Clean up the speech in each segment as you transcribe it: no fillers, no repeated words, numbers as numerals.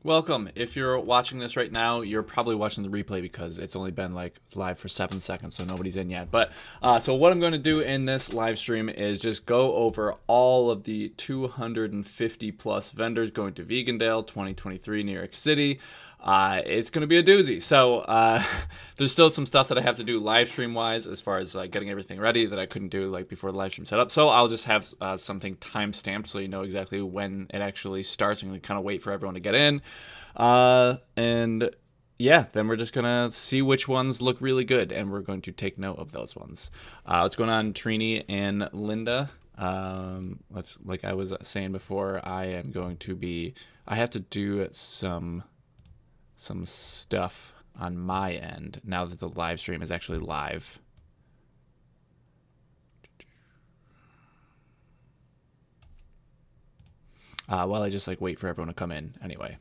Welcome. If you're watching this right now, you're probably watching the replay because it's only been like live for 7 seconds, so nobody's in yet. But so what I'm going to do in this live stream is just go over all of the 250 plus vendors going to Vegandale 2023 New York City. It's going to be a doozy. So there's still some stuff that I have to do live stream wise as far as getting everything ready that I couldn't do like before the live stream set up. So I'll just have something time stamped so you know exactly when it actually starts. I'm going to kind of wait for everyone to get in. And yeah, then we're just gonna see which ones look really good, and we're going to take note of those ones. What's going on, Trini and Linda? Like I was saying before, I have to do some stuff on my end now that the live stream is actually live. While I just wait for everyone to come in anyway.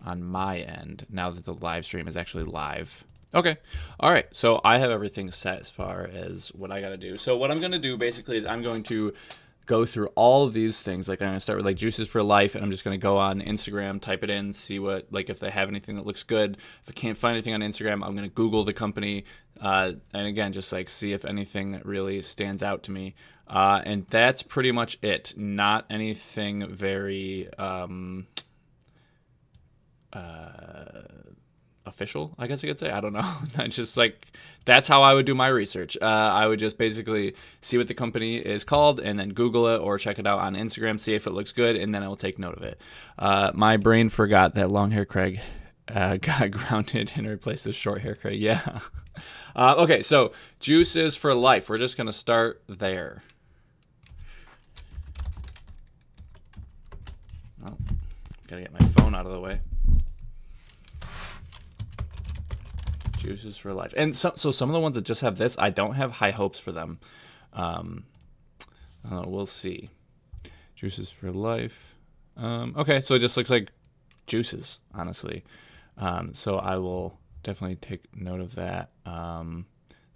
On my end now that the live stream is actually live. Okay. All right. So I have everything set as far as what I got to do. So what I'm going to do basically is I'm going to go through all of these things. Like I'm going to start with Juices for Life, and I'm just going to go on Instagram, type it in, see what if they have anything that looks good. If I can't find anything on Instagram, I'm going to Google the company, and again just see if anything really stands out to me. And that's pretty much it. Not anything very official, I guess you could say. I don't know. I just that's how I would do my research. I would just basically see what the company is called and then Google it or check it out on Instagram, see if it looks good, and then I will take note of it. My brain forgot that long hair Craig got grounded and replaced with short hair Craig. Yeah. Okay, so Juices for Life. We're just gonna start there. Oh, gotta get my phone out of the way. Juices for Life. And so some of the ones that just have this, I don't have high hopes for them. We'll see. Juices for Life. Okay, so it just looks like juices, honestly. So I will definitely take note of that.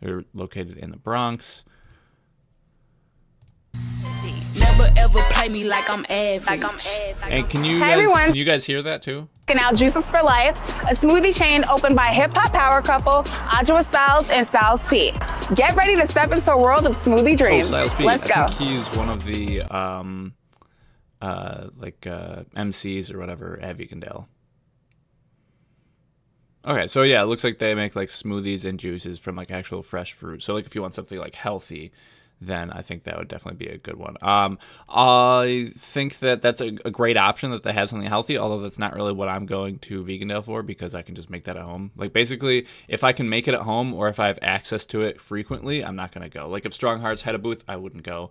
They're located in the Bronx. Never ever play me like I'm average. And can you guys hear that too? Now, Juices for Life, a smoothie chain opened by hip hop power couple Adjoa Styles and Styles P. Get ready to step into a world of smoothie dreams. Styles P. Let's go. I think he's one of the MCs or whatever at Vegandale. Okay, so yeah, it looks like they make smoothies and juices from actual fresh fruit. So if you want something healthy, then I think that would definitely be a good one. I think that that's a great option that they have something healthy, although that's not really what I'm going to Vegandale for because I can just make that at home. Basically, if I can make it at home or if I have access to it frequently, I'm not going to go. If Strong Hearts had a booth, I wouldn't go.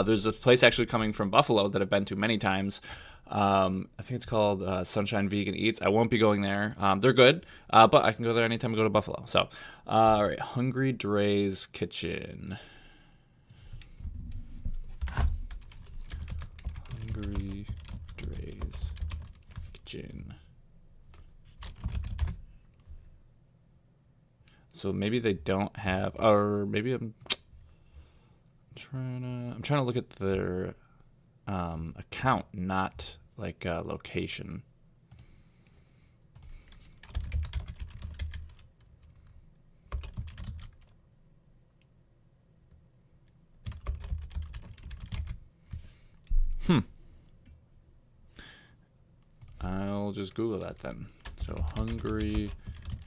There's a place actually coming from Buffalo that I've been to many times. I think it's called Sunshine Vegan Eats. I won't be going there. They're good, but I can go there anytime I go to Buffalo. So, all right, Hungry Dre's Kitchen. Hungry Dre's Kitchen. So maybe they don't have, or maybe I'm trying to look at their account, not location. I'll just Google that then. So Hungry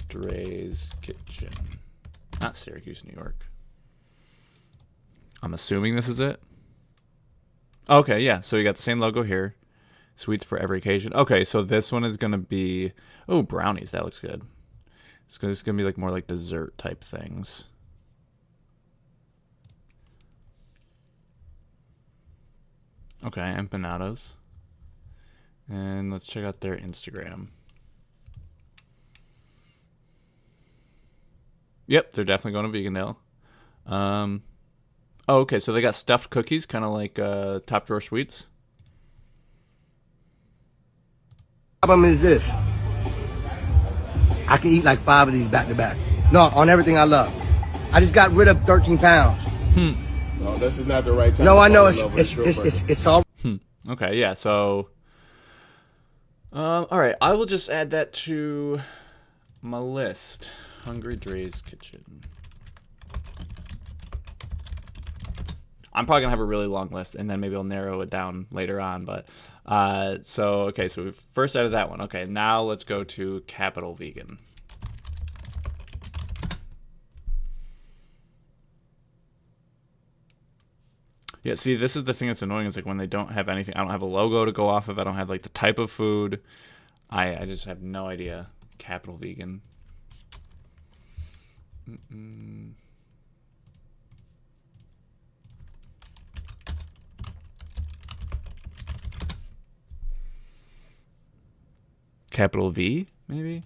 Dre's Kitchen. Not Syracuse, New York. I'm assuming this is it. Okay, yeah. So you got the same logo here. Sweets for every occasion. Okay, so this one is going to be... Oh, brownies. That looks good. It's going to be more dessert type things. Okay, empanadas. And let's check out their Instagram. Yep, they're definitely going to Vegandale. Oh, okay, so they got stuffed cookies, kind of like Top Drawer Sweets. Problem is this. I can eat like 5 of these back to back. No, on everything I love. I just got rid of 13 pounds. No, this is not the right time. No, to I know fall in love with a girl burger. it's all. Okay, yeah. So, all right. I will just add that to my list. Hungry Dre's Kitchen. I'm probably gonna have a really long list, and then maybe I'll narrow it down later on. But so we first added that one. Okay, now let's go to Capital Vegan. Yeah, see, this is the thing that's annoying. Is like when they don't have anything. I don't have a logo to go off of. I don't have like the type of food. I just have no idea. Capital Vegan. Capital V, maybe?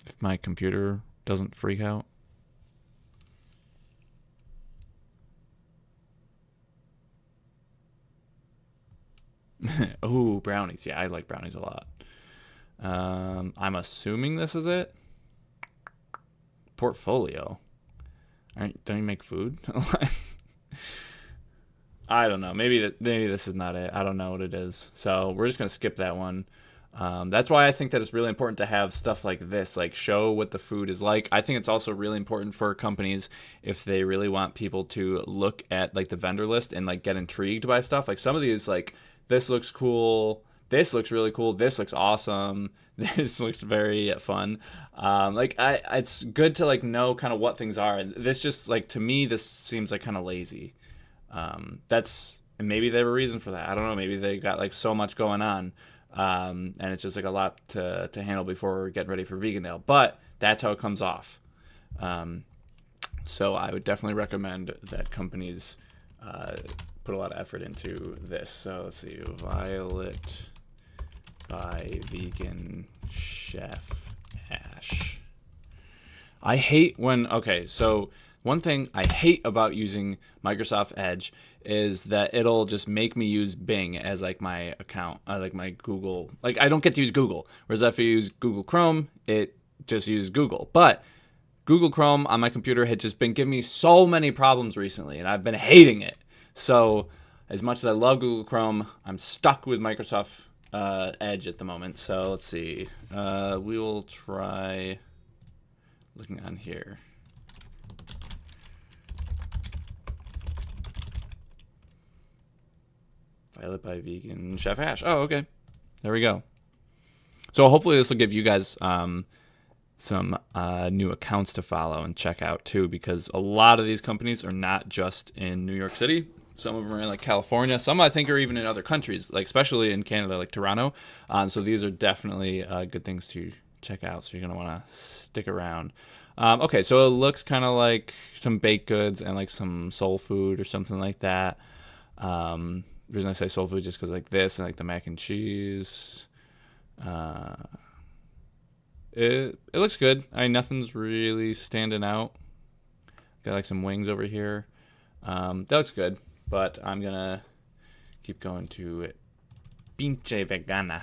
If my computer doesn't freak out. Oh, brownies. Yeah, I like brownies a lot. I'm assuming this is it. Portfolio. Don't you make food? I don't know. Maybe this is not it. I don't know what it is. So we're just going to skip that one. That's why I think that it's really important to have stuff like this, like show what the food is like. I think it's also really important for companies if they really want people to look at like the vendor list and like get intrigued by stuff. Like some of these, like this looks cool. This looks really cool. This looks awesome. This looks very fun. It's good to like know kind of what things are. And this just like, to me, this seems like kind of lazy. And maybe they have a reason for that. I don't know. Maybe they got like so much going on. And it's just like a lot to handle before getting ready for Vegandale, but that's how it comes off. So I would definitely recommend that companies, put a lot of effort into this. So let's see, Violet by Vegan Chef Ash. I hate when, okay, so one thing I hate about using Microsoft Edge is that it'll just make me use Bing as like my account, like my Google. Like I don't get to use Google. Whereas if I use Google Chrome, it just uses Google. But Google Chrome on my computer had just been giving me so many problems recently, and I've been hating it. So as much as I love Google Chrome, I'm stuck with Microsoft Edge at the moment. So let's see. We will try looking on here. Violet by Vegan Chef Ash. Oh, okay. There we go. So hopefully this will give you guys some new accounts to follow and check out too, because a lot of these companies are not just in New York City. Some of them are in like California. Some I think are even in other countries, like especially in Canada, like Toronto. So these are definitely good things to check out. So you're gonna want to stick around. Okay, so it looks kind of like some baked goods and like some soul food or something like that. The reason I say soul food is just because like this and like the mac and cheese. It looks good. I mean, nothing's really standing out. Got like some wings over here. That looks good, but I'm gonna keep going to Pinche Vegana.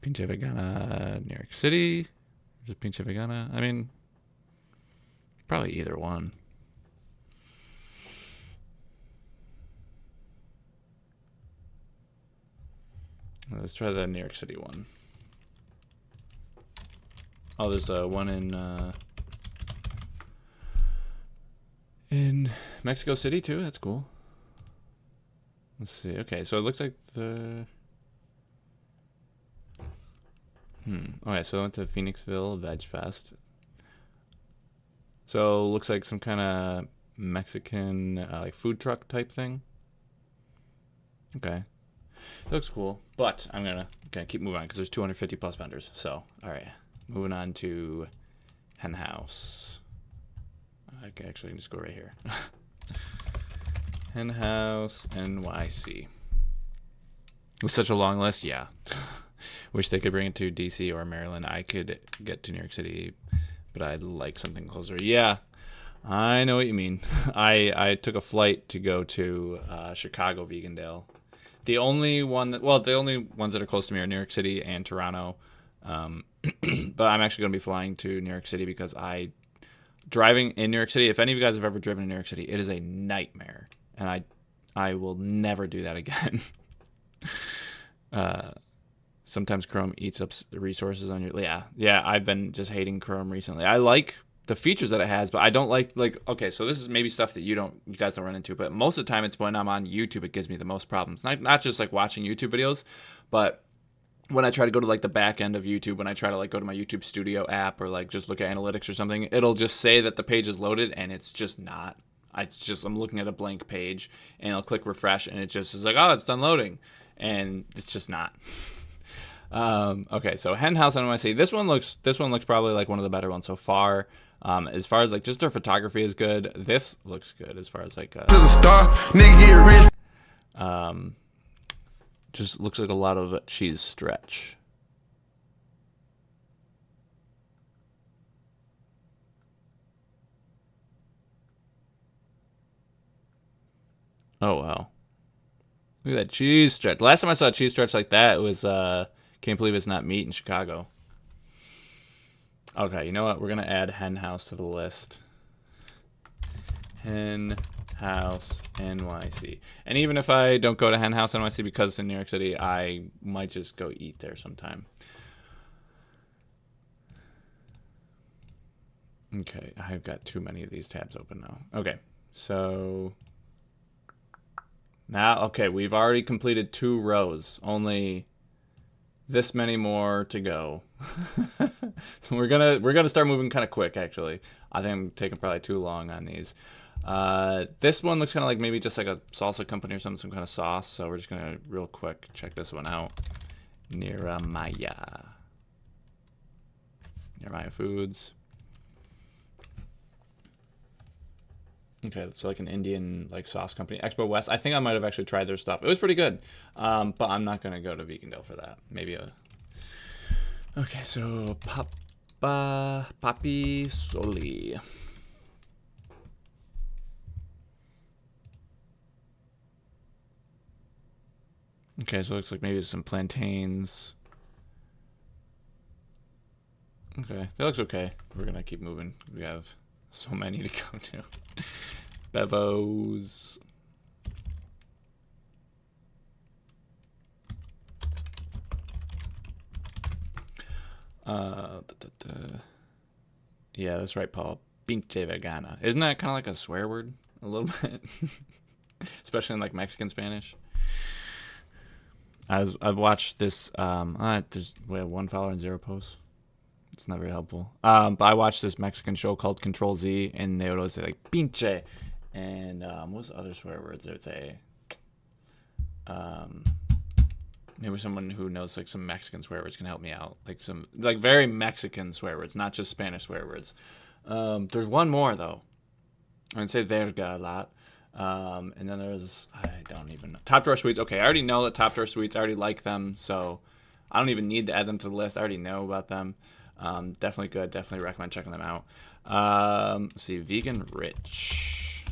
Pinche Vegana, New York City. Just Pinche Vegana. I mean, probably either one. Let's try the New York City one. Oh, there's one in Mexico City too. That's cool. Let's see. Okay, so it looks like the. Okay, so I went to Phoenixville Veg Fest. So it looks like some kind of Mexican like food truck type thing. Okay. It looks cool, but I'm gonna keep moving on because there's 250 plus vendors. So, all right, moving on to Hen House. I can actually just go right here. Hen House NYC. With such a long list, yeah. Wish they could bring it to DC or Maryland. I could get to New York City, but I'd like something closer. Yeah, I know what you mean. I took a flight to go to Chicago Vegandale The only one that, well, the only ones that are close to me are New York City and Toronto. But I'm actually going to be flying to New York City because driving in New York City, if any of you guys have ever driven in New York City, it is a nightmare. And I will never do that again. Sometimes Chrome eats up the resources on your, yeah, I've been just hating Chrome recently. I like the features that it has, but I don't like, okay, so this is maybe stuff that you guys don't run into, but most of the time it's when I'm on YouTube, it gives me the most problems. Not just like watching YouTube videos, but when I try to go to like the back end of YouTube, when I try to like go to my YouTube Studio app or like just look at analytics or something, it'll just say that the page is loaded and it's just not. It's just, I'm looking at a blank page and I'll click refresh and it just is like, oh, it's done loading. And it's just not. Okay, so Hen House NYC. This one looks probably like one of the better ones so far. As far as like just their photography is good. This looks good as far as like just looks like a lot of cheese stretch. Oh wow. Look at that cheese stretch. Last time I saw a cheese stretch like that, it was can't believe it's not meat in Chicago. Okay, you know what? We're gonna add Hen House to the list. Hen House NYC. And even if I don't go to Hen House NYC because it's in New York City, I might just go eat there sometime. Okay, I've got too many of these tabs open now. Okay, so now, okay, we've already completed 2 rows. Only this many more to go. So we're gonna start moving kind of quick. Actually, I think I'm taking probably too long on these. This one looks kind of like maybe just like a salsa company or something, some kind of sauce. So we're just gonna real quick check this one out. Niramaya Foods. Okay, it's like an Indian like sauce company. Expo West. I think I might have actually tried their stuff. It was pretty good. But I'm not gonna go to Vegandale for that. Maybe a. Okay, so Papi Soli. Okay, so it looks like maybe some plantains. Okay, that looks okay. We're gonna keep moving. We have so many to go to. Bevos. Yeah, that's right, Paul. Pinche vegana. Isn't that kind of like a swear word? A little bit. Especially in like Mexican Spanish. I've watched this, we have 1 follower and 0 posts. It's not very helpful. But I watched this Mexican show called Control Z, and they would always say like pinche, and what's the other swear words? They would say, maybe someone who knows like some Mexican swear words can help me out, like some like very Mexican swear words, not just Spanish swear words. There's one more though. I would say verga a lot. And then there's, I don't even know. Top Drawer Sweets. Okay, I already know that Top Drawer Sweets. I already like them, so I don't even need to add them to the list. I already know about them. Definitely good. Definitely recommend checking them out. Let's see, Vegan Rich.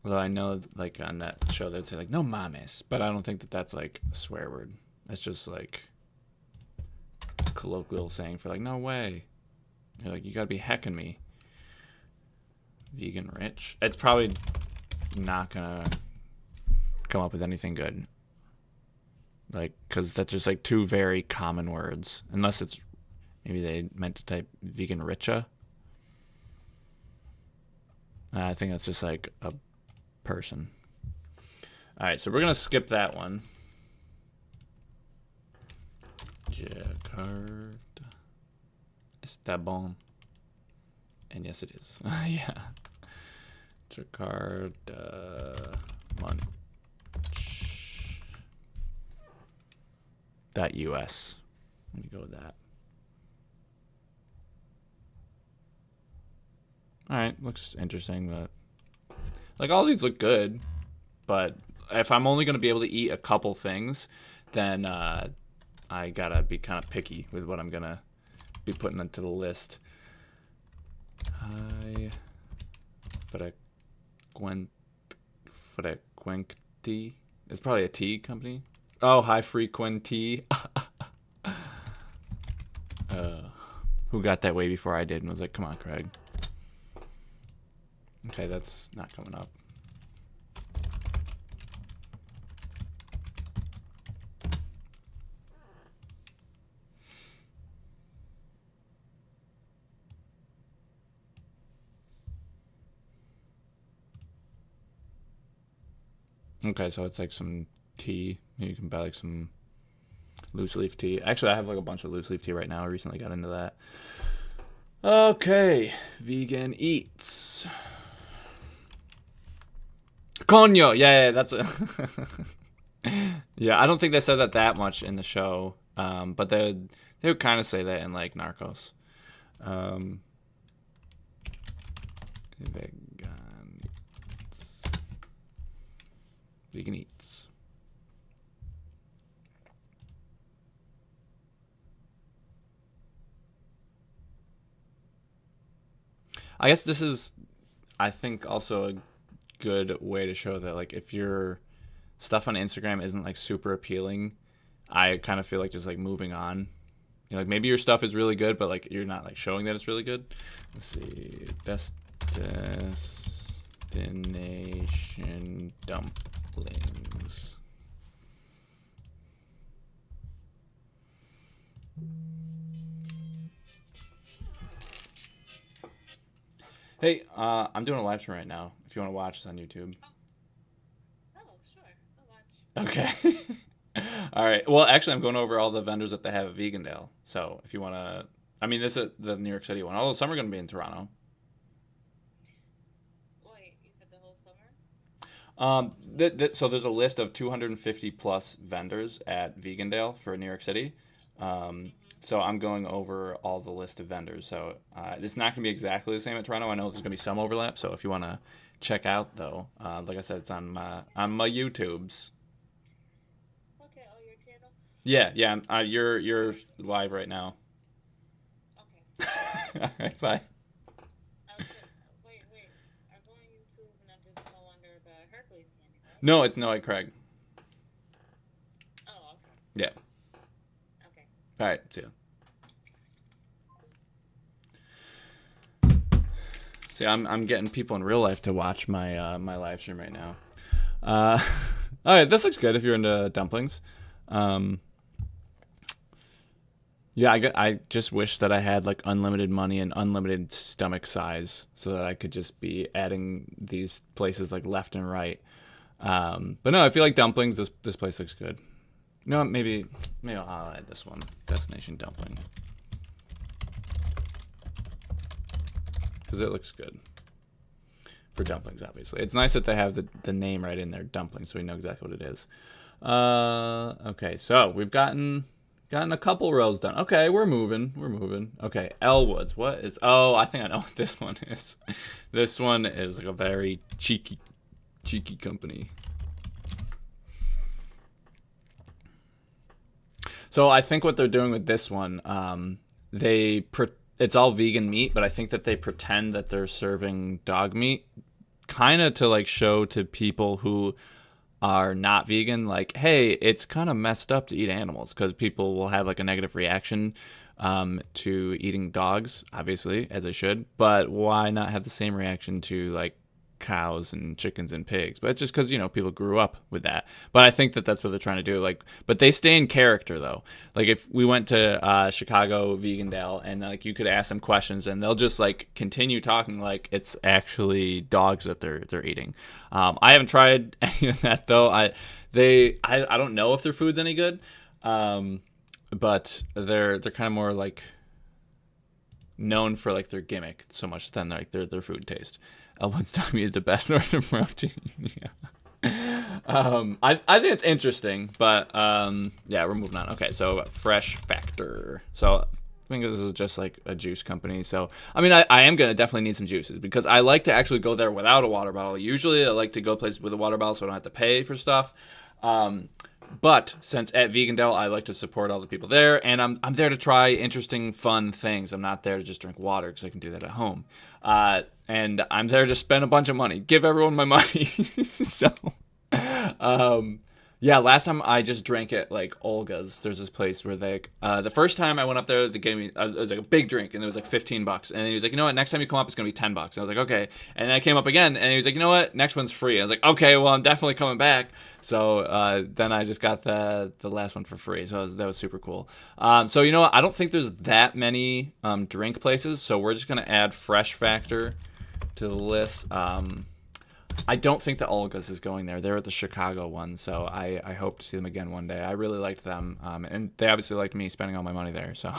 Although I know, like, on that show, they'd say, like, no mames. But I don't think that that's, like, a swear word. That's just, like, a colloquial saying for, like, no way. You're like, you gotta be hecking me. Vegan Rich. It's probably not gonna come up with anything good. Like, because that's just, like, 2 very common words. Unless it's, maybe they meant to type Vegan Richa. I think that's just, like, a person. Alright, so we're gonna skip that one. Jakarta. Está bon. And yes, it is. Yeah. Jakarta Munch. .us. Let me go with that. Alright, looks interesting, but like all these look good. But if I'm only gonna be able to eat a couple things, then I gotta be kind of picky with what I'm gonna be putting into the list. Hi, Frequenti. It's probably a tea company. Oh, High Frequenti. Who got that way before I did and was like, come on, Craig. Okay, that's not coming up. Okay, so it's like some tea. Maybe you can buy like some loose leaf tea. Actually, I have like a bunch of loose leaf tea right now. I recently got into that. Okay, vegan eats. Coño, yeah, that's a yeah. I don't think they said that much in the show, but they would kind of say that in like Narcos. Vegan eats. I guess this is, I think, also a good way to show that, like, if your stuff on Instagram isn't like super appealing, I kind of feel like just like moving on. You know, like maybe your stuff is really good, but like you're not like showing that it's really good. Let's see, destination dumplings. Hey, I'm doing a live stream right now. If you want to watch, it's on YouTube. Oh, sure. I'll watch. Okay. All right. Well, actually, I'm going over all the vendors that they have at Vegandale. So if you want to, I mean, this is the New York City one. Although some are going to be in Toronto. Wait, you said the whole summer? So there's a list of 250 plus vendors at Vegandale for New York City. So I'm going over all the list of vendors. So it's not going to be exactly the same at Toronto. I know there's going to be some overlap. So if you want to check out, though, like I said, it's on my YouTubes. Okay, oh, your channel? Yeah. You're live right now. Okay. All right, bye. Wait. I'm going YouTube and I'm just no longer the Hercules candy, right? No, it's Noah Craig. Oh, okay. Yeah. Okay. All right, see ya. See, I'm getting people in real life to watch my my live stream right now. All right, this looks good if you're into dumplings. Yeah, I just wish that I had like unlimited money and unlimited stomach size so that I could just be adding these places like left and right. But no, I feel like dumplings. This place looks good. You know what? Maybe I'll add this one. Destination dumpling. Because it looks good. For dumplings, obviously. It's nice that they have the name right in there, dumplings, so we know exactly what it is. Okay, so we've gotten a couple rows done. Okay, we're moving. Okay, Elwood's. What is... Oh, I think I know what this one is. This one is like a very cheeky company. So I think what they're doing with this one, it's all vegan meat, but I think that they pretend that they're serving dog meat, kind of to like show to people who are not vegan, like, hey, it's kind of messed up to eat animals, because people will have like a negative reaction to eating dogs, obviously, as they should, but why not have the same reaction to like cows and chickens and pigs? But it's just because, you know, people grew up with that. But I think that that's what they're trying to do. Like, but they stay in character though. Like if we went to Chicago Vegandale and like you could ask them questions and they'll just like continue talking like it's actually dogs that they're eating. I haven't tried any of that though. I don't know if their food's any good, but they're kind of more like known for like their gimmick so much than like their food taste. Elwood's Dummy is the best source of protein. Yeah. I think it's interesting, but yeah, we're moving on. Okay, so Fresh Factor. So I think this is just like a juice company. So I mean, I am gonna definitely need some juices because I like to actually go there without a water bottle. Usually, I like to go places with a water bottle so I don't have to pay for stuff. But since at Vegandale, I like to support all the people there, and I'm there to try interesting, fun things. I'm not there to just drink water because I can do that at home. And I'm there to spend a bunch of money, give everyone my money. So, yeah, last time I just drank at like Olga's. There's this place where they, the first time I went up there, they gave me, it was like a big drink, and it was like $15. And then he was like, you know what, next time you come up, it's gonna be $10. And I was like, okay. And then I came up again, and he was like, you know what, next one's free. I was like, okay, well, I'm definitely coming back. So then I just got the last one for free. So that was super cool. So you know what, I don't think there's that many drink places. So we're just gonna add Fresh Factor to the list. I don't think the Olga's is going there. They're at the Chicago one, so I hope to see them again one day. I really liked them, and they obviously liked me spending all my money there. So,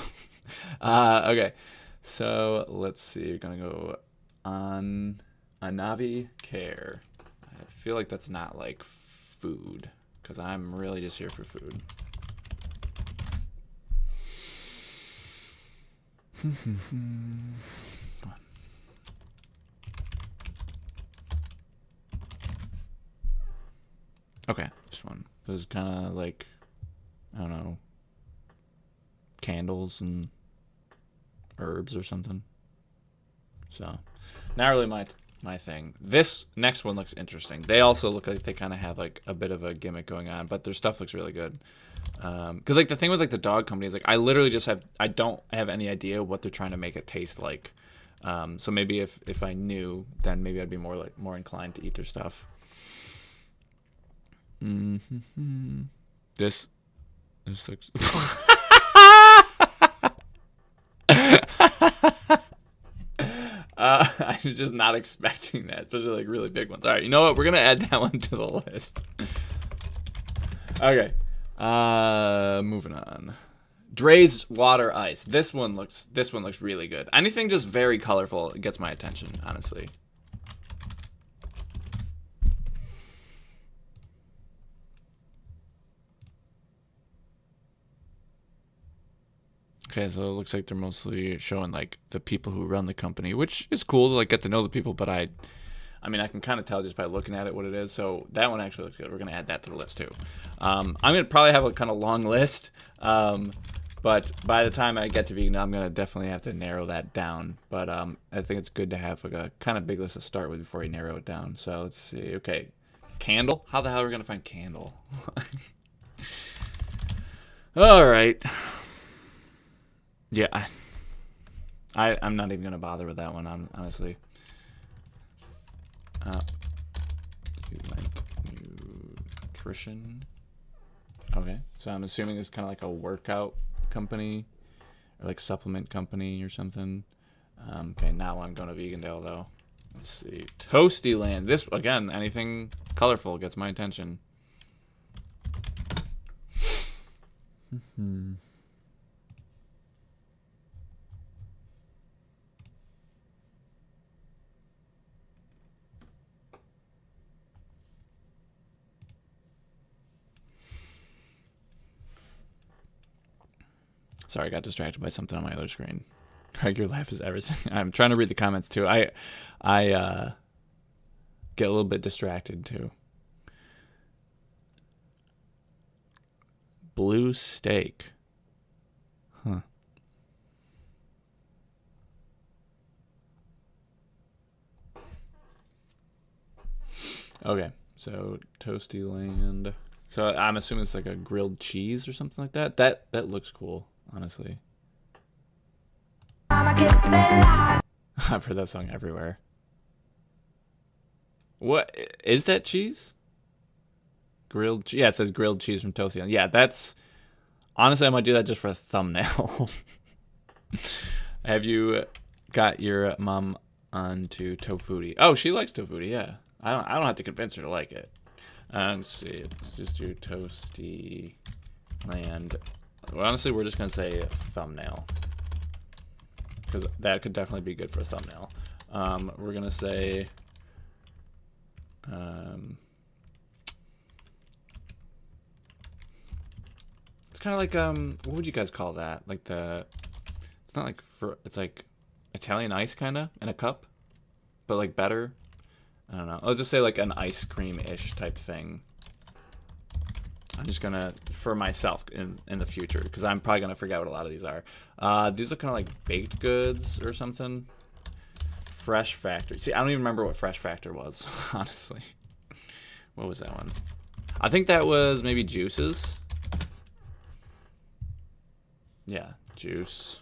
okay. So let's see. We're gonna go on Anavi Care. I feel like that's not like food, because I'm really just here for food. Okay, this one. This is kind of like, I don't know, candles and herbs or something. So, not really my thing. This next one looks interesting. They also look like they kind of have like a bit of a gimmick going on, but their stuff looks really good. Because like the thing with like the dog company is like I literally just I don't have any idea what they're trying to make it taste like. So maybe if I knew, then maybe I'd be more inclined to eat their stuff. This looks. I was just not expecting that, especially like really big ones. All right, you know what? We're gonna add that one to the list. Okay, moving on. Dre's water ice. This one looks really good. Anything just very colorful gets my attention, honestly. Okay, so it looks like they're mostly showing like the people who run the company, which is cool to like get to know the people, but I mean I can kind of tell just by looking at it what it is. So that one actually looks good. We're gonna add that to the list too. I'm gonna probably have a kind of long list, but by the time I get to vegan, I'm gonna definitely have to narrow that down. But I think it's good to have like a kind of big list to start with before you narrow it down. So let's see. Okay, candle. How the hell are we gonna find candle? All right. Yeah, I'm not even gonna bother with that one. Honestly. Nutrition. Okay, so I'm assuming it's kind of like a workout company, or like supplement company or something. Okay, now I'm going to Vegandale though. Let's see, Toasty Land. This again, anything colorful gets my attention. Sorry, I got distracted by something on my other screen. Craig, your laugh is everything. I'm trying to read the comments too. I get a little bit distracted too. Blue steak. Huh. Okay, so Toasty Land. So I'm assuming it's like a grilled cheese or something like that. That looks cool, honestly. I've heard that song everywhere. What is that cheese? Grilled cheese. Yeah, it says grilled cheese from Toasty Land. Yeah, that's honestly I might do that just for a thumbnail. Have you got your mom onto Tofutti? Oh, she likes Tofutti. Yeah, I don't have to convince her to like it. Let's see. Let's just do Toasty Land. Well, honestly, we're just gonna say thumbnail because that could definitely be good for a thumbnail. We're gonna say. It's kind of like what would you guys call that? Like it's not like it's like Italian ice kind of in a cup, but like better. I don't know. I'll just say like an ice cream-ish type thing. I'm just gonna, for myself in the future, because I'm probably gonna forget what a lot of these are. These are kind of like baked goods or something. Fresh Factor. See, I don't even remember what Fresh Factor was, honestly. What was that one? I think that was maybe juices. Yeah, juice.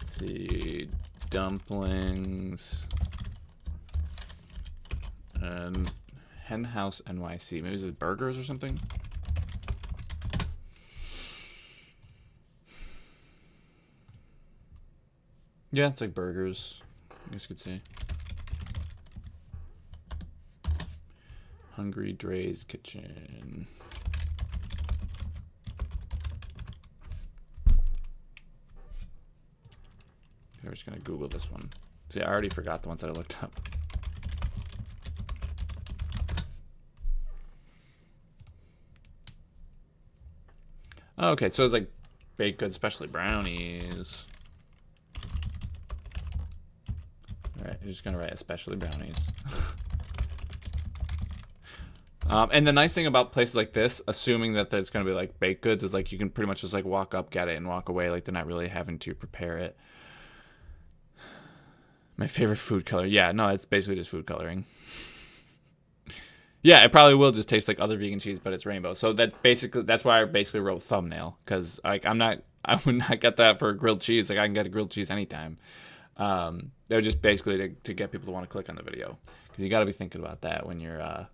Let's see, dumplings. Hen House NYC. Maybe this is burgers or something. Yeah, it's like burgers, I guess you could say. Hungry Dre's Kitchen. I'm just gonna Google this one. See, I already forgot the ones that I looked up. Okay, so it's like baked goods, especially brownies. Alright, I'm just gonna write especially brownies. And the nice thing about places like this, assuming that there's gonna be like baked goods, is like you can pretty much just like walk up, get it, and walk away. Like they're not really having to prepare it. My favorite food color. Yeah, no, it's basically just food coloring. Yeah, it probably will just taste like other vegan cheese, but it's rainbow. So that's why I basically wrote thumbnail, because like I would not get that for grilled cheese. Like I can get a grilled cheese anytime. They're just basically to get people to want to click on the video, because you got to be thinking about that when you're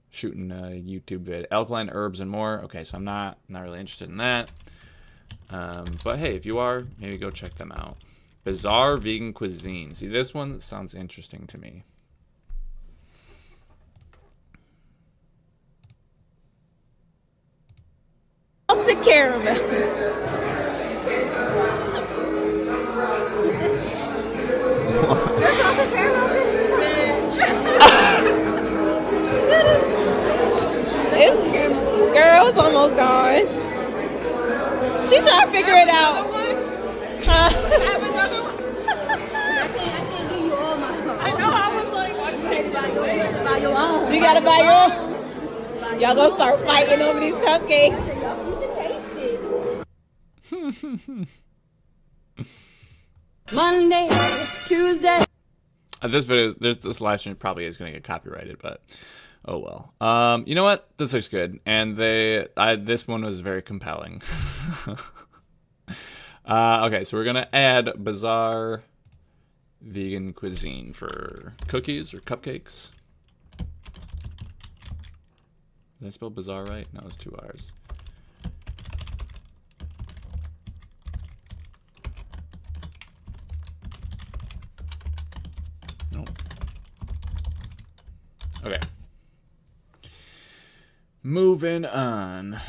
shooting a YouTube vid. Alkaline herbs and more. Okay, so I'm not really interested in that. But hey, if you are, maybe go check them out. Bizarre vegan cuisine. See, this one sounds interesting to me. Salted caramel. Girl's almost gone. She's trying to figure it out. I have another one. I can't give you all my phone. I know, I was like, you gotta buy your own. You gotta buy your own. Y'all gonna start fighting over these cupcakes. Monday, Tuesday. This live stream probably is going to get copyrighted, but oh well. You know what? This looks good, and this one was very compelling. Okay, so we're gonna add bizarre vegan cuisine for cookies or cupcakes. Did I spell bizarre right? No, it's 2 R's. Nope. Okay. Moving on.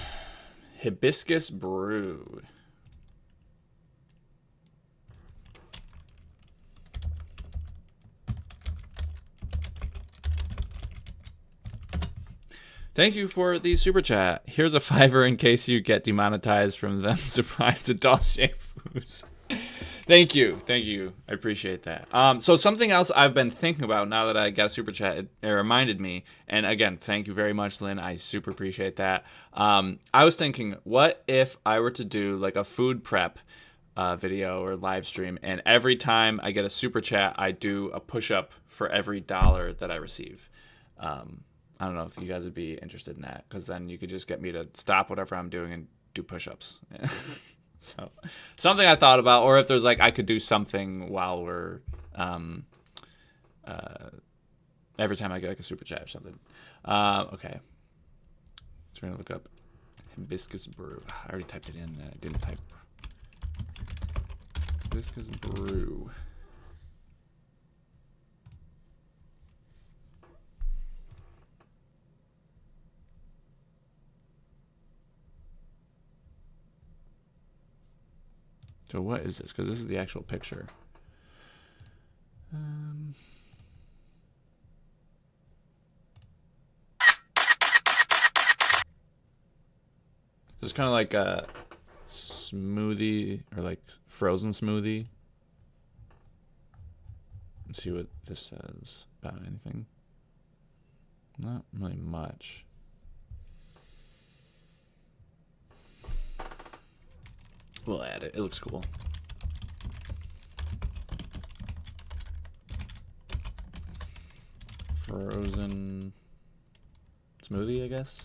Hibiscus brew. Thank you for the super chat. Here's a $5 in case you get demonetized from them surprised adult shampoos. Thank you. I appreciate that. So something else I've been thinking about now that I got a super chat, it reminded me, and again, thank you very much, Lynn. I super appreciate that. I was thinking, what if I were to do like a food prep video or live stream, and every time I get a super chat, I do a push-up for every $1 that I receive. I don't know if you guys would be interested in that, because then you could just get me to stop whatever I'm doing and do push-ups. So something I thought about, or if there's like I could do something while we're every time I get like a super chat or something. Okay, so we're gonna look up hibiscus brew. I already typed it in. I didn't type hibiscus brew. So what is this? Because this is the actual picture. It's kind of like a smoothie, or like frozen smoothie. Let's see what this says about anything. Not really much. We'll add it. It looks cool. Frozen smoothie, I guess.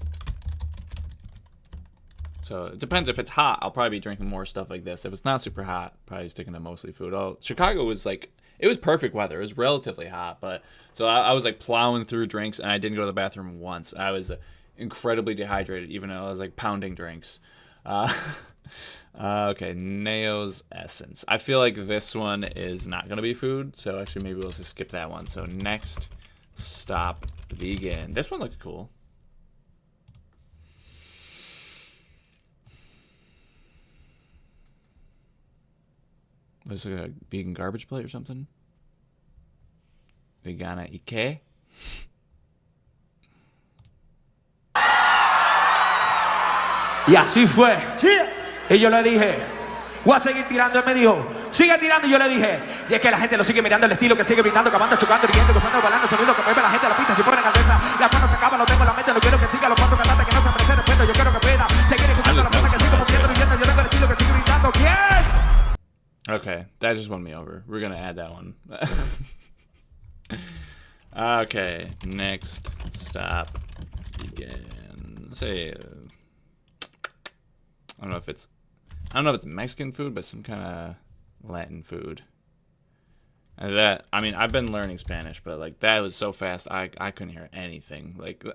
So it depends. If it's hot, I'll probably be drinking more stuff like this. If it's not super hot, probably sticking to mostly food. Oh, Chicago was like, it was perfect weather. It was relatively hot, but so I was like plowing through drinks, and I didn't go to the bathroom once. I was incredibly dehydrated, even though I was like pounding drinks. Okay, Neo's Essence. I feel like this one is not going to be food, so actually maybe we'll just skip that one. So next stop, vegan. This one looked cool. Looks like a vegan garbage plate or something. Vegana Ike. Y así fue. Y yo le dije, voy a seguir tirando. Él me dijo, sigue tirando. Y yo le dije, y es que la gente lo sigue mirando el estilo, que sigue gritando, acabando, chocando, riendo, gozando, bailando, el sonido que mueve la gente a la pista. Si pone la cabeza, la cuando se acaba, lo tengo en la mente. No quiero que siga los pasos cantantes, que no se merece respeto. Yo quiero que pueda seguir escuchando la música que sigo moviendo, riendo. Yo tengo el estilo que sigue gritando. ¿Quién? Okay, that just won me over. We're gonna add that one. Okay, next stop, vegan. Let's say, I don't know if it's Mexican food, but some kind of Latin food. And that, I mean, I've been learning Spanish, but like that was so fast, I couldn't hear anything. Like,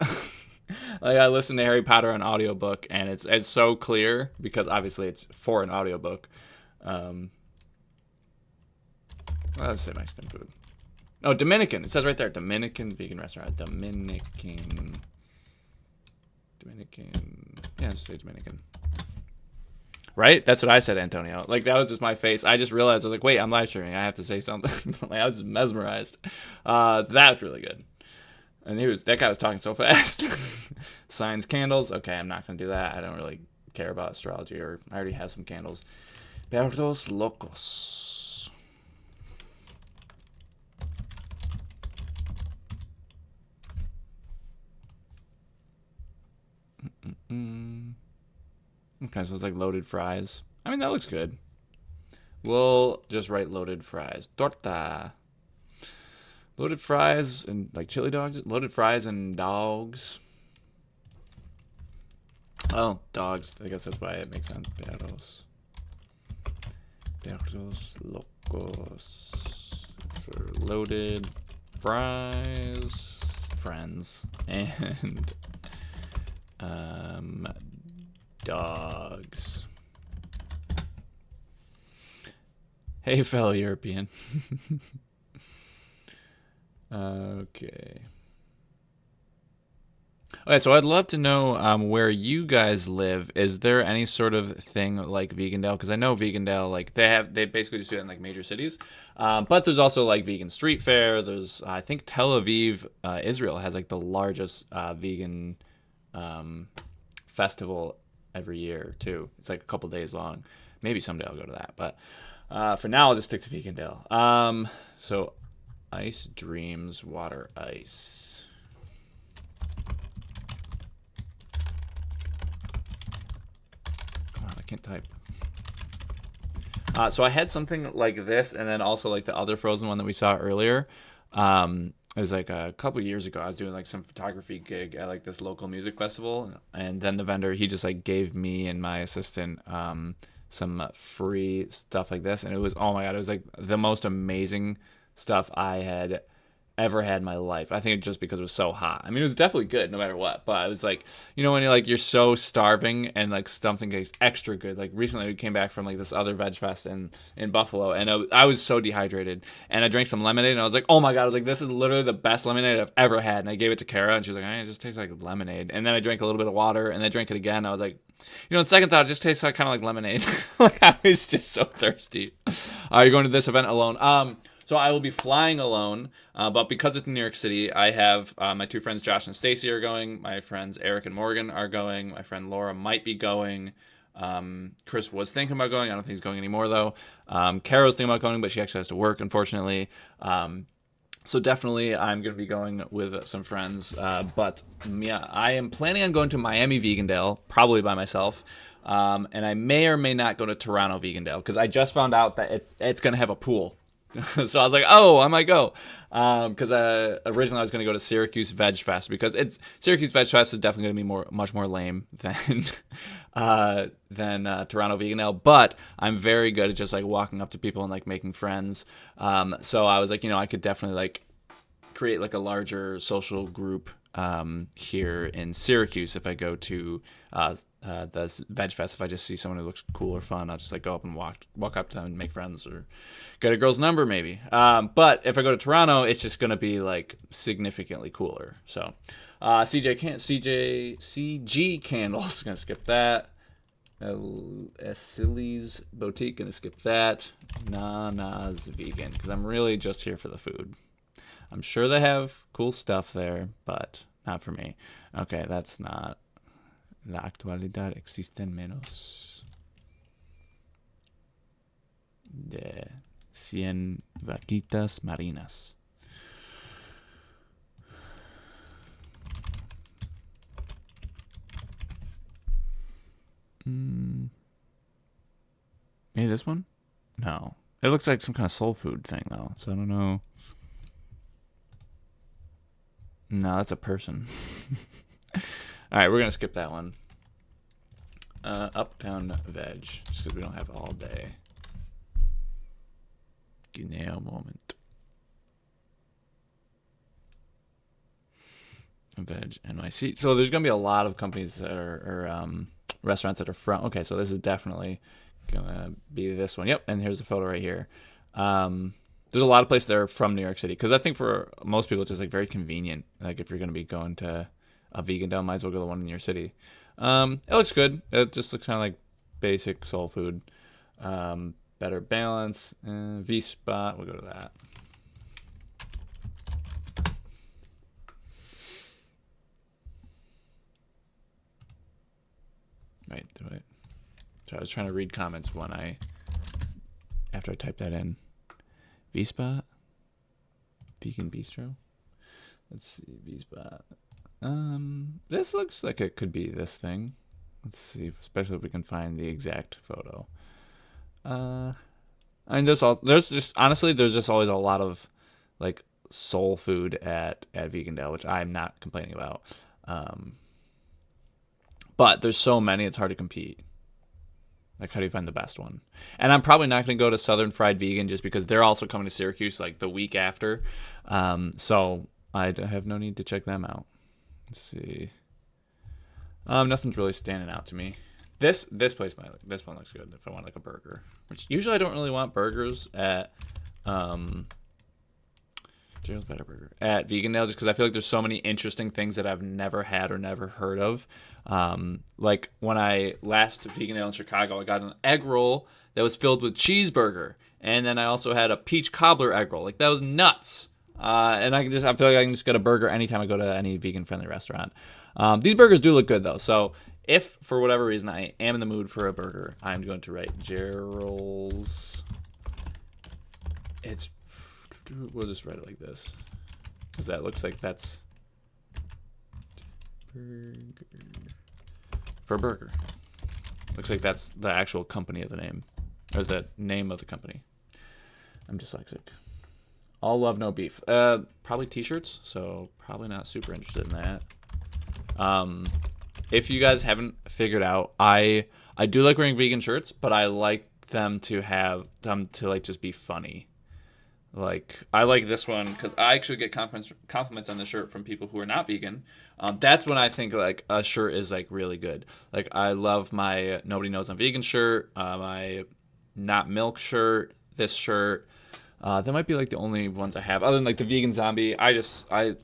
like I listened to Harry Potter on audiobook, and it's so clear because obviously it's for an audiobook. Well, let's say Mexican food. Oh, Dominican. It says right there, Dominican vegan restaurant. Dominican. Yeah, let's say Dominican. Right? That's what I said, Antonio. Like, that was just my face. I just realized, I was like, wait, I'm live streaming. I have to say something. Like, I was just mesmerized. That was really good. And that guy was talking so fast. Signs, candles. Okay, I'm not going to do that. I don't really care about astrology, or I already have some candles. Perros locos. Okay, so it's like loaded fries. I mean, that looks good. We'll just write loaded fries. Torta. Loaded fries and like chili dogs. Loaded fries and dogs. Oh, dogs. I guess that's why it makes sense. Perros locos. For loaded fries. Friends. And dogs. Hey, fellow European. Okay. Okay, so I'd love to know where you guys live. Is there any sort of thing like Vegandale? Because I know Vegandale, like they basically just do it in like major cities. But there's also like vegan street fair. There's I think Tel Aviv, Israel has like the largest vegan festival every year too. It's like a couple days long. Maybe someday I'll go to that. But for now, I'll just stick to Vegandale. So Ice Dreams Water Ice. I can't type. So I had something like this, and then also like the other frozen one that we saw earlier. It was like a couple years ago. I was doing like some photography gig at like this local music festival, and then the vendor, he just like gave me and my assistant some free stuff like this, and it was, oh my god, it was like the most amazing stuff I had ever had in my life. I think just because it was so hot. I mean, it was definitely good no matter what, but I was like, you know, when you're so starving and like something tastes extra good. Like recently we came back from like this other veg fest in Buffalo, and I was so dehydrated, and I drank some lemonade, and I was like, oh my god, I was like, this is literally the best lemonade I've ever had. And I gave it to Kara, and she was like, it just tastes like lemonade. And then I drank a little bit of water, and I drank it again. I was like, you know, in second thought, it just tastes like kind of like lemonade. Like I was just so thirsty. You're going to this event alone. So I will be flying alone, but because it's in New York City, I have my two friends Josh and Stacy are going. My friends Eric and Morgan are going. My friend Laura might be going. Chris was thinking about going. I don't think he's going anymore, though. Carol's thinking about going, but she actually has to work, unfortunately. So definitely I'm going to be going with some friends. But yeah, I am planning on going to Miami Vegandale, probably by myself. And I may or may not go to Toronto Vegandale because I just found out that it's going to have a pool. So I was like, oh, I might go. Because originally I was going to go to Syracuse Veg Fest because Syracuse Veg Fest is definitely going to be much more lame than Toronto Vegandale. But I'm very good at just like walking up to people and like making friends. So I was like, I could definitely like create like a larger social group here in Syracuse if I go to the Veg Fest. If I just see someone who looks cool or fun, I'll just like go up and walk up to them and make friends or get a girl's number maybe. But if I go to Toronto, it's just gonna be like significantly cooler. So CG Candles, gonna skip that. Silly's Boutique, gonna skip that. Nana's Vegan, because I'm really just here for the food. I'm sure they have cool stuff there, but not for me. Okay, that's not. La actualidad existen menos de 100 vaquitas marinas. Maybe this one? No. It looks like some kind of soul food thing, though, so I don't know. No, that's a person. All right, we're going to skip that one. Uptown Veg, just because we don't have all day. Guinea moment. Veg NYC. So there's going to be a lot of companies that are restaurants that are from. Okay, so this is definitely going to be this one. Yep, and here's the photo right here. There's a lot of places that are from New York City because I think for most people it's just like very convenient. Like if you're going to be going to a Vegandale, might as well go to the one in your city. It looks good. It just looks kind of like basic soul food. Better balance. V-Spot. We'll go to that. Right. So I was trying to read comments after I typed that in. V-Spot? Vegan Bistro? Let's see. V-Spot. This looks like it could be this thing. Let's see, especially if we can find the exact photo. I mean, there's just always a lot of like soul food at Vegandale, which I'm not complaining about. But there's so many, it's hard to compete. Like, how do you find the best one? And I'm probably not going to go to Southern Fried Vegan just because they're also coming to Syracuse like the week after. So I have no need to check them out. Let's see. Nothing's really standing out to me. This one looks good if I want like a burger. Which usually I don't really want burgers at Gerald's Better Burger at Vegandale just because I feel like there's so many interesting things that I've never had or never heard of. Like when I last Vegandale in Chicago, I got an egg roll that was filled with cheeseburger, and then I also had a peach cobbler egg roll. Like that was nuts. And I feel like I can just get a burger anytime I go to any vegan friendly restaurant. These burgers do look good though. So if for whatever reason I am in the mood for a burger, I'm going to write Gerald's. We'll just write it like this because that looks like that's burger for burger. Looks like that's the actual company of the name or the name of the company. I'm dyslexic. All love, no beef. Probably t-shirts, so probably not super interested in that. If you guys haven't figured out, I do like wearing vegan shirts, but I like them to like just be funny. Like I like this one because I actually get compliments on the shirt from people who are not vegan. That's when I think like a shirt is like really good. Like I love my Nobody Knows I'm Vegan shirt, my Not Milk shirt, this shirt. That might be like the only ones I have other than like the Vegan Zombie. I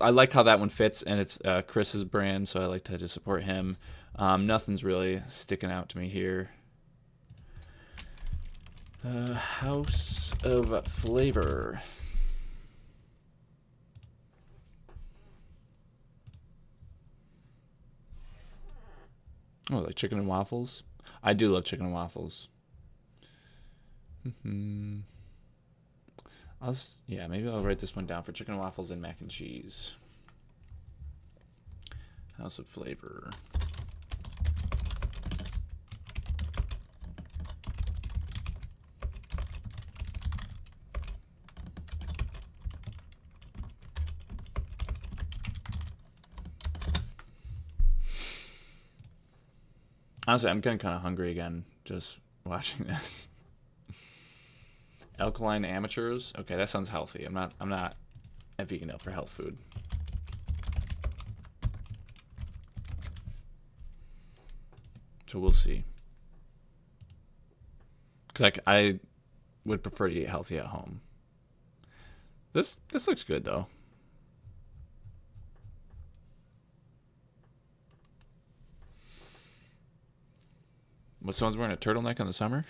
like how that one fits and it's Chris's brand, so I like to just support him. Nothing's really sticking out to me here. House of Flavor. Oh, like chicken and waffles? I do love chicken and waffles. Yeah, maybe I'll write this one down for chicken and waffles and mac and cheese. House of Flavor. Honestly, I'm getting kind of hungry again just watching this. Alkaline Amateurs. Okay, that sounds healthy. I'm not at Vegandale for health food. So we'll see. Cause I would prefer to eat healthy at home. This looks good though. What, someone's wearing a turtleneck in the summer?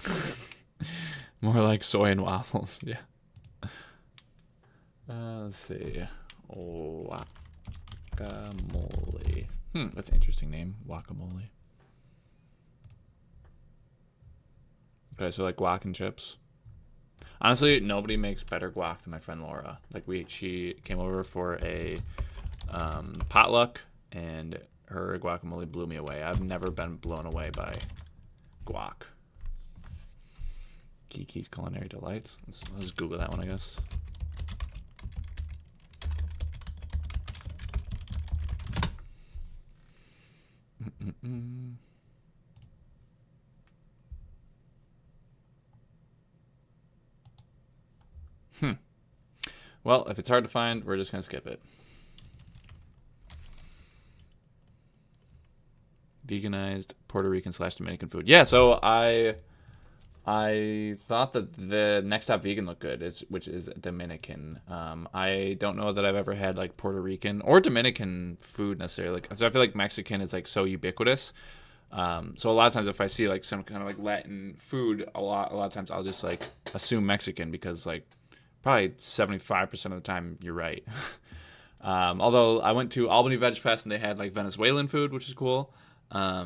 More like soy and waffles, yeah. Let's see. Guacamole. That's an interesting name. Guacamole. Okay, so like guac and chips. Honestly, nobody makes better guac than my friend Laura. Like she came over for a potluck, and her guacamole blew me away. I've never been blown away by guac. Kiki's Culinary Delights. Let's Google that one, I guess. Well, if it's hard to find, we're just gonna skip it. Veganized Puerto Rican / Dominican food. Yeah, so I thought that the Next Stop Vegan looked good, which is Dominican. I don't know that I've ever had like Puerto Rican or Dominican food necessarily. So I feel like Mexican is like so ubiquitous. So a lot of times if I see like some kind of like Latin food, a lot of times I'll just like assume Mexican because like probably 75% of the time you're right. Although I went to Albany Veg Fest and they had like Venezuelan food, which is cool. I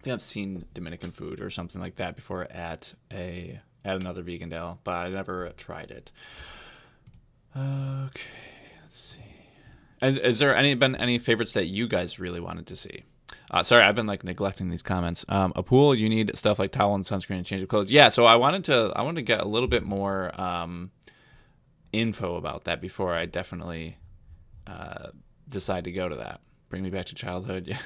think I've seen Dominican food or something like that before at another Vegandale, but I never tried it. Okay, let's see. And is there been any favorites that you guys really wanted to see? Sorry, I've been like neglecting these comments. A pool, you need stuff like towel and sunscreen and change of clothes. Yeah, so I wanted to get a little bit more info about that before I definitely decide to go to that. Bring me back to childhood. Yeah.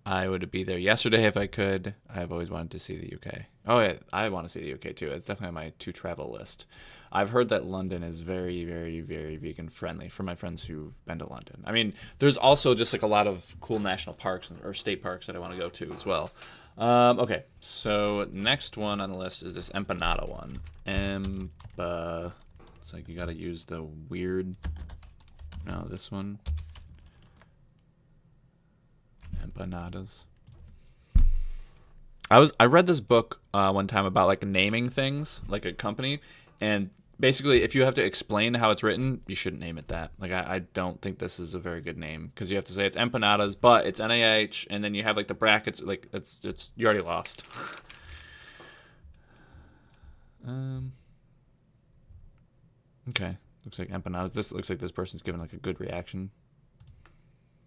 I would be there yesterday if I could. I've always wanted to see the UK. Oh yeah, I want to see the UK too. It's definitely on my to travel list. I've heard that London is very, very, very vegan friendly for my friends who've been to London. I mean, there's also just like a lot of cool national parks or state parks that I want to go to as well. Okay, so next one on the list is this empanada one. It's like you got to use the weird. No, this one. Empanadas. I read this book one time about like naming things, like a company, and basically if you have to explain how it's written, you shouldn't name it that. Like I don't think this is a very good name because you have to say it's empanadas, but it's NAH, and then you have like the brackets. Like it's you already lost. Okay, looks like empanadas. This looks like this person's giving like a good reaction.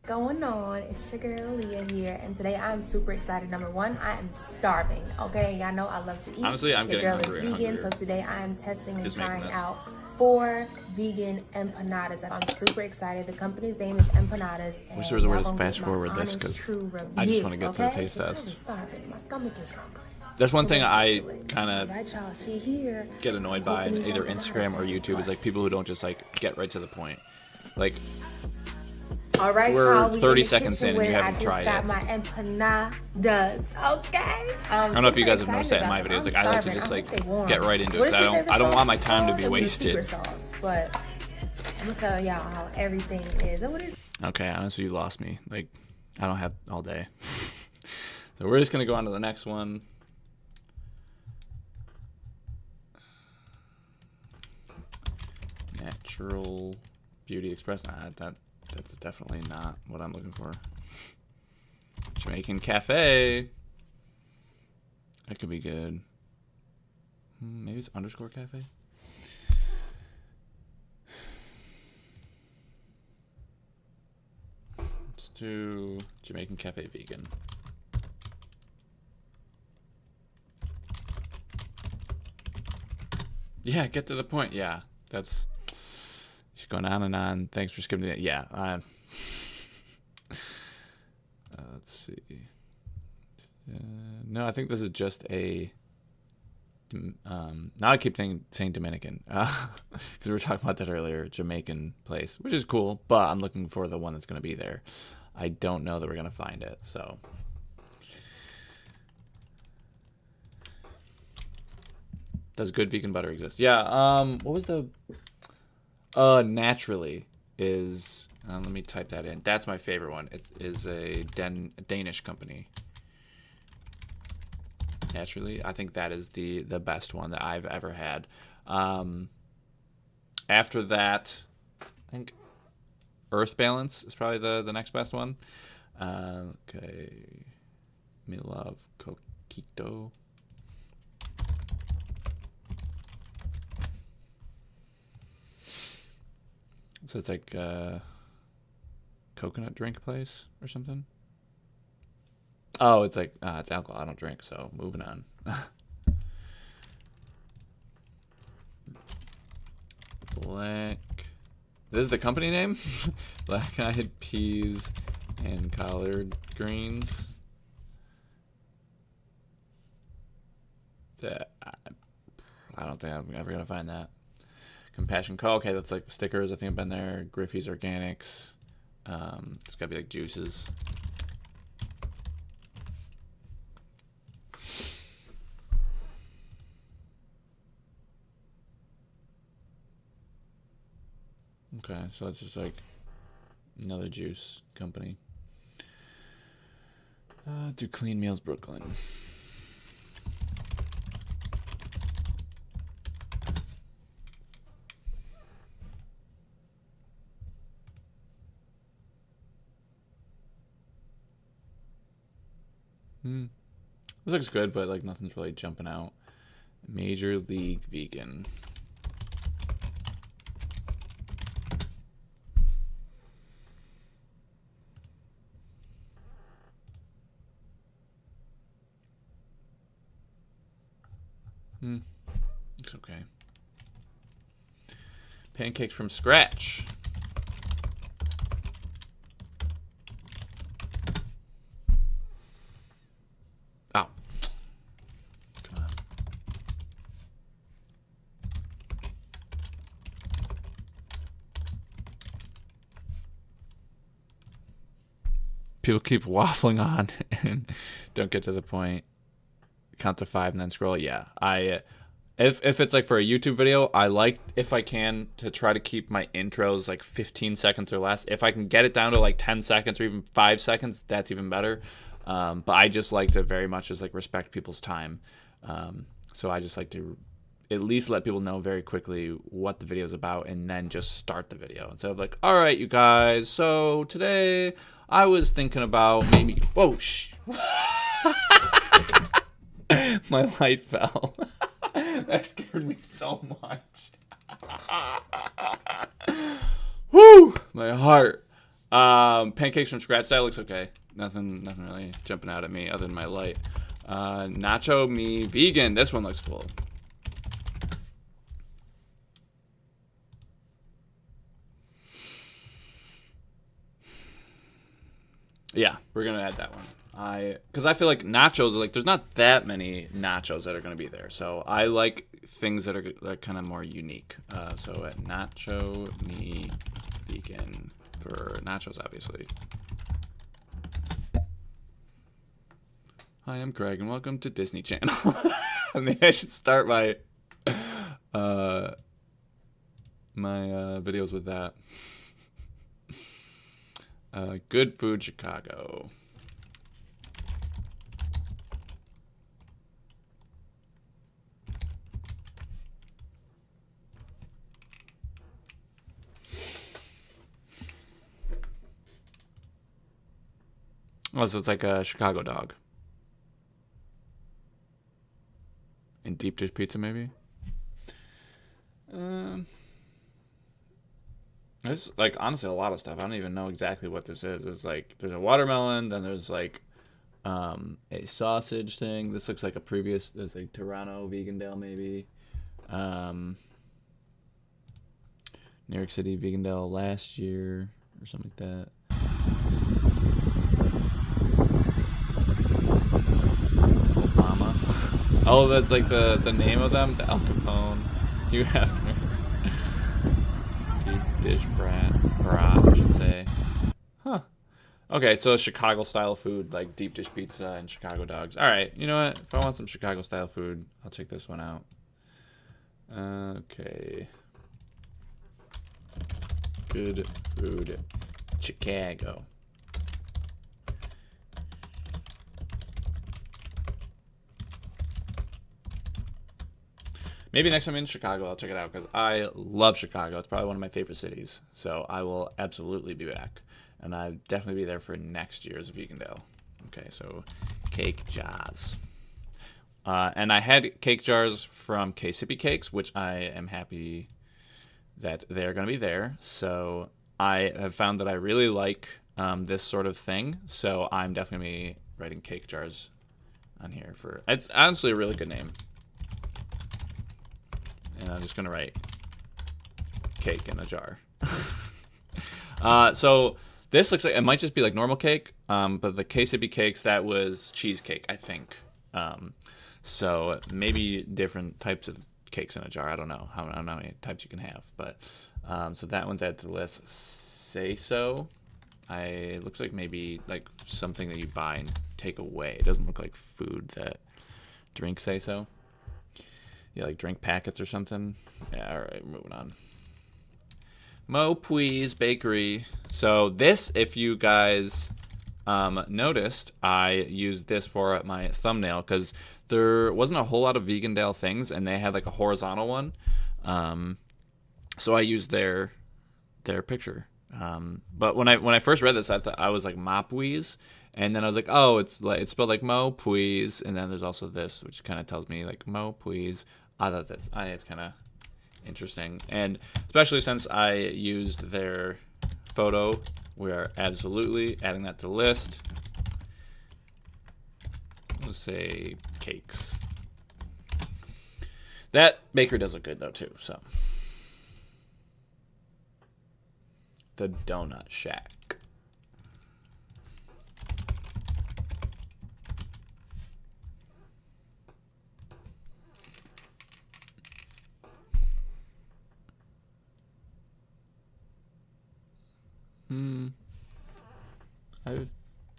Going on? It's your girl Leah here, and today I'm super excited. Number one, I am starving. Okay, y'all know I love to eat. Honestly, I'm Your getting girl is hungrier. vegan, so today I am testing and Just making trying this. out 4 vegan empanadas. I'm super excited. The company's name is Empanadas. And Wish there was a way y'all to gonna fast get forward my this, honest, 'cause true I just review, wanna get to the okay? taste So I'm test. really starving. My stomach is rumbling. That's one So thing let's I get to it. kind of Right, y'all. She here. get annoyed by in Open these either empanadas Instagram or and YouTube is like bust. people who don't just like get right to the point. Like All right, We're y'all, we 30 in the seconds kitchen in and you with it. haven't tried I just it. got my empanadas, okay? I don't know if you guys have noticed that in my videos. Like I like to just like get right into it. 'Cause I don't want my time to be wasted. Sauce, but I'm gonna tell y'all how everything is. And what is Okay, honestly, you lost me. Like I don't have all day. So we're just gonna go on to the next one. Natural Beauty Express. Nah, that's definitely not what I'm looking for. Jamaican Cafe. That could be good. Maybe it's underscore cafe. Let's do Jamaican cafe vegan. Yeah, get to the point. Yeah, that's she's going on and on. Thanks for skipping it. Yeah. Let's see. No, I think this is just a. Now I keep saying Dominican because we were talking about that earlier. Jamaican place, which is cool, but I'm looking for the one that's going to be there. I don't know that we're going to find it, so. Does good vegan butter exist? Yeah. What was the? Naturally is. Let me type that in. That's my favorite one. It is a Danish company. Naturally, I think that is the best one that I've ever had. After that, I think Earth Balance is probably the next best one. Okay, me love Coquito. So it's like coconut drink place or something. Oh, it's like it's alcohol. I don't drink, so moving on. Black. This is the company name. Black-eyed peas and collard greens. I don't think I'm ever gonna find that. Compassion Co. Okay, that's like stickers. I think I've been there. Griffey's Organics. It's gotta be like juices. Okay, so that's just like another juice company. Do Clean Meals Brooklyn. This looks good, but like nothing's really jumping out. Major League Vegan. Looks okay. Pancakes from scratch. Oh. Come on. People keep waffling on and don't get to the point. Count to 5 and then scroll. Yeah, if it's like for a YouTube video, I like, if I can, to try to keep my intros like 15 seconds or less. If I can get it down to like 10 seconds or even 5 seconds, that's even better. But I just like to very much just like respect people's time. So I just like to at least let people know very quickly what the video is about and then just start the video instead of like, all right, you guys, so today I was thinking about maybe, whoa, my light fell. That scared me so much. Woo! My heart. Pancakes from scratch. That looks okay. Nothing really jumping out at me other than my light. Nacho Me Vegan. This one looks cool. Yeah, we're gonna add that one. Because I feel like nachos are like, there's not that many nachos that are going to be there. So I like things that are like kind of more unique. So at Nacho Me Vegan for nachos, obviously. Hi, I'm Craig, and welcome to Disney Channel. Maybe I should start my videos with that. Good Food Chicago. Oh, so it's like a Chicago dog. And deep dish pizza, maybe. There's like honestly a lot of stuff. I don't even know exactly what this is. It's like there's a watermelon, then there's like a sausage thing. This looks like a previous. There's like Toronto Vegandale maybe. New York City Vegandale last year or something like that. Obama. Oh, that's like the name of them. The Al Capone. You have deep dish brat, I should say. Huh. Okay, so Chicago style food, like deep dish pizza and Chicago dogs. All right, you know what? If I want some Chicago style food, I'll check this one out. Okay. Good food. Chicago. Maybe next time I'm in Chicago, I'll check it out because I love Chicago. It's probably one of my favorite cities. So I will absolutely be back. And I'll definitely be there for next year's Vegandale. Okay, so cake jars. And I had cake jars from K-Sippy Cakes, which I am happy that they're going to be there. So I have found that I really like this sort of thing. So I'm definitely going to be writing cake jars on here. It's honestly a really good name. And I'm just going to write cake in a jar. So this looks like it might just be like normal cake. But the K-Sippy Cakes, that was cheesecake, I think. So maybe different types of cakes in a jar. I don't know how many types you can have. But so that one's added to the list. Say so. Looks like maybe like something that you buy and take away. It doesn't look like food that drink say so. Yeah, like drink packets or something. Yeah, all right, moving on. Mo Pui's Bakery. So this, if you guys noticed, I used this for my thumbnail because there wasn't a whole lot of Vegandale things, and they had like a horizontal one. So I used their picture. But when I first read this, I thought I was like Mapui's, and then I was like, oh, it's spelled like Mo Pui's, and then there's also this, which kind of tells me like Mo Pui's. I thought it's kind of interesting, and especially since I used their photo, we are absolutely adding that to the list. Let's say cakes. That baker does look good though too. So the Donut Shack.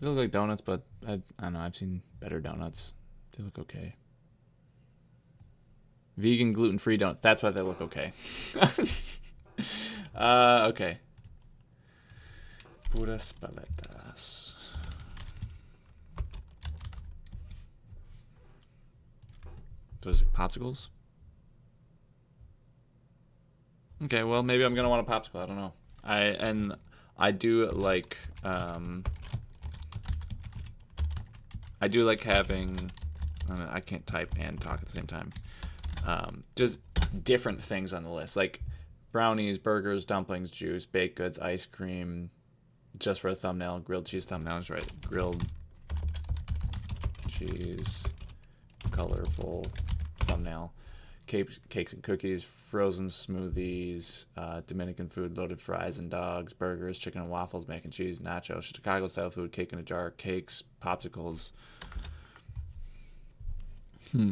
They look like donuts, but I don't know. I've seen better donuts. They look okay. Vegan, gluten-free donuts. That's why they look okay. Okay. Puras paletas. Those are popsicles? Okay, well, maybe I'm going to want a popsicle. I don't know. I do like having I can't type and talk at the same time. Just different things on the list, like brownies, burgers, dumplings, juice, baked goods, ice cream, just for a thumbnail, grilled cheese thumbnails, right? Grilled cheese, colorful thumbnail. Cakes and cookies, frozen smoothies, Dominican food, loaded fries and dogs, burgers, chicken and waffles, mac and cheese, nachos, Chicago style food, cake in a jar, cakes, popsicles.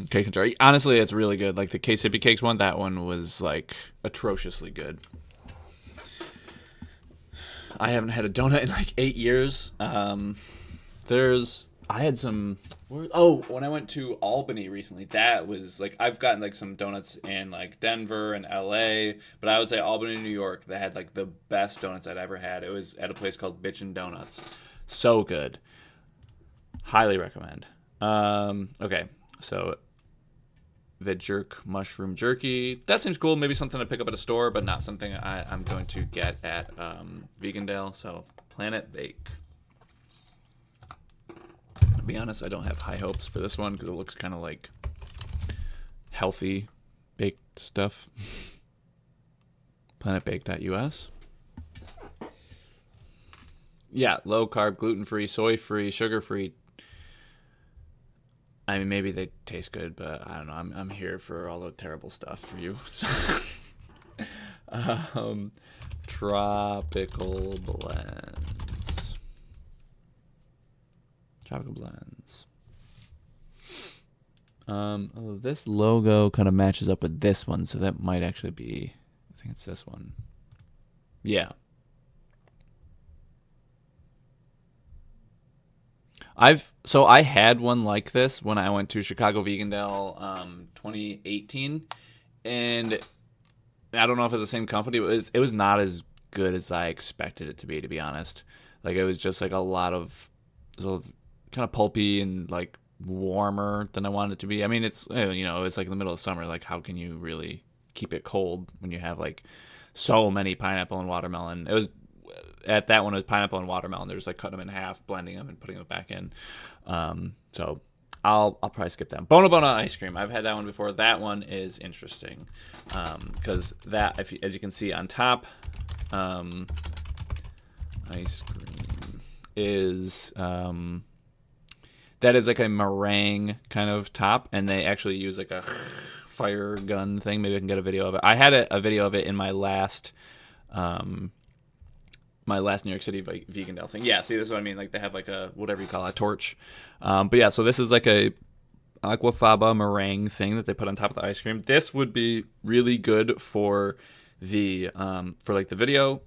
Cake and jar. Honestly, it's really good. Like the K-Sippy Cakes one, that one was like atrociously good. I haven't had a donut in like 8 years. I had some. When I went to Albany recently, that was like I've gotten like some donuts in like Denver and LA, but I would say Albany, New York, they had like the best donuts I'd ever had. It was at a place called Bitchin' Donuts. So good. Highly recommend. Okay, so the jerk mushroom jerky. That seems cool. Maybe something to pick up at a store, but not something I'm going to get at Vegandale. So Planet Bake. To be honest, I don't have high hopes for this one because it looks kind of like healthy baked stuff. planetbaked.us. Yeah, low carb, gluten free, soy free, sugar free. I mean, maybe they taste good, but I don't know. I'm here for all the terrible stuff for you. So, tropical blends. Tropical blends. Oh, this logo kind of matches up with this one, so that might actually be. I think it's this one. Yeah. I had one like this when I went to Chicago Vegandale 2018, and I don't know if it's the same company, but it was not as good as I expected it to be honest. Like, it was just like a lot of kind of pulpy and like warmer than I wanted it to be. I mean, it's, you know, it's like in the middle of summer. Like, how can you really keep it cold when you have like so many pineapple and watermelon? It was at that one, it was pineapple and watermelon. They're just like cutting them in half, blending them, and putting them back in. So I'll probably skip that. Bona Bona ice cream. I've had that one before. That one is interesting because that, as you can see on top, ice cream is that is like a meringue kind of top, and they actually use like a fire gun thing. Maybe I can get a video of it. I had a video of it in my last New York City Vegandale thing. Yeah, see, this is what I mean. Like, they have like a, whatever you call it, a torch. But yeah, so this is like a aquafaba meringue thing that they put on top of the ice cream. This would be really good for the for like the video,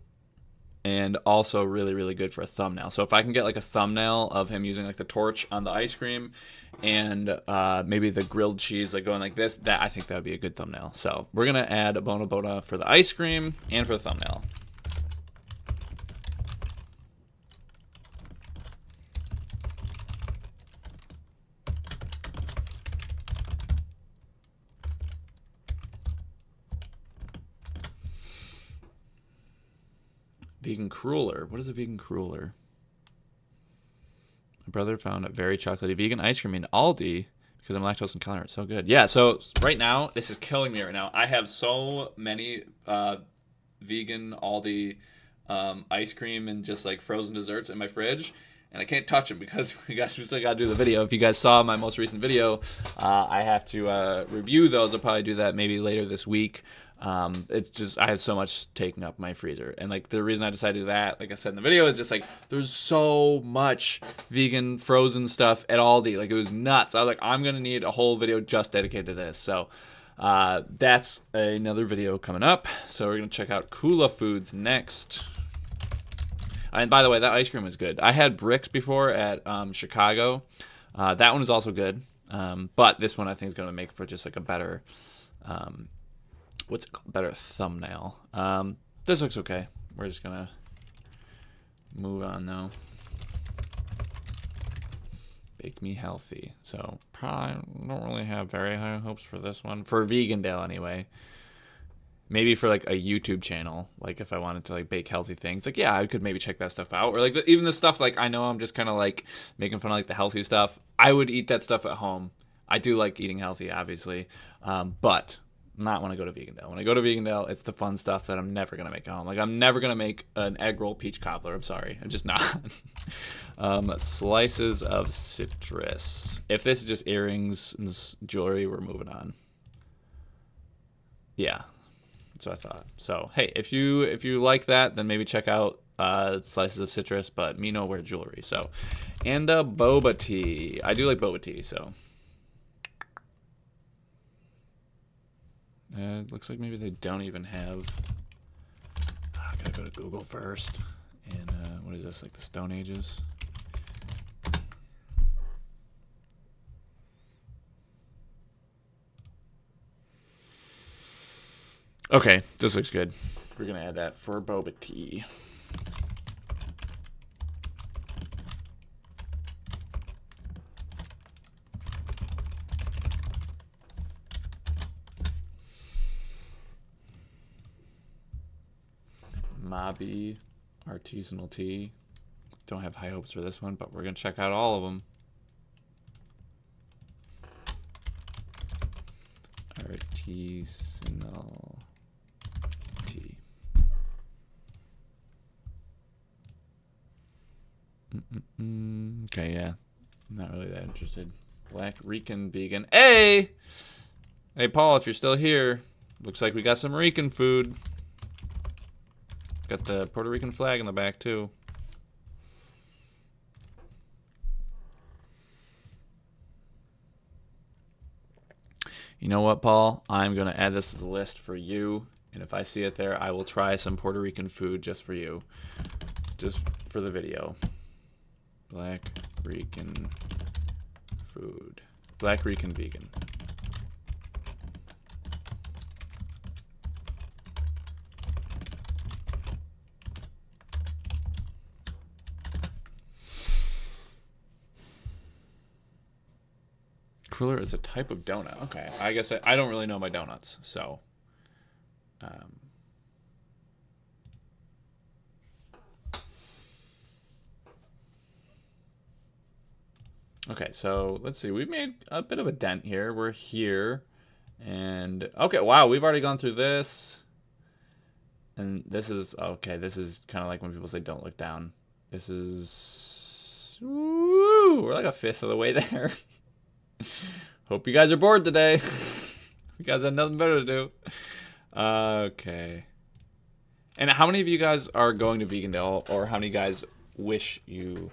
and also really, really good for a thumbnail. So if I can get like a thumbnail of him using like the torch on the ice cream, and maybe the grilled cheese like going like this, that, I think that would be a good thumbnail. So we're gonna add a Bona Bona for the ice cream and for the thumbnail. Vegan cruller. What is a vegan cruller? My brother found a very chocolatey vegan ice cream in Aldi because I'm lactose intolerant. It's so good. Yeah, so right now, this is killing me right now. I have so many vegan Aldi ice cream and just like frozen desserts in my fridge, and I can't touch them because we still got to do the video. If you guys saw my most recent video, I have to review those. I'll probably do that maybe later this week. It's just, I have so much taking up my freezer, and like the reason I decided to do that, like I said in the video, is just like there's so much vegan frozen stuff at Aldi. Like, it was nuts. I was like, I'm gonna need a whole video just dedicated to this. So that's another video coming up. So we're gonna check out Kula Foods next. And by the way, that ice cream was good. I had Bricks before at Chicago. That one is also good, but this one I think is gonna make for just like a better what's it called? Better thumbnail. This looks okay. We're just gonna move on though. Bake Me Healthy. So probably don't really have very high hopes for this one. For Vegandale anyway. Maybe for like a YouTube channel, like if I wanted to like bake healthy things, like, yeah, I could maybe check that stuff out. Or like even the stuff, like, I know I'm just kind of like making fun of like the healthy stuff. I would eat that stuff at home. I do like eating healthy, obviously, but not when I go to Vegandale. When I go to Vegandale, it's the fun stuff that I'm never gonna make at home. Like, I'm never gonna make an egg roll peach cobbler. I'm sorry, I'm just not. Slices of citrus. If this is just earrings and jewelry, we're moving on. Yeah, that's what I thought. So hey, if you like that, then maybe check out slices of citrus. But me no wear jewelry. So, and boba tea. I do like boba tea. So. It looks like maybe they don't even have. I gotta go to Google first. And what is this, like the Stone Ages? Okay, this looks good. We're gonna add that for boba tea. Mabi artisanal tea. Don't have high hopes for this one, but we're gonna check out all of them. artisanal tea. Okay, yeah. Not really that interested. Black Rican vegan. Hey! Hey, Paul, if you're still here, looks like we got some Rican food. Got the Puerto Rican flag in the back, too. You know what, Paul? I'm going to add this to the list for you. And if I see it there, I will try some Puerto Rican food just for you. Just for the video. Black Rican food. Black Rican vegan. Cruller is a type of donut. Okay, I guess I don't really know my donuts, so. Okay, so let's see. We've made a bit of a dent here. We're here, and okay, wow, we've already gone through this, and this is okay. This is kind of like when people say "don't look down." This is, woo, we're like a fifth of the way there. Hope you guys are bored today. You guys have nothing better to do. Okay. And how many of you guys are going to Vegandale, or how many guys wish you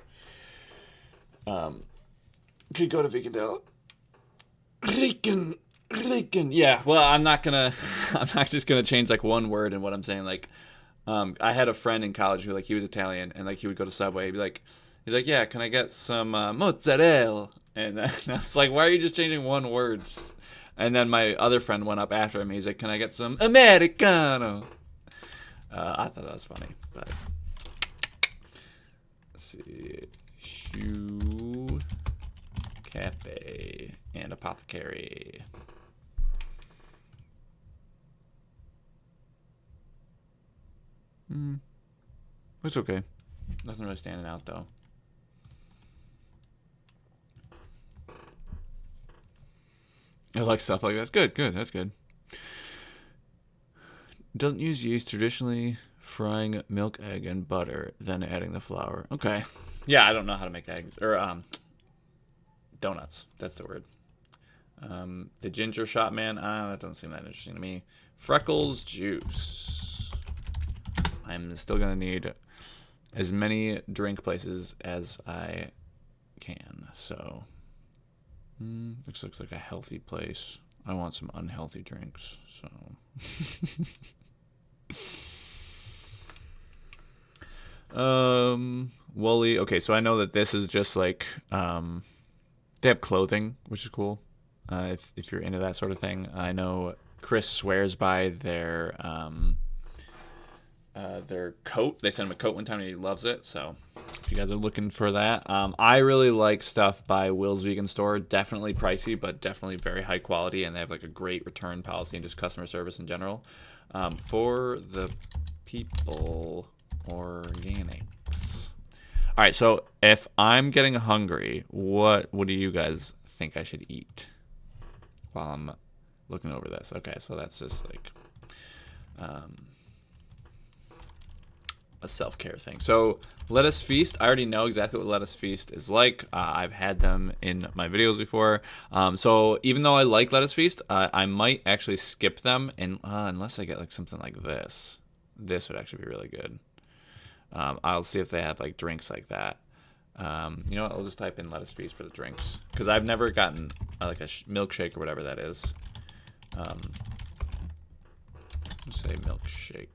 could go to Vegandale? Rican. Yeah, well, I'm not just gonna change like one word in what I'm saying. Like, I had a friend in college who, like, he was Italian, and like he would go to Subway. He's like, yeah, can I get some mozzarella? And I was like, why are you just changing one word? And then my other friend went up after him. He's like, can I get some Americano? I thought that was funny, but let's see. Shoe, cafe, and apothecary. It's okay. Nothing really standing out though. I like stuff like that. Good, that's good. Doesn't use yeast, traditionally frying milk, egg, and butter, then adding the flour. Okay. Yeah, I don't know how to make eggs. Or, donuts. That's the word. The ginger shot man. That doesn't seem that interesting to me. Freckles juice. I'm still going to need as many drink places as I can, so... This looks like a healthy place. I want some unhealthy drinks, so. Wooly. Okay, so I know that this is just like, they have clothing, which is cool. If you're into that sort of thing. I know Chris swears by their coat. They sent him a coat one time and he loves it, so if you guys are looking for that. I really like stuff by Will's Vegan Store. Definitely pricey, but definitely very high quality, and they have like a great return policy and just customer service in general. For the people, organics. All right, so if I'm getting hungry, what do you guys think I should eat while I'm looking over this? Okay, so that's just like a self-care thing. So Lettuce Feast, I already know exactly what Lettuce Feast is like. I've had them in my videos before. So even though I like Lettuce Feast, I might actually skip them, and unless I get like something like this. This would actually be really good. I'll see if they have like drinks like that. You know what? I'll just type in Lettuce Feast for the drinks, because I've never gotten like a milkshake or whatever that is. Let's say milkshake.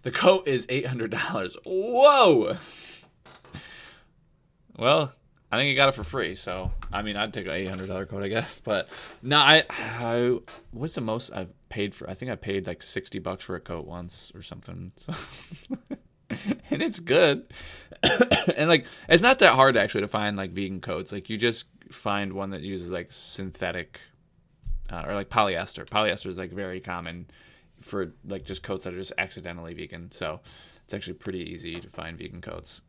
The coat is $800. Whoa! Well, I think I got it for free, so I mean, I'd take an $800 coat, I guess. But no, I what's the most I've paid for? I think I paid like $60 for a coat once or something. So and it's good. And like, it's not that hard actually to find like vegan coats. Like, you just find one that uses like synthetic or like polyester. Polyester is like very common for like just coats that are just accidentally vegan. So it's actually pretty easy to find vegan coats.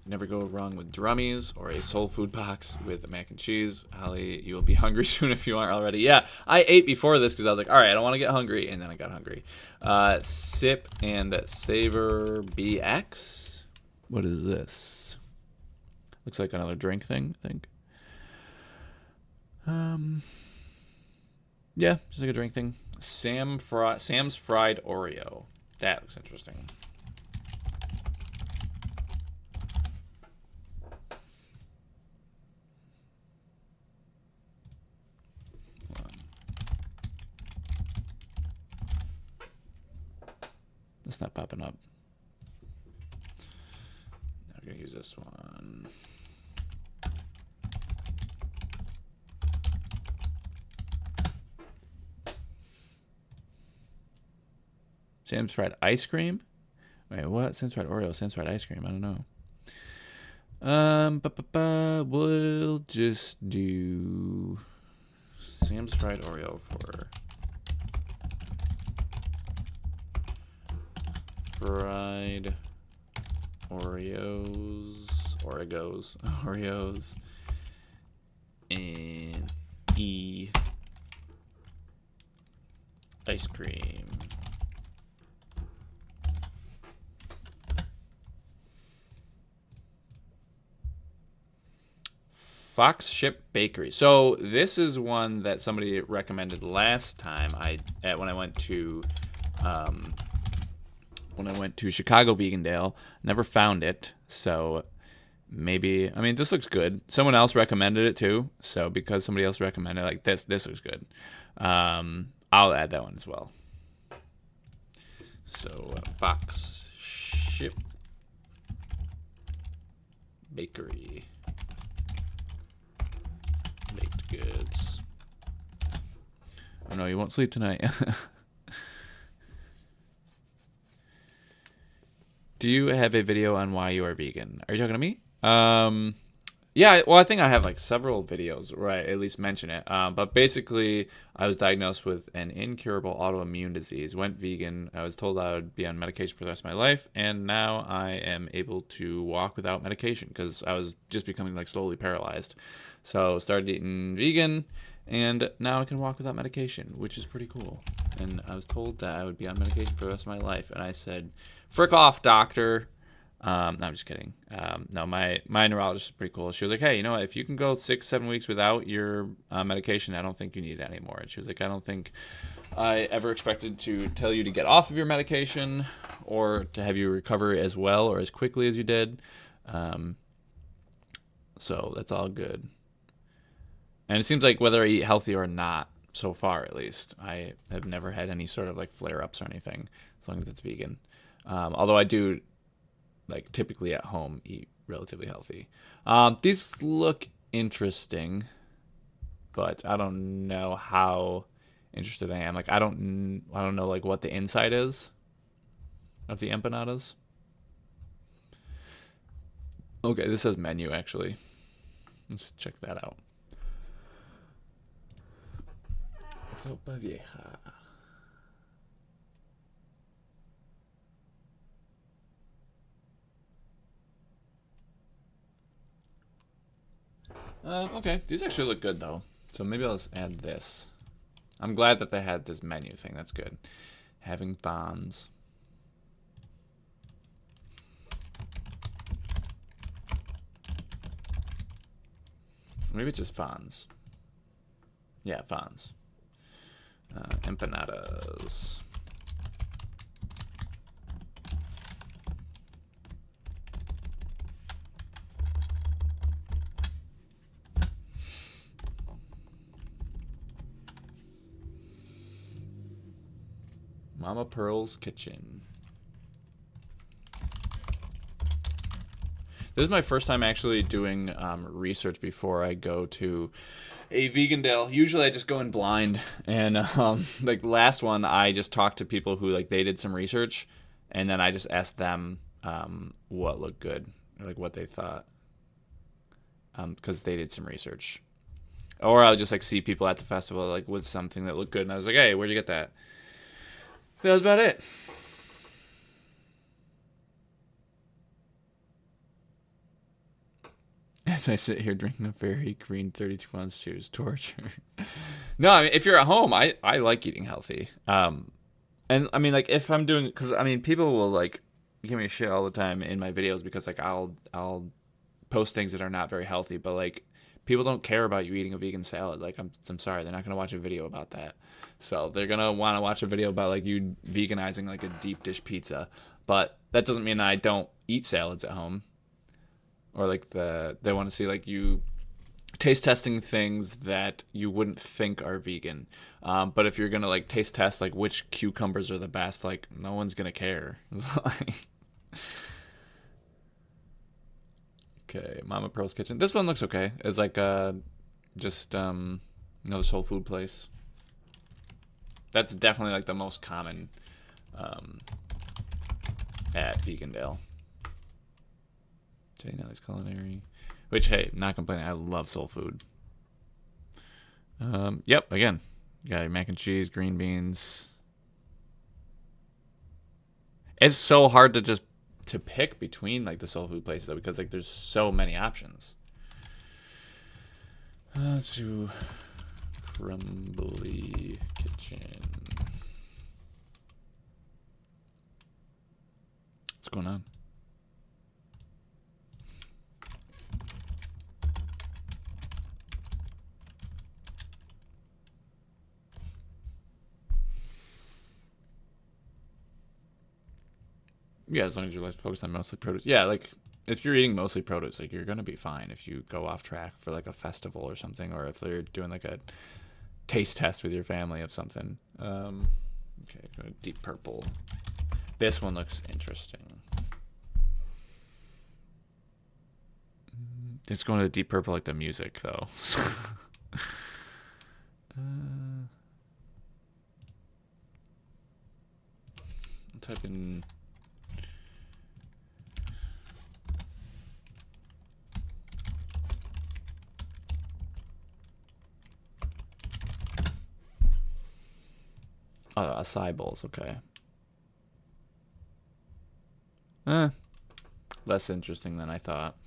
never go wrong with drummies or a soul food box with mac and cheese. Holly, you will be hungry soon if you aren't already. Yeah, I ate before this because I was like, all right, I don't want to get hungry, and then I got hungry. Sip and Savor BX. What is this? Looks like another drink thing, I think. Yeah, just like a drink thing. Sam's Fried Oreo. That looks interesting. It's not popping up. Now we're gonna use this one. Sam's Fried Ice Cream? Wait, what? Sam's Fried Oreo, Sam's Fried Ice Cream. I don't know. We'll just do Sam's Fried Oreo for fried Oreos, and ice cream. Fox Ship Bakery. So this is one that somebody recommended last time when I went to Chicago Vegandale. Never found it, so maybe, I mean, this looks good. Someone else recommended it too, so because somebody else recommended like this looks good. I'll add that one as well. So Fox Ship Bakery. Baked goods. Oh no, you won't sleep tonight. Do you have a video on why you are vegan? Are you talking to me? Yeah, well, I think I have like several videos where I at least mention it. But basically, I was diagnosed with an incurable autoimmune disease, went vegan. I was told I would be on medication for the rest of my life, and now I am able to walk without medication because I was just becoming like slowly paralyzed. So started eating vegan, and now I can walk without medication, which is pretty cool. And I was told that I would be on medication for the rest of my life, and I said, "Frick off, doctor." No, I'm just kidding. No, my neurologist is pretty cool. She was like, hey, you know what? If you can go 6-7 weeks without your medication, I don't think you need it anymore. And she was like, I don't think I ever expected to tell you to get off of your medication or to have you recover as well or as quickly as you did. So that's all good. And it seems like whether I eat healthy or not, so far at least, I have never had any sort of like flare-ups or anything, as long as it's vegan. Although I do, like, typically at home eat relatively healthy. These look interesting, but I don't know how interested I am. Like, I don't know like what the inside is of the empanadas. Okay, this says menu actually. Let's check that out. Ropa vieja. Okay, these actually look good though. So maybe I'll just add this. I'm glad that they had this menu thing. That's good. Having fans. Maybe it's just fans. Yeah, fans. Empanadas. Mama Pearl's Kitchen. This is my first time actually doing research before I go to a Vegandale. Usually I just go in blind, and like last one I just talked to people who like they did some research, and then I just asked them what looked good, or like what they thought, because they did some research. Or I would just like see people at the festival like with something that looked good, and I was like, hey, where'd you get that? That was about it. As I sit here drinking a very green 32-ounce juice, torture. No, I mean, if you're at home, I like eating healthy. And I mean, like, if I'm doing, because I mean, people will like give me shit all the time in my videos because like I'll post things that are not very healthy, but like people don't care about you eating a vegan salad. Like I'm sorry, they're not gonna watch a video about that. So they're gonna want to watch a video about like you veganizing like a deep dish pizza. But that doesn't mean I don't eat salads at home. Or like they want to see like you taste testing things that you wouldn't think are vegan. But if you're gonna like taste test like which cucumbers are the best, like no one's gonna care. Okay, Mama Pearl's Kitchen. This one looks okay. It's like just another soul food place. That's definitely like the most common at Vegandale. Jay Nelly's Culinary. Which, hey, not complaining. I love soul food. Yep, again. You got your mac and cheese, green beans. It's so hard to pick between like the soul food places though, because like there's so many options. Let's do Crumbly Kitchen. What's going on? Yeah, as long as you're like focused on mostly produce. Yeah, like if you're eating mostly produce, like you're gonna be fine if you go off track for like a festival or something, or if they're doing like a taste test with your family of something. Okay, go to Deep Purple. This one looks interesting. It's going to Deep Purple like the music though. I'll type in. Oh, acai bowls, okay. Less interesting than I thought.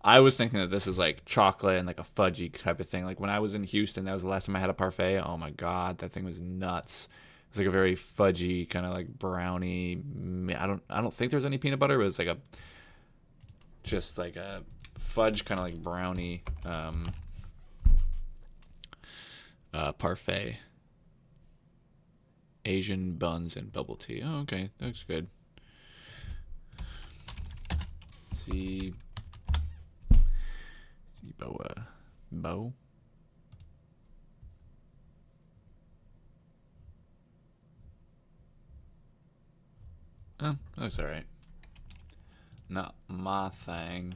I was thinking that this is like chocolate and like a fudgy type of thing. Like when I was in Houston, that was the last time I had a parfait. Oh my god, that thing was nuts. It was like a very fudgy kind of like brownie. I don't think there's any peanut butter, but it's like just like a fudge kind of like brownie parfait. Asian buns and bubble tea. Oh, okay, that looks good. See, bow. Oh, that looks alright. Not my thing.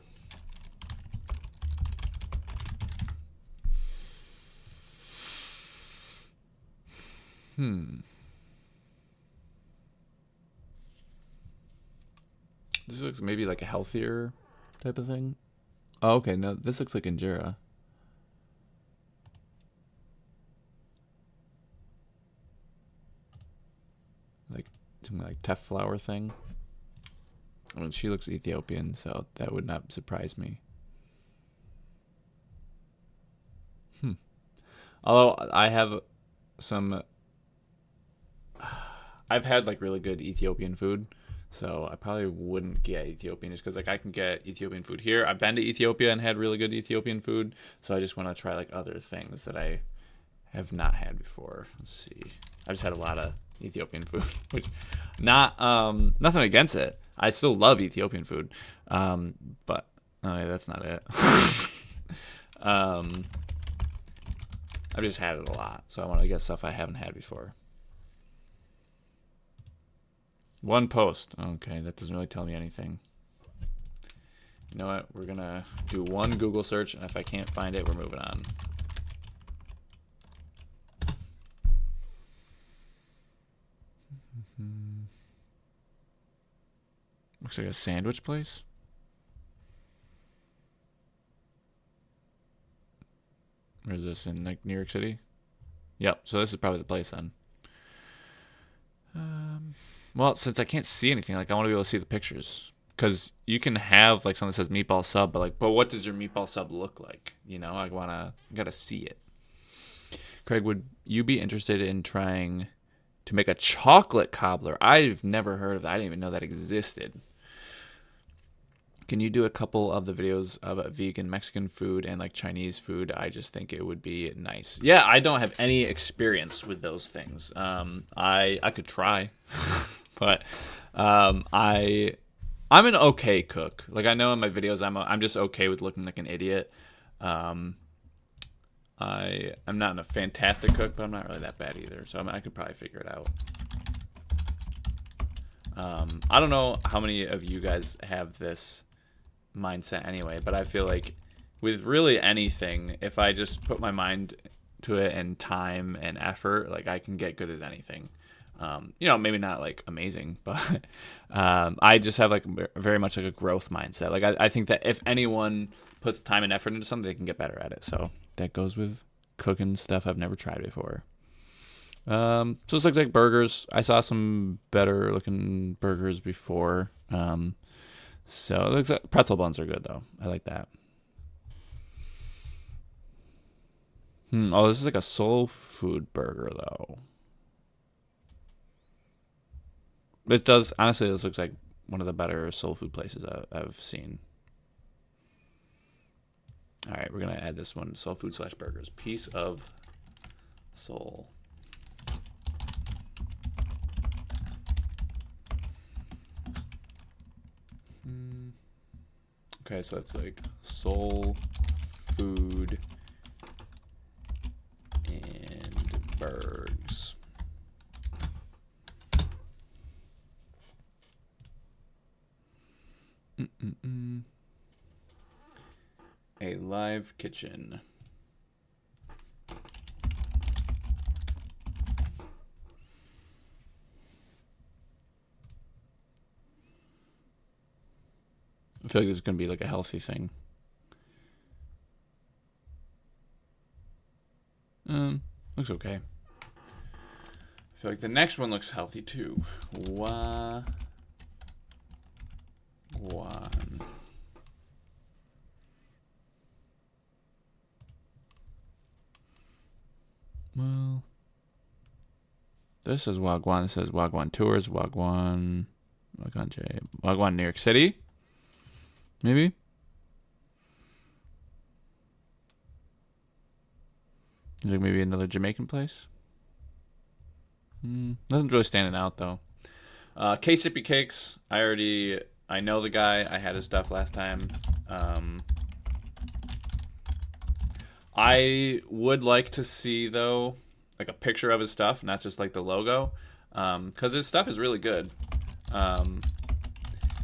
This looks maybe like a healthier type of thing. Oh, okay. No, this looks like injera. Like something like teff flour thing. I mean, she looks Ethiopian, so that would not surprise me. Although I have some... I've had like really good Ethiopian food. So I probably wouldn't get Ethiopian just because like I can get Ethiopian food here. I've been to Ethiopia and had really good Ethiopian food. So I just want to try like other things that I have not had before. Let's see. I just had a lot of Ethiopian food, which nothing against it. I still love Ethiopian food. But yeah, that's not it. I've just had it a lot. So I want to get stuff I haven't had before. One post. Okay, that doesn't really tell me anything. You know what? We're gonna do one Google search, and if I can't find it, we're moving on. Looks like a sandwich place. Where is this, in like New York City? Yep, so this is probably the place then. Well, since I can't see anything, like I want to be able to see the pictures. because you can have like something that says meatball sub, but what does your meatball sub look like? You know, I gotta see it. Craig, would you be interested in trying to make a chocolate cobbler? I've never heard of that. I didn't even know that existed. Can you do a couple of the videos of vegan Mexican food and like Chinese food? I just think it would be nice. Yeah, I don't have any experience with those things. I could try, but I'm an okay cook. Like I know in my videos I'm just okay with looking like an idiot. I'm not a fantastic cook, but I'm not really that bad either. So I could probably figure it out. I don't know how many of you guys have this mindset anyway, but I feel like with really anything, if I just put my mind to it and time and effort, like I can get good at anything. You know, maybe not like amazing, but I just have like very much like a growth mindset. Like I think that if anyone puts time and effort into something, they can get better at it. So that goes with cooking stuff I've never tried before. So this looks like burgers. I saw some better looking burgers before. So it looks like pretzel buns are good though. I like that. Oh, this is like a soul food burger though. It does, honestly, this looks like one of the better soul food places I've seen. All right, we're going to add this one, soul food / burgers. Piece of soul. Okay, so it's like soul food and burgers. A live kitchen. I feel like this is going to be like a healthy thing. Looks okay. I feel like the next one looks healthy too. Wagwan. Well, this is Wagwan. This says Wagwan Tours, Wagwan J, Wagwan New York City. Maybe. Is like maybe another Jamaican place. Nothing's really standing out though. K-Sippy Cakes. I know the guy. I had his stuff last time. I would like to see though, like a picture of his stuff, not just like the logo, because his stuff is really good. And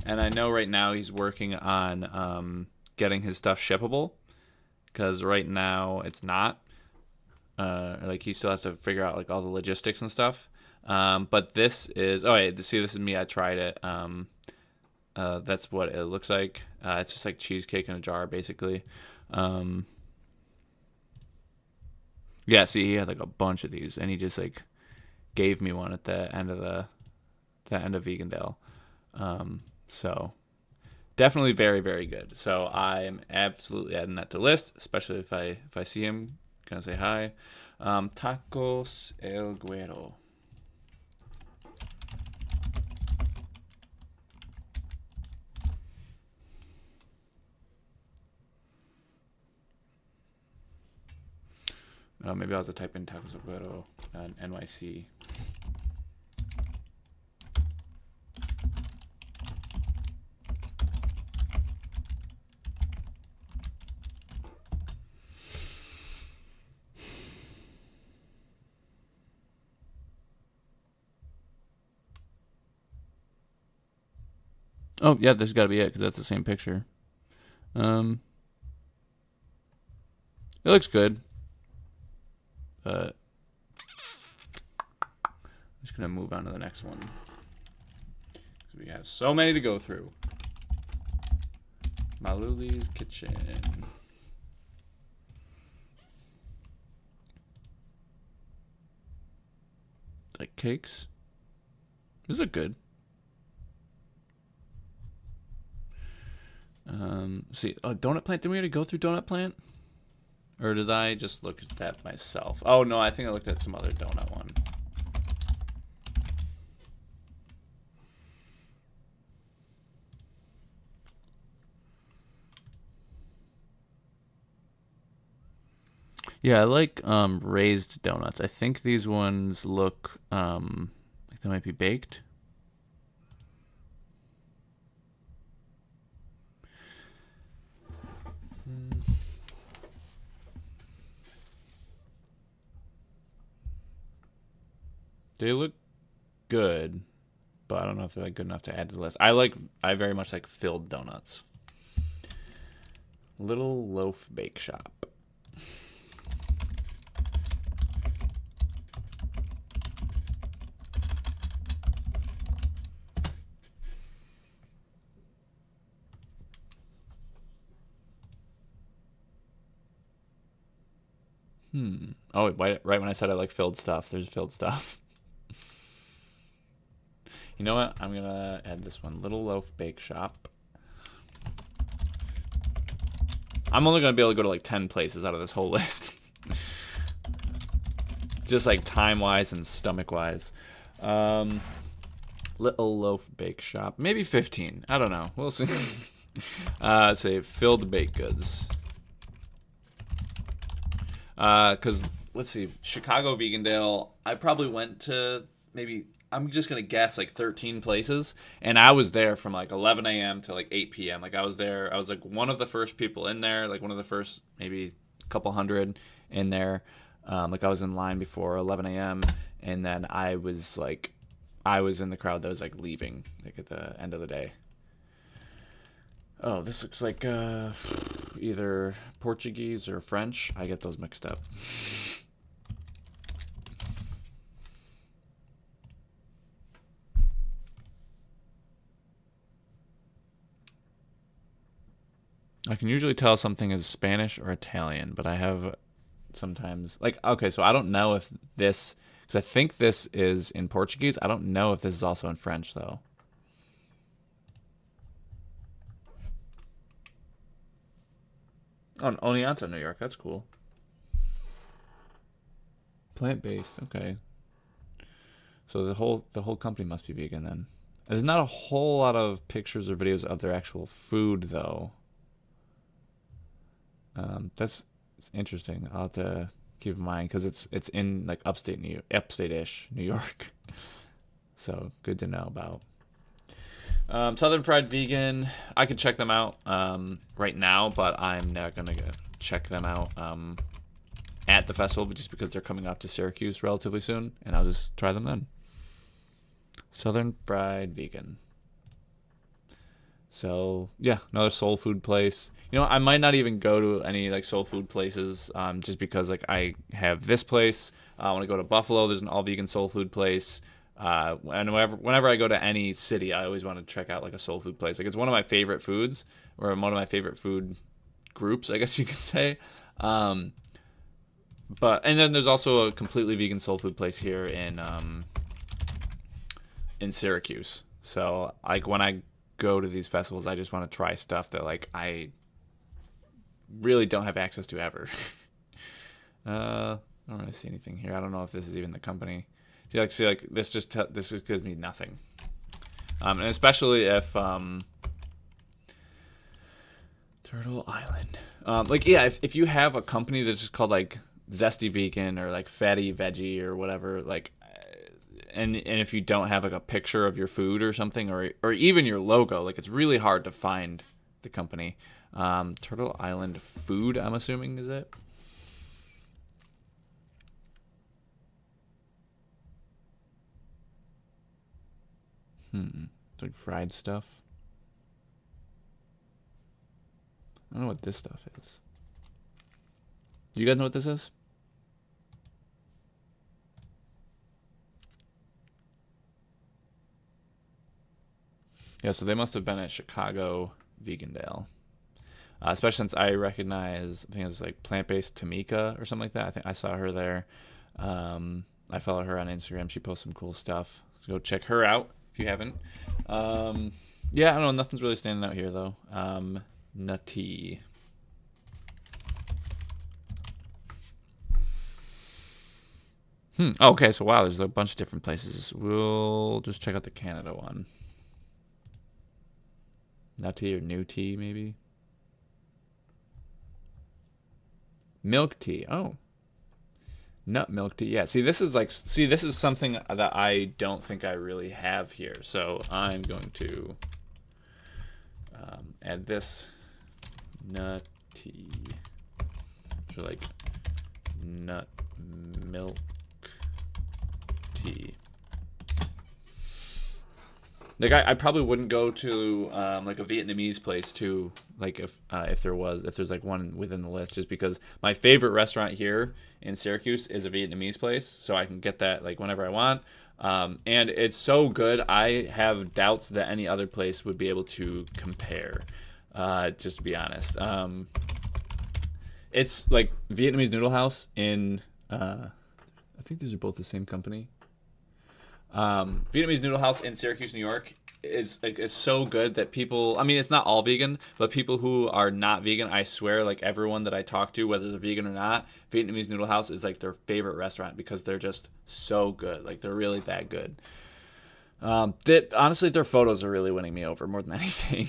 I know right now he's working on getting his stuff shippable, because right now it's not. Like he still has to figure out like all the logistics and stuff. But this is, oh wait, see, this is me. I tried it. That's what it looks like. It's just like cheesecake in a jar, basically. Yeah, see, he had like a bunch of these, and he just like gave me one at the end of Vegandale. So definitely very, very good. So I am absolutely adding that to list, especially if I see him. Gonna say hi. Tacos El Güero. Maybe I'll have to type in Tacos El Güero on NYC. Oh, yeah, this got to be it, because that's the same picture. It looks good. But I'm just going to move on to the next one, because we have so many to go through. Maluli's Kitchen. Like cakes. These look good. See, Donut Plant. Did we already go through Donut Plant? Or did I just look at that myself? Oh, no, I think I looked at some other donut one. Yeah, I like raised donuts. I think these ones look like they might be baked. They look good, but I don't know if they're like good enough to add to the list. I very much like filled donuts. Little Loaf Bake Shop. Oh, right when I said I like filled stuff, there's filled stuff. You know what? I'm gonna add this one. Little Loaf Bake Shop. I'm only gonna be able to go to like 10 places out of this whole list. Just like time-wise and stomach-wise. Little Loaf Bake Shop. Maybe 15. I don't know. We'll see. Let's say filled baked goods. Because, let's see, Chicago Vegandale, I probably went to maybe, I'm just going to guess, like 13 places. And I was there from like 11 a.m. to like 8 p.m. Like I was there, I was like one of the first people in there, like one of the first maybe a couple hundred in there. Like I was in line before 11 a.m. And then I was in the crowd that was like leaving like at the end of the day. Oh, this looks like either Portuguese or French. I get those mixed up. I can usually tell something is Spanish or Italian, but I have sometimes like, okay, so I don't know if this, because I think this is in Portuguese. I don't know if this is also in French though. Oh, Oneonta, New York. That's cool. Plant-based. Okay. So the whole company must be vegan then. There's not a whole lot of pictures or videos of their actual food though. That's interesting. I'll have to keep in mind because it's in like upstate-ish New York. So good to know about. Southern Fried Vegan, I could check them out right now, but I'm not gonna check them out at the festival just because they're coming up to Syracuse relatively soon, and I'll just try them then. Southern Fried Vegan. So yeah, another soul food place. You know, I might not even go to any like soul food places just because like I have this place. I want to go to Buffalo. There's an all vegan soul food place. And whenever I go to any city, I always want to check out like a soul food place. Like it's one of my favorite foods, or one of my favorite food groups, I guess you could say. And then there's also a completely vegan soul food place here in Syracuse. So like when I go to these festivals, I just want to try stuff that like I really don't have access to ever. I don't really see anything here. I don't know if this is even the company. See, this just gives me nothing, and especially if Turtle Island, if you have a company that's just called like Zesty Vegan or like Fatty Veggie or whatever, like, and if you don't have like a picture of your food or something, or even your logo, like it's really hard to find the company. Turtle Island Food, I'm assuming, is it? It's like fried stuff. I don't know what this stuff is. Do you guys know what this is? Yeah, so they must have been at Chicago Vegandale. Especially since I recognize, I think it was like plant-based Tamika or something like that. I think I saw her there. I follow her on Instagram. She posts some cool stuff. So go check her out if you haven't. Yeah, I don't know. Nothing's really standing out here though. Nutty. Okay, so wow, there's a bunch of different places. We'll just check out the Canada one. Nutty or new tea, maybe? Milk tea. Oh. Nut milk tea. Yeah, see, this is something that I don't think I really have here. So I'm going to add this nut tea. So like nut milk tea. Like I probably wouldn't go to like a Vietnamese place too, like if there's like one within the list, just because my favorite restaurant here in Syracuse is a Vietnamese place, so I can get that like whenever I want. And it's so good, I have doubts that any other place would be able to compare. Just to be honest, it's like Vietnamese Noodle House in I think these are both the same company. Vietnamese Noodle House in Syracuse, New York is so good that people, I mean, it's not all vegan, but people who are not vegan, I swear, like everyone that I talk to, whether they're vegan or not, Vietnamese Noodle House is like their favorite restaurant because they're just so good. Like they're really that good. Honestly, their photos are really winning me over more than anything.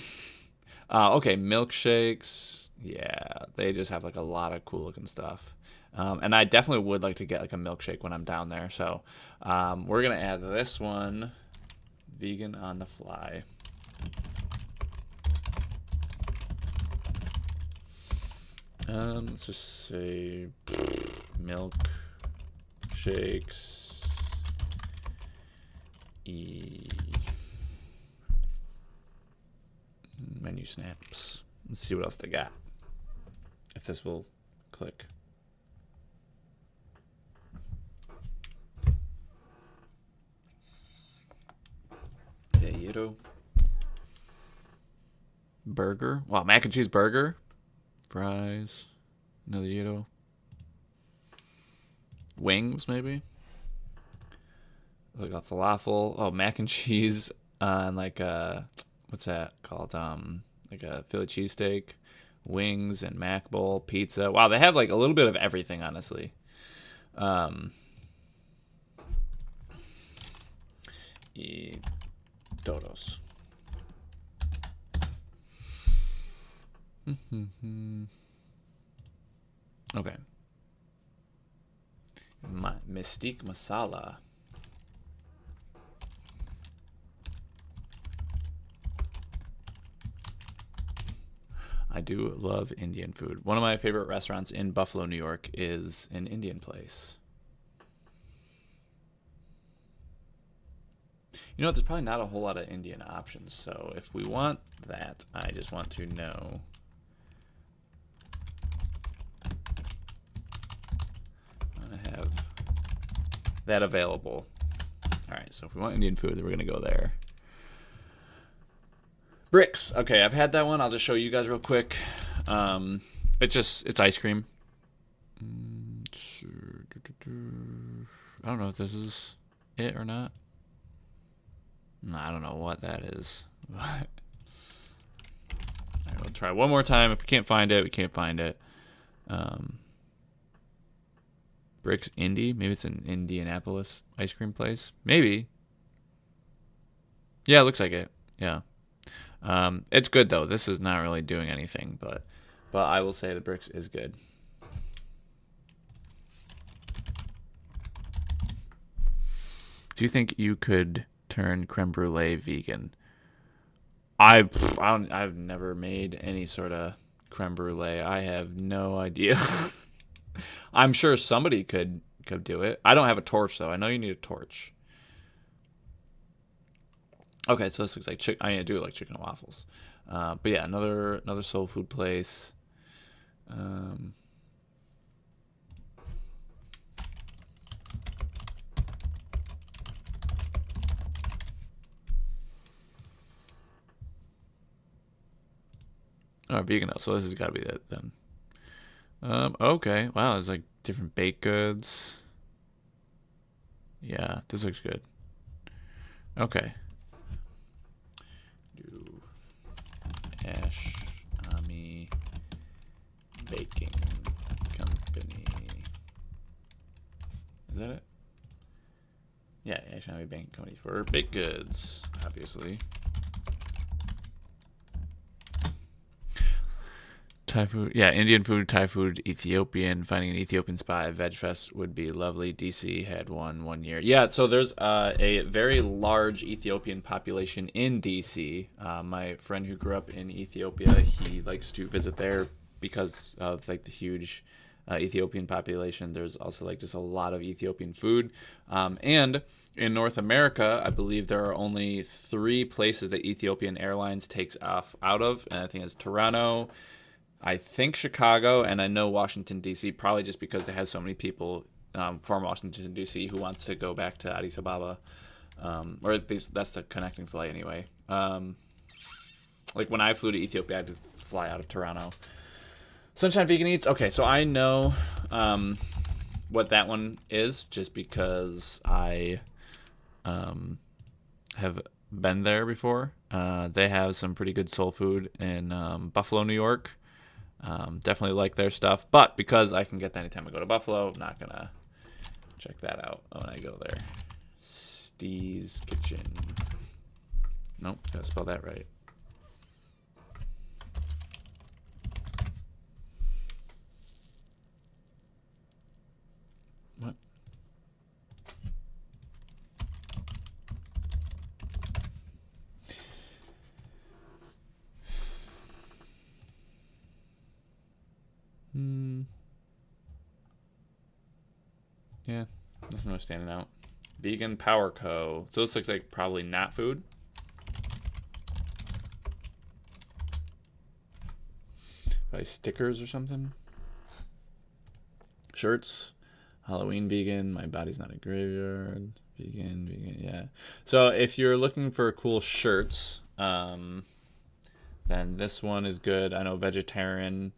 Okay, milkshakes. Yeah, they just have like a lot of cool looking stuff. And I definitely would like to get like a milkshake when I'm down there. So we're going to add this one, vegan on the fly. Let's just say milk shakes. Menu snaps. Let's see what else they got. If this will click. Gyro. Burger. Wow, mac and cheese burger. Fries. Another gyro. Wings, maybe. We got falafel. Oh, mac and cheese on like what's that called? Like a Philly cheesesteak. Wings and mac bowl. Pizza. Wow, they have like a little bit of everything, honestly. Todos. Okay. Mystique Masala. I do love Indian food. One of my favorite restaurants in Buffalo, New York is an Indian place. You know, there's probably not a whole lot of Indian options. So if we want that, I just want to know. I have that available. All right, so if we want Indian food, then we're going to go there. Bricks. Okay, I've had that one. I'll just show you guys real quick. It's ice cream. I don't know if this is it or not. I don't know what that is. All right, we'll try one more time. If we can't find it, we can't find it. Bricks Indy. Maybe it's an Indianapolis ice cream place. Maybe. Yeah, it looks like it. Yeah. It's good though. This is not really doing anything, but I will say the Bricks is good. Do you think you could turn creme brulee vegan? I've never made any sort of creme brulee. I have no idea. I'm sure somebody could do it. I don't have a torch though. I know you need a torch. Okay, so this looks like I need to do it like chicken and waffles. But yeah, another soul food place. Oh, vegan. So this has got to be it then. Okay. Wow, there's like different baked goods. Yeah, this looks good. Okay. Do Ash Ami Baking Company. Is that it? Yeah, Anishinaabe Baking Company for baked goods, obviously. Thai food, yeah, Indian food, Thai food, Ethiopian. Finding an Ethiopian spot at Veg Fest would be lovely. DC had one year. Yeah, so there's a very large Ethiopian population in DC. My friend who grew up in Ethiopia, he likes to visit there because of like the huge Ethiopian population. There's also like just a lot of Ethiopian food, and in North America, I believe there are only 3 places that Ethiopian Airlines takes off out of, and I think it's Toronto, I think Chicago, and I know Washington, D.C., probably just because they have so many people from Washington, D.C. who wants to go back to Addis Ababa, or at least that's the connecting flight anyway. Like when I flew to Ethiopia, I had to fly out of Toronto. Sunshine Vegan Eats. Okay, so I know what that one is just because I have been there before. They have some pretty good soul food in Buffalo, New York. Definitely like their stuff, but because I can get that anytime I go to Buffalo, I'm not gonna check that out when I go there. Steve's Kitchen. Nope, gotta spell that right. What? Yeah, nothing really standing out. Vegan Power Co. So this looks like probably not food. Probably stickers or something. Shirts. Halloween vegan. My body's not a graveyard. Vegan, yeah. So if you're looking for cool shirts, then this one is good. I know Vegetarian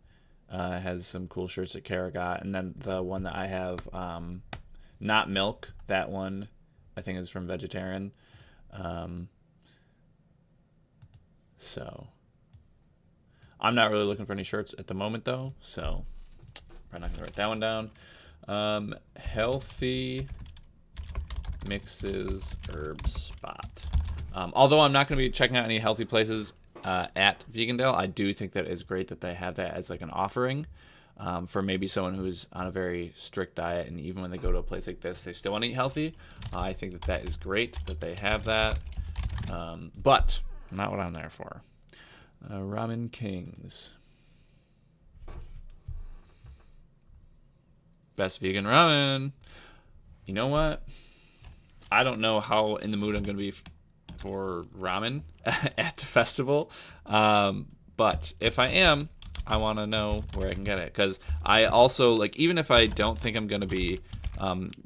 has some cool shirts that Kara got, and then the one that I have, Not Milk, that one I think is from Vegetarian. So I'm not really looking for any shirts at the moment though, so probably not gonna write that one down. Healthy Mixes Herb Spot. Although I'm not gonna be checking out any healthy places at Vegandale, I do think that it's great that they have that as like an offering for maybe someone who's on a very strict diet, and even when they go to a place like this, they still want to eat healthy. I think that that is great that they have that, but not what I'm there for. Ramen Kings. Best vegan ramen. You know what? I don't know how in the mood I'm going to be for ramen at the festival, but if I am, I want to know where I can get it, because I also, like, even if I don't think I'm going to be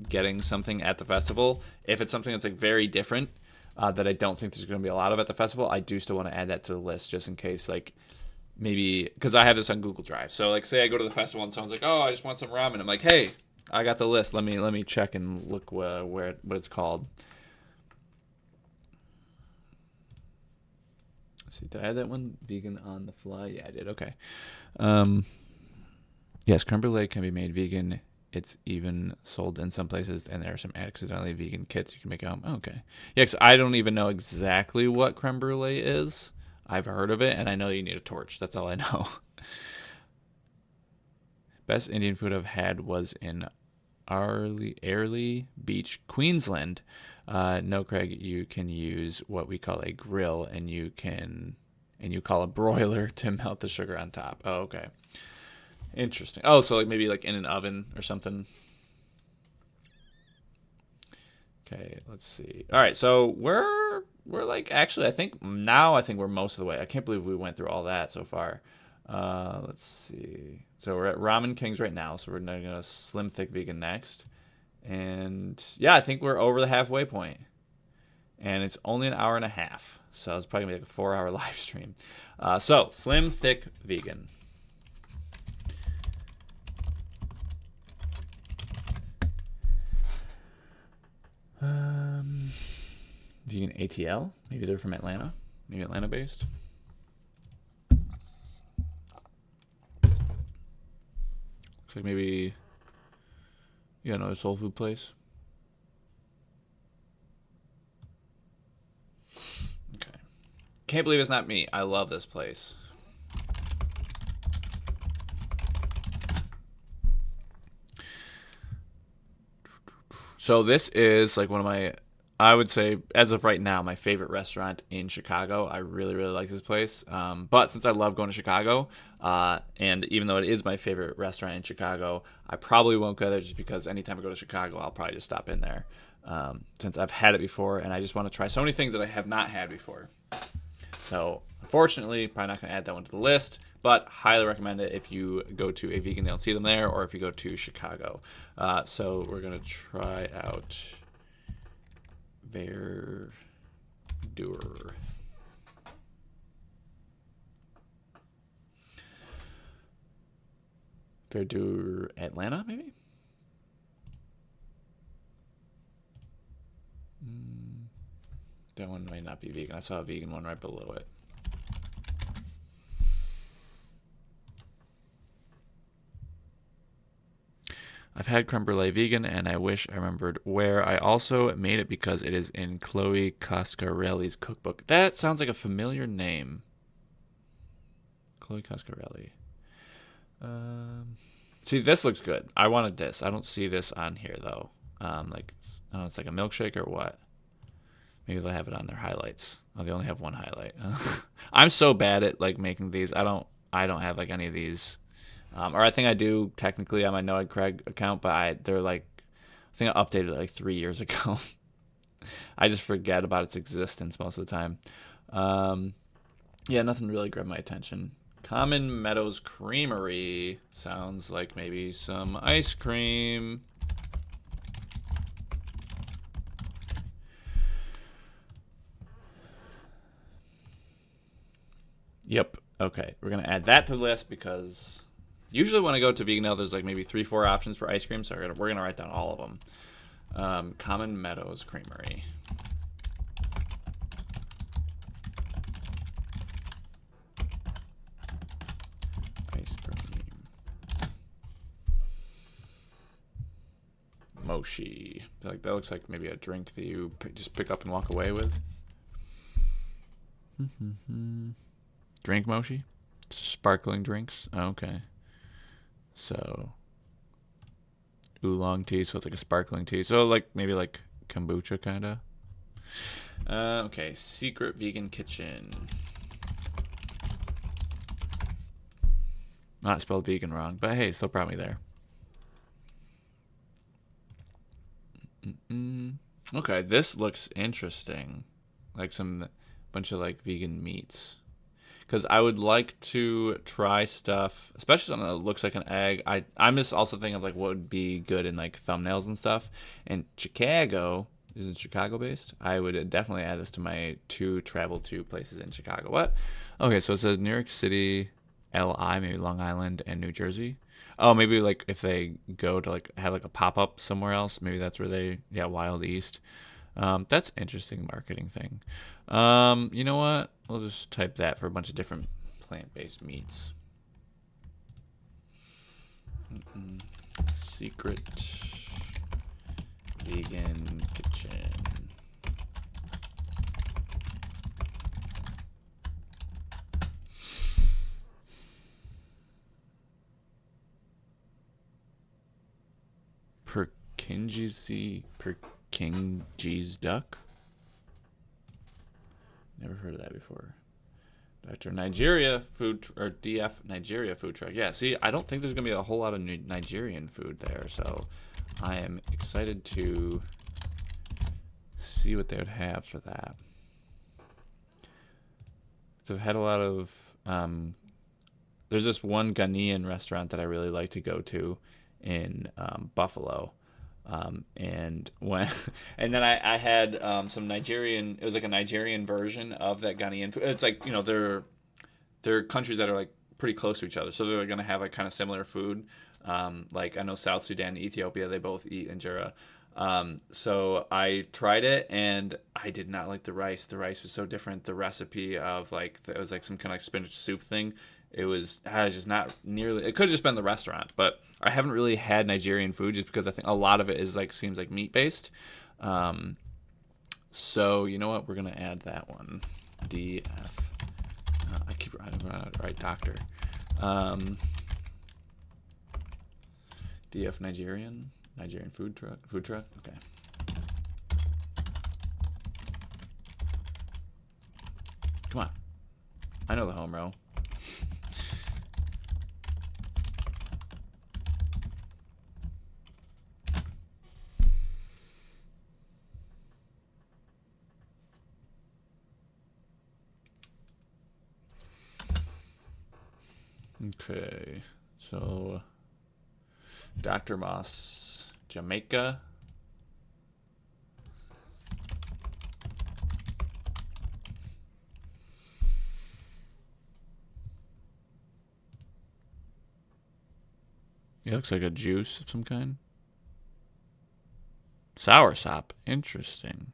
getting something at the festival, if it's something that's like very different that I don't think there's going to be a lot of at the festival, I do still want to add that to the list just in case, like, maybe, because I have this on Google Drive. So like, say I go to the festival and someone's like, oh, I just want some ramen. I'm like, hey, I got the list. Let me check and look what it's called. Let's see, did I add that one? Vegan on the fly? Yeah, I did. Okay. Yes, creme brulee can be made vegan. It's even sold in some places, and there are some accidentally vegan kits you can make at home. Oh, okay. Yeah, because I don't even know exactly what creme brulee is. I've heard of it, and I know you need a torch. That's all I know. Best Indian food I've had was in Airlie Beach, Queensland. No, Craig, you can use what we call a grill, and you call a broiler to melt the sugar on top. Oh, okay. Interesting. Oh, so like maybe like in an oven or something. Okay, let's see. All right, so we're like, actually, I think we're most of the way. I can't believe we went through all that so far. Let's see. So we're at Ramen Kings right now, so we're going to Slim Thick Vegan next. And yeah, I think we're over the halfway point. And it's only an hour and a half, so it's probably going to be like a 4-hour live stream. So Slim Thick Vegan. Vegan ATL. Maybe they're from Atlanta. Maybe Atlanta based. Looks like maybe another soul food place. Okay. Can't believe it's not me. I love this place. So this is like one of my, I would say, as of right now, my favorite restaurant in Chicago. I really, really like this place. But since I love going to Chicago, and even though it is my favorite restaurant in Chicago, I probably won't go there just because anytime I go to Chicago, I'll probably just stop in there. Since I've had it before, and I just want to try so many things that I have not had before. So, unfortunately, probably not going to add that one to the list, but highly recommend it if you go to a Vegandale and see them there, or if you go to Chicago. So we're going to try out Verdure. Verdure Atlanta, maybe? That one might not be vegan. I saw a vegan one right below it. I've had creme brulee vegan, and I wish I remembered where. I also made it because it is in Chloe Coscarelli's cookbook. That sounds like a familiar name. Chloe Coscarelli. See, this looks good. I wanted this. I don't see this on here, though. Like, I don't know, it's like a milkshake or what? Maybe they'll have it on their highlights. Oh, they only have one highlight. I'm so bad at like making these. I don't have like any of these. Or I think I do technically on my Noah Craig account, but they're like, I think I updated it like 3 years ago. I just forget about its existence most of the time. Yeah, nothing really grabbed my attention. Common Meadows Creamery sounds like maybe some ice cream. Yep. Okay, we're gonna add that to the list because usually when I go to Vegandale, there's like maybe 3-4 options for ice cream, so we're gonna write down all of them. Common Meadows Creamery. Ice cream. Mochi. Like that looks like maybe a drink that you just pick up and walk away with. Drink mochi? Sparkling drinks? Okay. So, oolong tea, so it's like a sparkling tea. So, like, maybe like kombucha, kind of. Okay, Secret Vegan Kitchen. Not spelled vegan wrong, but hey, still brought me there. Okay, this looks interesting. Like some bunch of like vegan meats. Because I would like to try stuff, especially something that looks like an egg. I'm just also thinking of like what would be good in like thumbnails and stuff. And Chicago, is it Chicago based? I would definitely add this to my travel to places in Chicago. What? Okay, so it says New York City, LI, maybe Long Island, and New Jersey. Oh, maybe like if they go to like have like a pop-up somewhere else, maybe that's where they, Wild East. That's interesting marketing thing. You know what? We'll just type that for a bunch of different plant-based meats. Secret Vegan Kitchen. King's duck. Never heard of that before. Dr. Nigeria food or DF Nigeria food truck. Yeah, see, I don't think there's gonna be a whole lot of Nigerian food there, so I am excited to see what they would have for that. So I've had a lot of. There's this one Ghanaian restaurant that I really like to go to in Buffalo. And then I had some Nigerian. It was like a Nigerian version of that Ghanaian food. It's like they're countries that are like pretty close to each other, so they're gonna have like kind of similar food. Like I know South Sudan and Ethiopia, they both eat injera. So I tried it and I did not like the rice. The rice was so different. The recipe of like it was like some kind of like spinach soup thing. it was just not nearly. It could have just been the restaurant, but I haven't really had Nigerian food just because I think a lot of it is like seems like meat based. So you know what? We're gonna add that one. DF. I keep right, doctor. DF Nigerian food truck. Okay. Come on. I know the home row. Okay, so Dr. Moss, Jamaica. It looks like a juice of some kind. Soursop, interesting.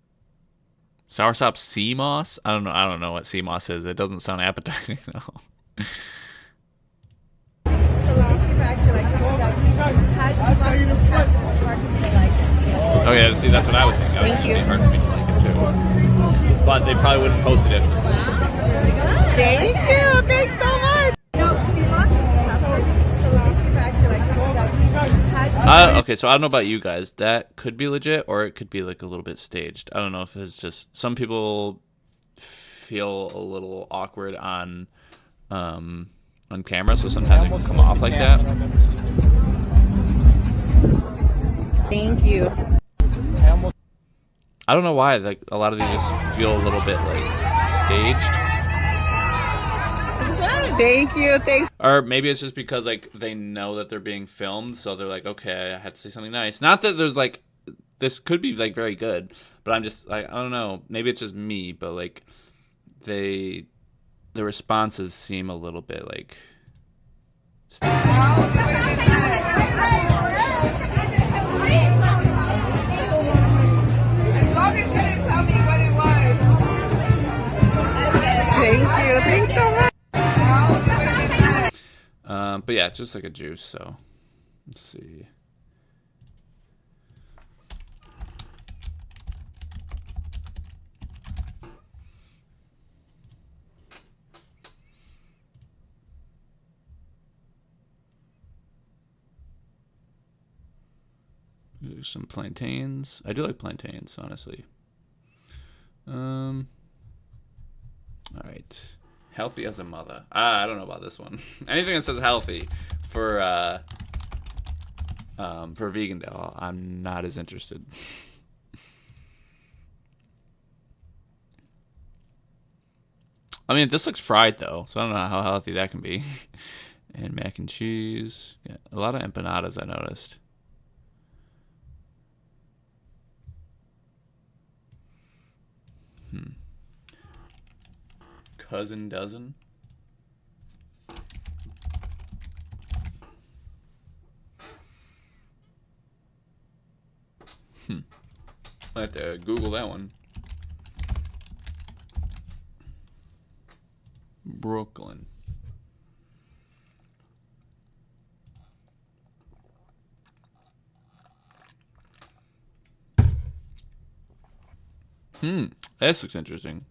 Soursop sea moss? I don't know what sea moss is. It doesn't sound appetizing though. Oh yeah, see, that's what I would think. Thank you. It'd be hard for me to like it too. But they probably wouldn't post it if. Thank you. Thanks so much. Okay, so I don't know about you guys. That could be legit, or it could be like a little bit staged. I don't know if it's just some people feel a little awkward on camera, so sometimes it can come off like that. Thank you. I don't know why. Like a lot of these just feel a little bit like staged. Thank you. Thanks. Or maybe it's just because like they know that they're being filmed, so they're like, okay, I had to say something nice. Not that there's like this could be like very good, but I'm just like I don't know. Maybe it's just me, but like the responses seem a little bit like. Thank you. Thanks so much. But yeah, it's just like a juice. So let's see. There's some plantains. I do like plantains, honestly. All right. Healthy as a mother. I don't know about this one. Anything that says healthy for Vegandale, I'm not as interested. I mean, this looks fried though, so I don't know how healthy that can be. And mac and cheese. Yeah, a lot of empanadas I noticed. Cousin dozen. I have to Google that one. Brooklyn. This looks interesting.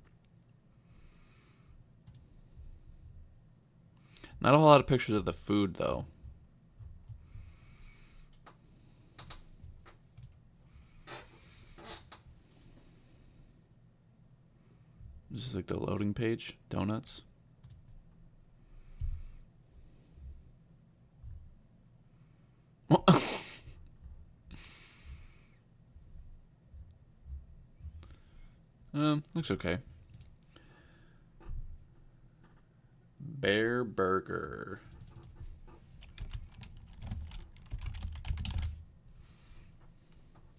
Not a whole lot of pictures of the food, though. This is like the loading page. Donuts. Looks okay. Bear burger.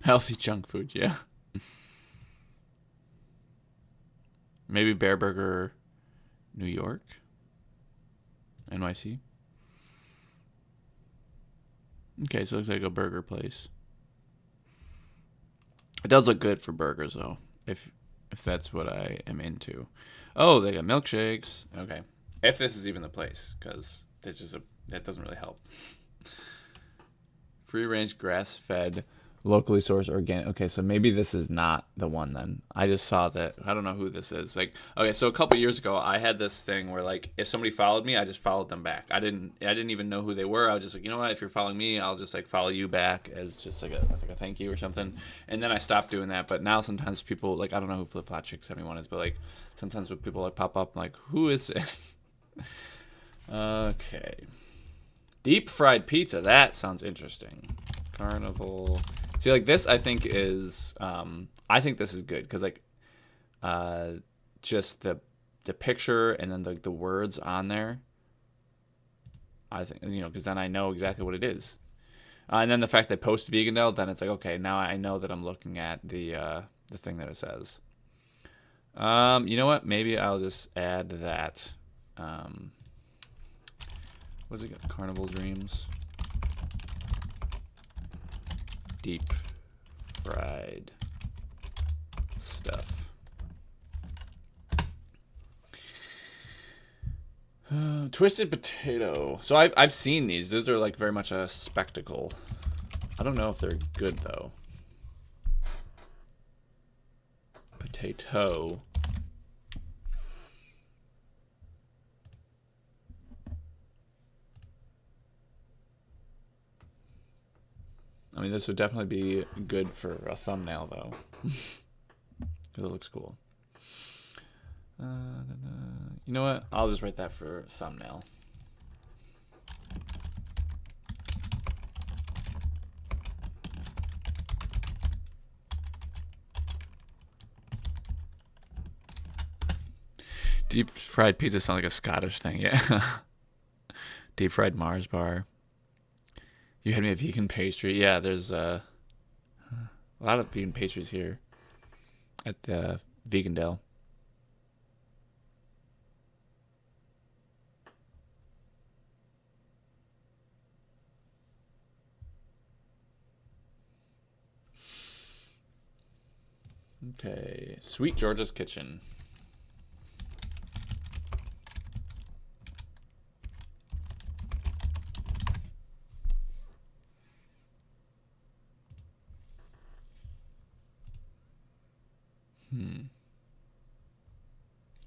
Healthy junk food, yeah. Maybe Bear Burger, New York, NYC. Okay, so it looks like a burger place. It does look good for burgers, though, if that's what I am into. Oh, they got milkshakes. Okay. If this is even the place, because that doesn't really help. Free range, grass fed, locally sourced, organic. Okay, so maybe this is not the one then. I just saw that. I don't know who this is. Like, okay, so a couple years ago, I had this thing where like if somebody followed me, I just followed them back. I didn't even know who they were. I was just like, you know what? If you're following me, I'll just like follow you back as just like a thank you or something. And then I stopped doing that. But now sometimes people like I don't know who Flip Flop Chick 71 is, but like sometimes when people like pop up, I'm like, who is this? Okay. Deep fried pizza. That sounds interesting. Carnival. See, like this, I think is, I think this is good because like, just the picture and then the words on there. I think because then I know exactly what it is, and then the fact they post Vegandale, then it's like okay, now I know that I'm looking at the thing that it says. You know what? Maybe I'll just add that. What's it? Carnival Dreams. Deep fried stuff. Twisted potato. So I've seen these. Those are like very much a spectacle. I don't know if they're good though. Potato. I mean, this would definitely be good for a thumbnail, though. Because it looks cool. You know what? I'll just write that for thumbnail. Deep fried pizza sounds like a Scottish thing, yeah. Deep fried Mars bar. You had me a vegan pastry. Yeah, there's a lot of vegan pastries here at the Vegandale. Okay, Sweet Georgia's Kitchen.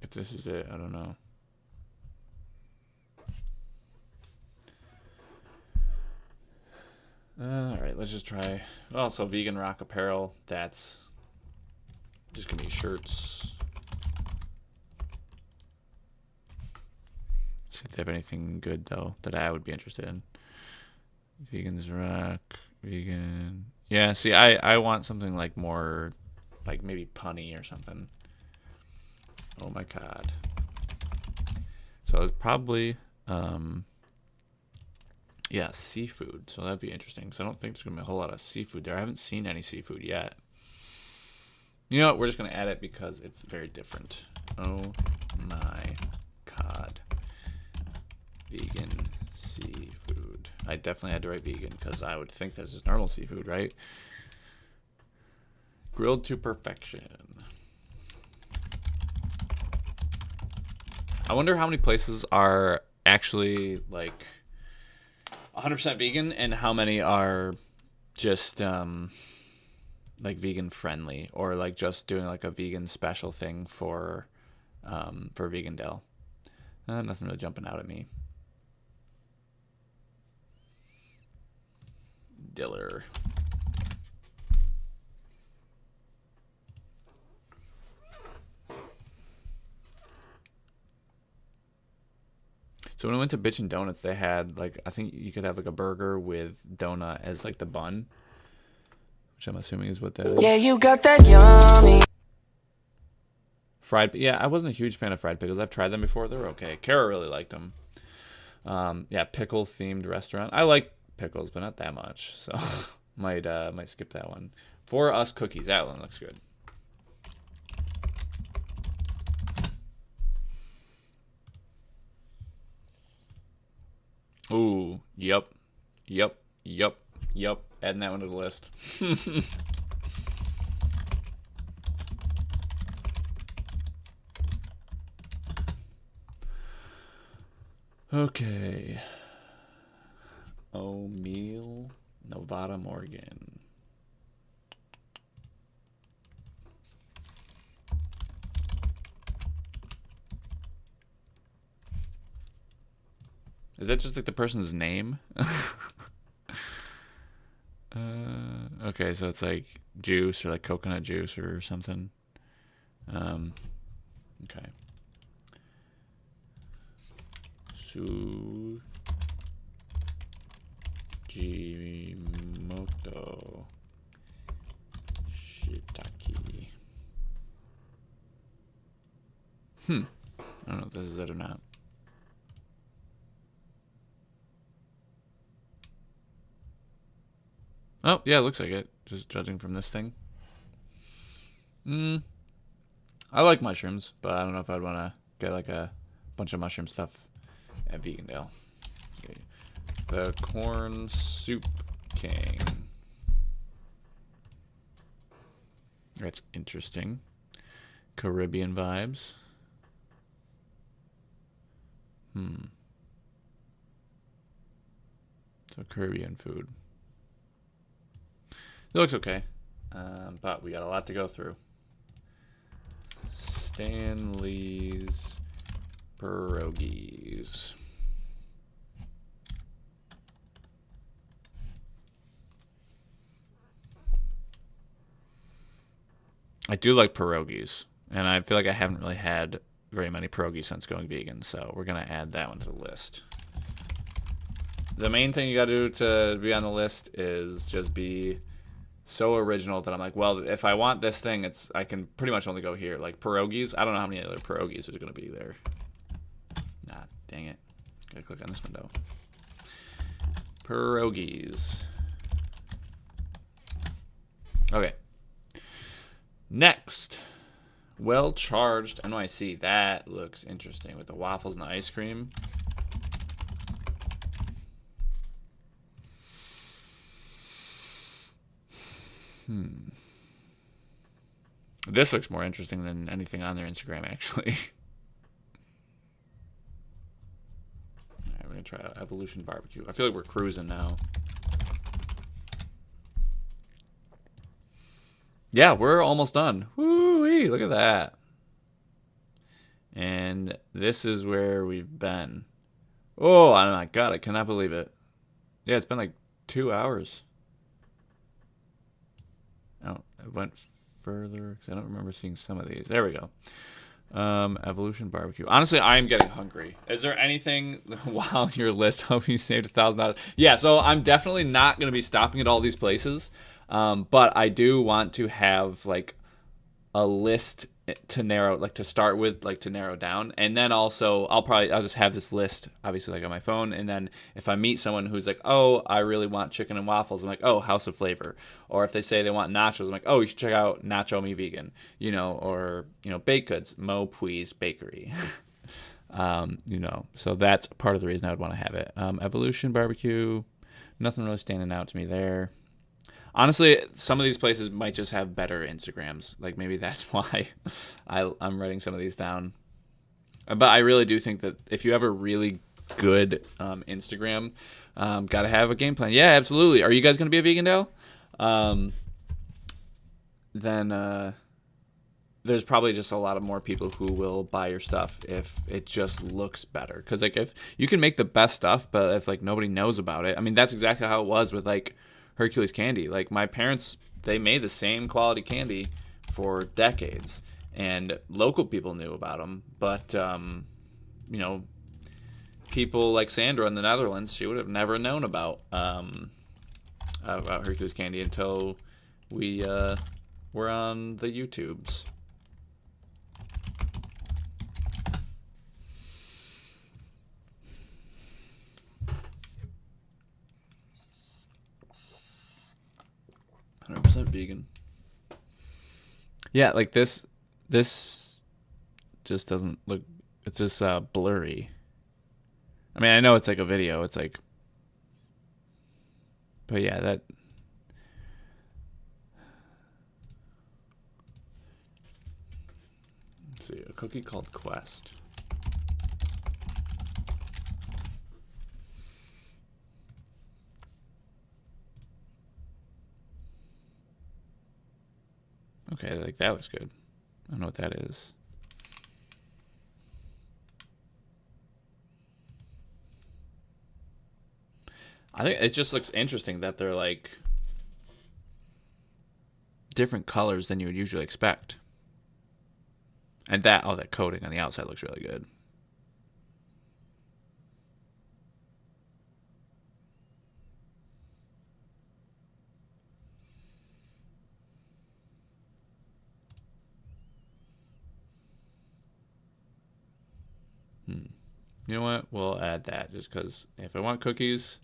If this is it, I don't know. All right, let's just try. Also, vegan rock apparel. That's just gonna be shirts. See if they have anything good though that I would be interested in. Vegans rock, vegan. Yeah, see, I want something like more, like maybe punny or something. Oh my god. So it's probably yeah, seafood. So that'd be interesting. So I don't think there's gonna be a whole lot of seafood there. I haven't seen any seafood yet. You know what? We're just gonna add it because it's very different. Oh my god. Vegan seafood. I definitely had to write vegan because I would think this is normal seafood, right? Grilled to perfection. I wonder how many places are actually like 100% vegan and how many are just like vegan friendly or like just doing like a vegan special thing for Vegandale. Nothing really jumping out at me. Diller. So when I went to Bitchin' Donuts, they had like, I think you could have like a burger with donut as like the bun, which I'm assuming is what that is. Yeah, you got that yummy. Fried, yeah, I wasn't a huge fan of fried pickles. I've tried them before; they're okay. Kara really liked them. Yeah, pickle themed restaurant. I like pickles, but not that much, so might skip that one. For Us cookies, that one looks good. Ooh, yep. Adding that one to the list. Okay. O'Meal, Nevada, Morgan. Is that just like the person's name? Okay, so it's like juice or like coconut juice or something. Okay. Sujimoto Shiitake. I don't know if this is it or not. Oh, yeah, it looks like it. Just judging from this thing. I like mushrooms, but I don't know if I'd want to get like a bunch of mushroom stuff at Vegandale. Okay. The Corn Soup King. That's interesting. Caribbean vibes. So Caribbean food. It looks okay, but we got a lot to go through. Stanley's Pierogies. I do like pierogies, and I feel like I haven't really had very many pierogies since going vegan, so we're going to add that one to the list. The main thing you got to do to be on the list is just be so original that I'm like, well, if I want this thing, I can pretty much only go here. Like pierogies, I don't know how many other pierogies there's going to be there. Nah, dang it. Gotta click on this window. Pierogies. Okay. Next. Well-charged NYC. That looks interesting with the waffles and the ice cream. This looks more interesting than anything on their Instagram, actually. Alright, we're gonna try Evolution Barbecue. I feel like we're cruising now. Yeah, we're almost done. Woo-wee, look at that. And this is where we've been. Oh, my God, I cannot believe it. Yeah, it's been like 2 hours. Oh, I went further because I don't remember seeing some of these. There we go. Evolution Barbecue. Honestly, I am getting hungry. Is there anything while your list helping you save $1,000? Yeah, so I'm definitely not going to be stopping at all these places, but I do want to have like a list to narrow, like to start with, like to narrow down, and then also I'll just have this list obviously like on my phone, and then if I meet someone who's like, oh, I really want chicken and waffles, I'm like, oh, House of Flavor. Or if they say they want nachos, I'm like, oh, you should check out Nacho Me Vegan, you know, or baked goods, Mo Pui's Bakery. So that's part of the reason I would want to have it. Evolution Barbecue, nothing really standing out to me there. Honestly, some of these places might just have better Instagrams. Like, maybe that's why I'm writing some of these down. But I really do think that if you have a really good Instagram, got to have a game plan. Yeah, absolutely. Are you guys going to be at Vegandale? Then there's probably just a lot of more people who will buy your stuff if it just looks better. Because, like, if you can make the best stuff, but if, like, nobody knows about it. I mean, that's exactly how it was with, like, Hercules candy. Like, my parents, they made the same quality candy for decades, and local people knew about them, but people like Sandra in the Netherlands, she would have never known about Hercules candy until we were on the YouTubes. Vegan. Yeah, like this just doesn't look, it's just blurry. I mean, I know it's like a video, it's like, but yeah, that, let's see, a cookie called Quest. Okay, like that looks good. I don't know what that is. I think it just looks interesting that they're like different colors than you would usually expect. And that, oh, that coating on the outside looks really good. You know what? We'll add that just because if I want cookies,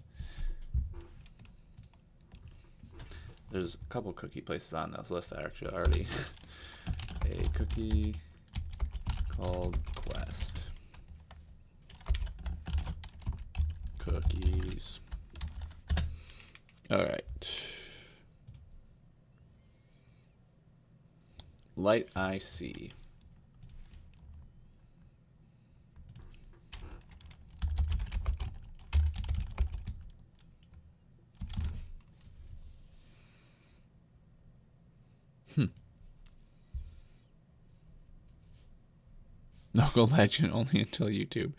there's a couple cookie places on this list that actually already a cookie called Quest. Cookies. All right. Light IC. Local legend only until YouTube.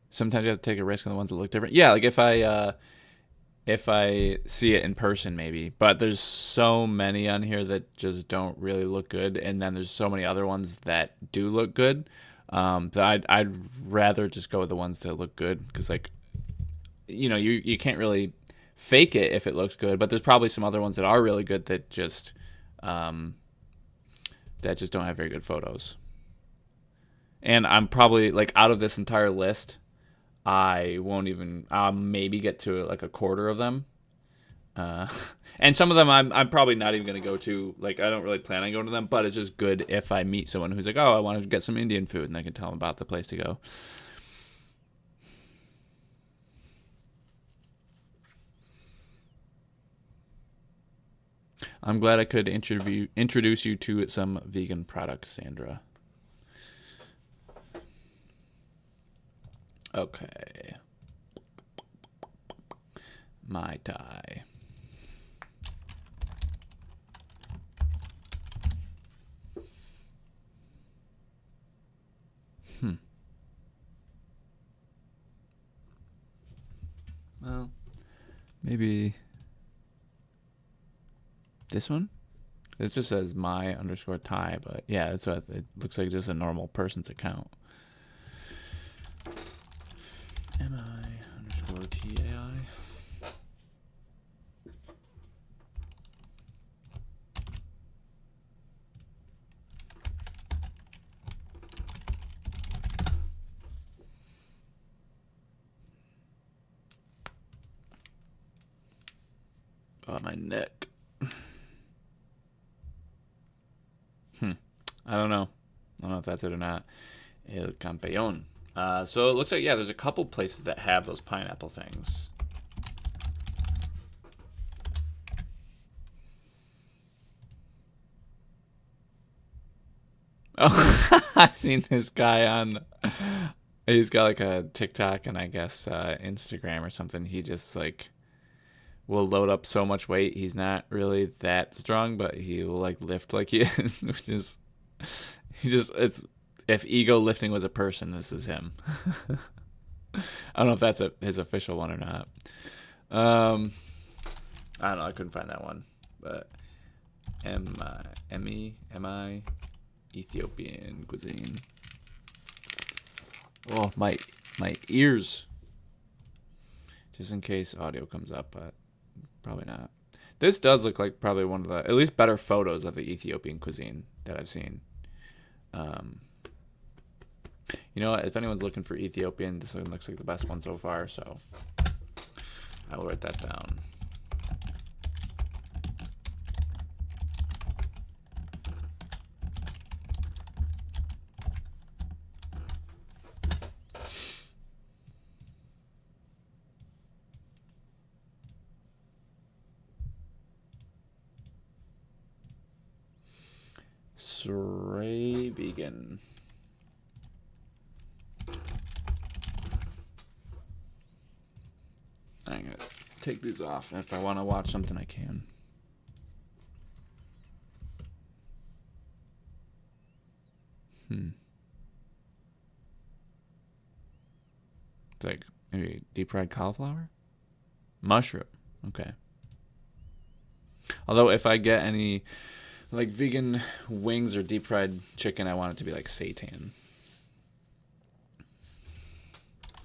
Sometimes you have to take a risk on the ones that look different. Yeah, like if I see it in person, maybe. But there's so many on here that just don't really look good, and then there's so many other ones that do look good. That I'd rather just go with the ones that look good, because like, you know, you can't really fake it if it looks good, but there's probably some other ones that are really good that just don't have very good photos. And I'm probably like, out of this entire list, I won't even maybe get to like a quarter of them. And some of them I'm probably not even going to go to. Like, I don't really plan on going to them, but it's just good if I meet someone who's like, oh, I want to get some Indian food, and I can tell them about the place to go. I'm glad I could introduce you to some vegan products, Sandra. Okay. Mai Tai. Well, maybe this one? It just says my_Tai, but yeah, that's what it looks like, just a normal person's account. MI_TAI. Oh, my neck. I don't know. I don't know if that's it or not. El Campeón. So it looks like, yeah, there's a couple places that have those pineapple things. Oh, I've seen this guy on, he's got like a TikTok and I guess Instagram or something. He just like will load up so much weight. He's not really that strong, but he will like lift like he is, which is, it's, if ego lifting was a person, this is him. I don't know if that's his official one or not. I don't know. I couldn't find that one. But MI Ethiopian cuisine. Oh, my ears. Just in case audio comes up, but probably not. This does look like probably one of the at least better photos of the Ethiopian cuisine that I've seen. You know what? If anyone's looking for Ethiopian, this one looks like the best one so far, so I will write that down. Vegan. take these off. If I want to watch something, I can. It's like maybe deep fried cauliflower? Mushroom. Okay. Although if I get any like vegan wings or deep fried chicken, I want it to be like seitan.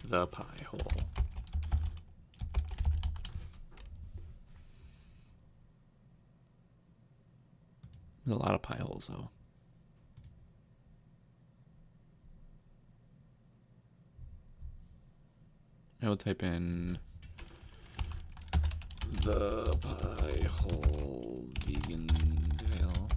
The pie hole. There's a lot of pie holes though. I will type in the pie hole Vegandale.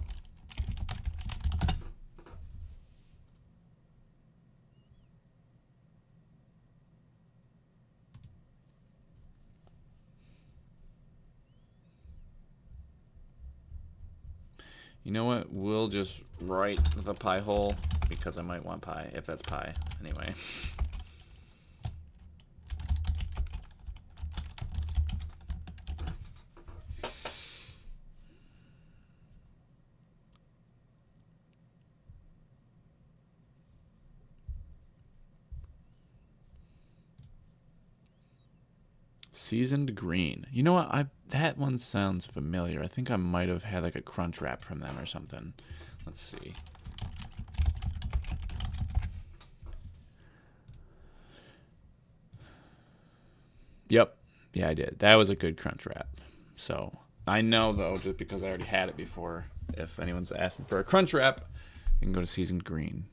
You know what? We'll just write the pie hole because I might want pie if that's pie anyway. Seasoned green. You know what? That one sounds familiar. I think I might have had like a crunch wrap from them or something. Let's see. Yep. Yeah, I did. That was a good crunch wrap. So I know though, just because I already had it before, if anyone's asking for a crunch wrap, you can go to seasoned green.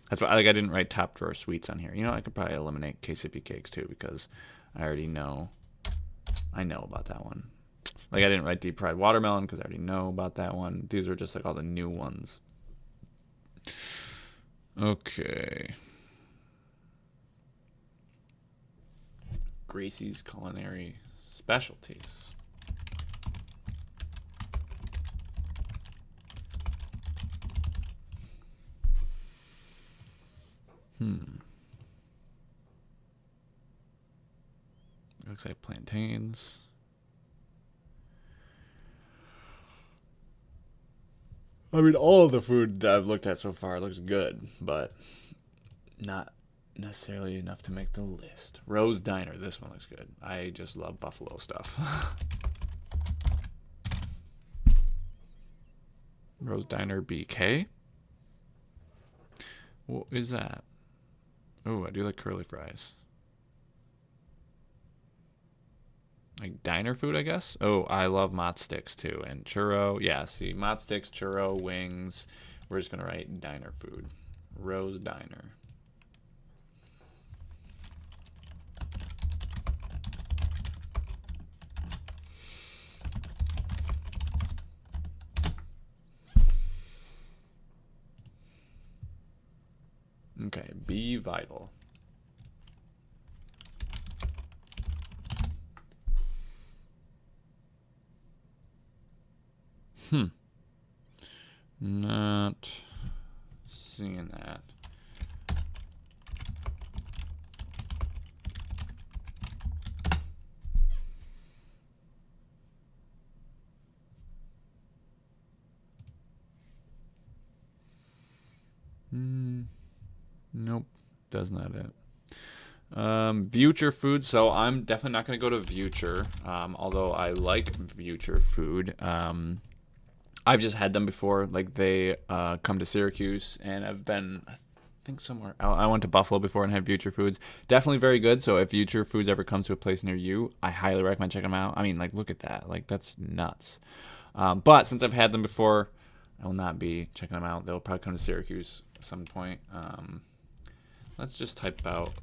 That's why I didn't write top drawer sweets on here. You know, I could probably eliminate KCP cakes too because I already know. I know about that one. Like I didn't write deep fried watermelon because I already know about that one. These are just like all the new ones. Okay. Gracie's Culinary Specialties. Looks like plantains. I mean, all of the food that I've looked at so far looks good, but not necessarily enough to make the list. Rose Diner. This one looks good. I just love buffalo stuff. Rose Diner BK. What is that? Oh, I do like curly fries. Like diner food, I guess. Oh, I love mott sticks too, and churro. Yeah, see, mott sticks, churro, wings. We're just gonna write diner food. Rose Diner. Okay, Be Vital. Not seeing that. Nope, that's not it. Future food. So I'm definitely not going to go to Future, although I like Future food. I've just had them before. Like they come to Syracuse, and I've been, I think somewhere. I went to Buffalo before and had Future Foods. Definitely very good. So if Future Foods ever comes to a place near you, I highly recommend checking them out. I mean, like look at that. Like that's nuts. But since I've had them before, I will not be checking them out. They'll probably come to Syracuse at some point. Let's just type out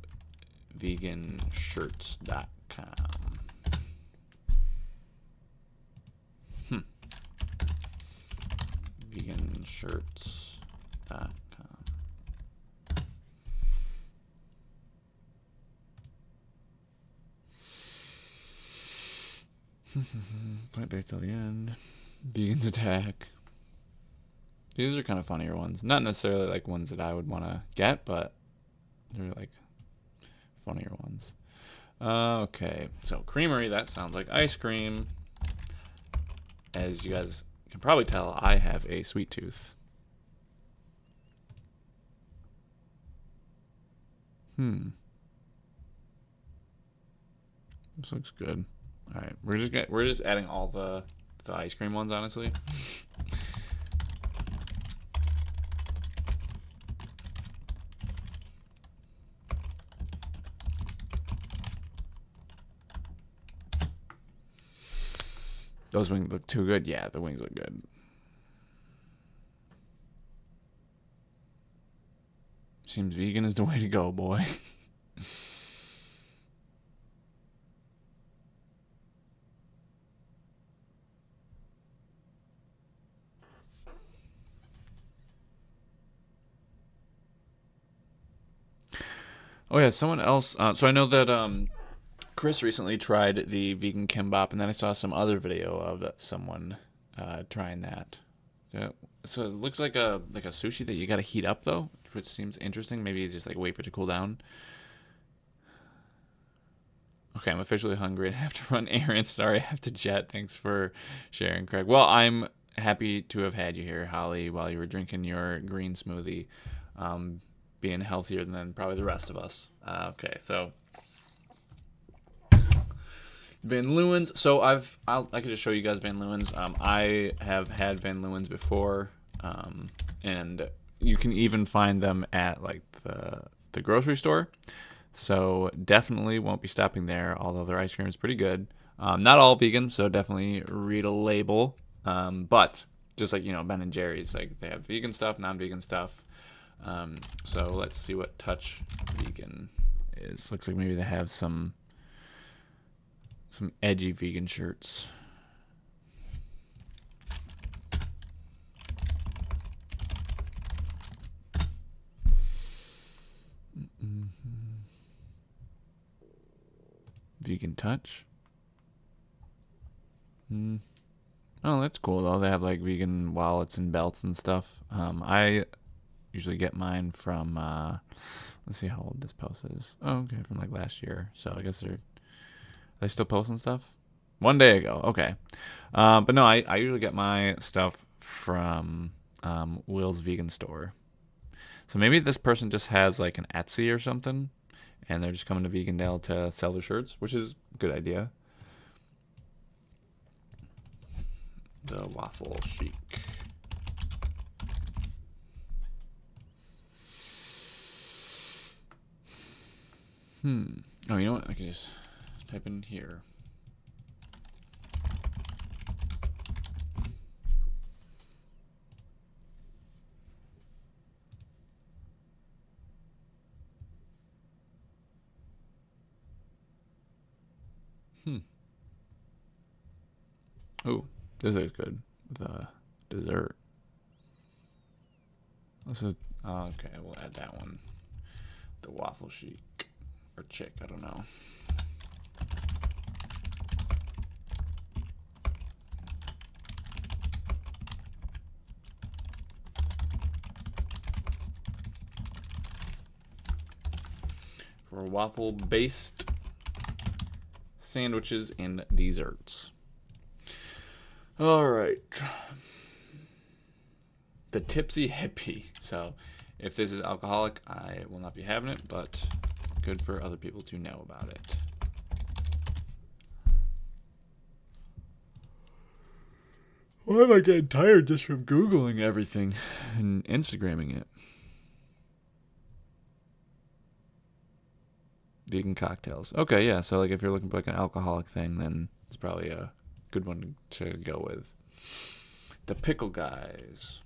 veganshirts.com. Veganshirts.com. Plant-based till the end. Vegans Attack. These are kind of funnier ones. Not necessarily like ones that I would want to get, but they're like funnier ones. Okay, so creamery, that sounds like ice cream. As you guys can probably tell, I have a sweet tooth. This looks good. All right, we're just adding all the ice cream ones, honestly. Those wings look too good. Yeah, the wings look good. Seems vegan is the way to go, boy. Oh yeah, someone else. So I know that Chris recently tried the vegan kimbap, and then I saw some other video of someone trying that. So it looks like a sushi that you gotta heat up though, which seems interesting. Maybe just like wait for it to cool down. Okay, I'm officially hungry and have to run errands. Sorry, I have to jet. Thanks for sharing, Craig. Well, I'm happy to have had you here, Holly, while you were drinking your green smoothie, being healthier than probably the rest of us. Okay, so Van Leeuwen's. So I could just show you guys Van Leeuwen's. I have had Van Leeuwen's before, and you can even find them at like the grocery store. So definitely won't be stopping there, although their ice cream is pretty good. Not all vegan, so definitely read a label. But just like, Ben and Jerry's, like they have vegan stuff, non-vegan stuff. So let's see what Touch Vegan is. Looks like maybe they have some edgy vegan shirts. Vegan Touch. Oh, that's cool though. They have like vegan wallets and belts and stuff. I usually get mine from let's see how old this post is. Oh, okay, from like last year. So I guess are they still posting stuff? 1 day ago. Okay. But no, I usually get my stuff from Will's Vegan Store. So maybe this person just has like an Etsy or something, and they're just coming to Vegandale to sell their shirts, which is a good idea. The Waffle Chic. Oh, you know what? I can just type in here. Oh, this is good. The dessert. This is okay. We'll add that one. The Waffle Chic or Chick. I don't know. For waffle-based sandwiches and desserts. All right. The Tipsy Hippie. So, if this is alcoholic, I will not be having it, but good for other people to know about it. Why am I getting tired just from Googling everything and Instagramming it? Vegan cocktails. Okay, yeah. So, like, if you're looking for like an alcoholic thing, then it's probably a good one to go with. The Pickle Guys.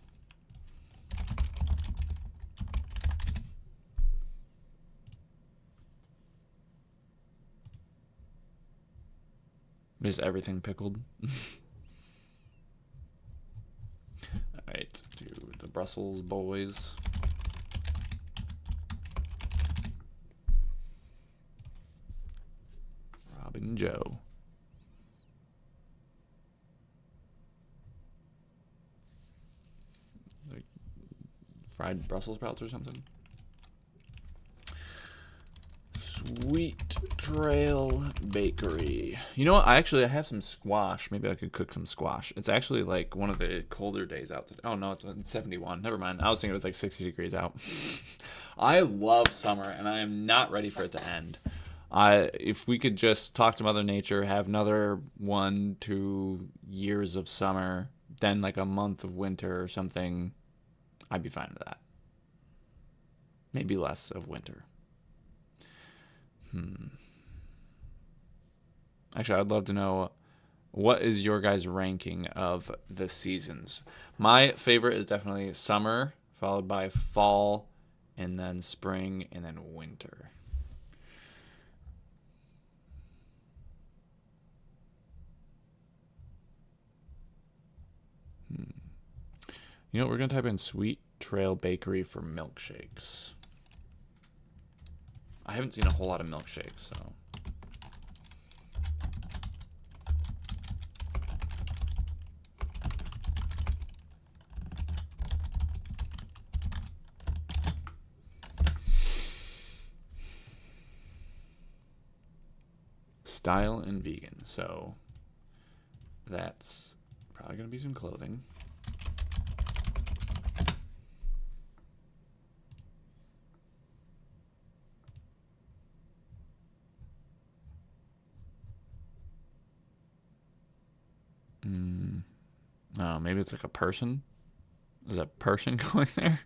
Is everything pickled? Alright, do the Brussels Boys. Robin Joe. Like fried Brussels sprouts or something. Sweet Trail Bakery. You know what? I have some squash. Maybe I could cook some squash. It's actually like one of the colder days out today. Oh no, it's 71. Never mind. I was thinking it was like 60 degrees out. I love summer, and I am not ready for it to end. If we could just talk to Mother Nature, have another 1-2 years of summer, then like a month of winter or something, I'd be fine with that. Maybe less of winter. Actually, I'd love to know, what is your guys' ranking of the seasons? My favorite is definitely summer, followed by fall, and then spring, and then winter. You know, we're going to type in Sweet Trail Bakery for milkshakes. I haven't seen a whole lot of milkshakes, so. Style and vegan, so that's probably going to be some clothing. Oh, maybe it's like a person. Is a person going there?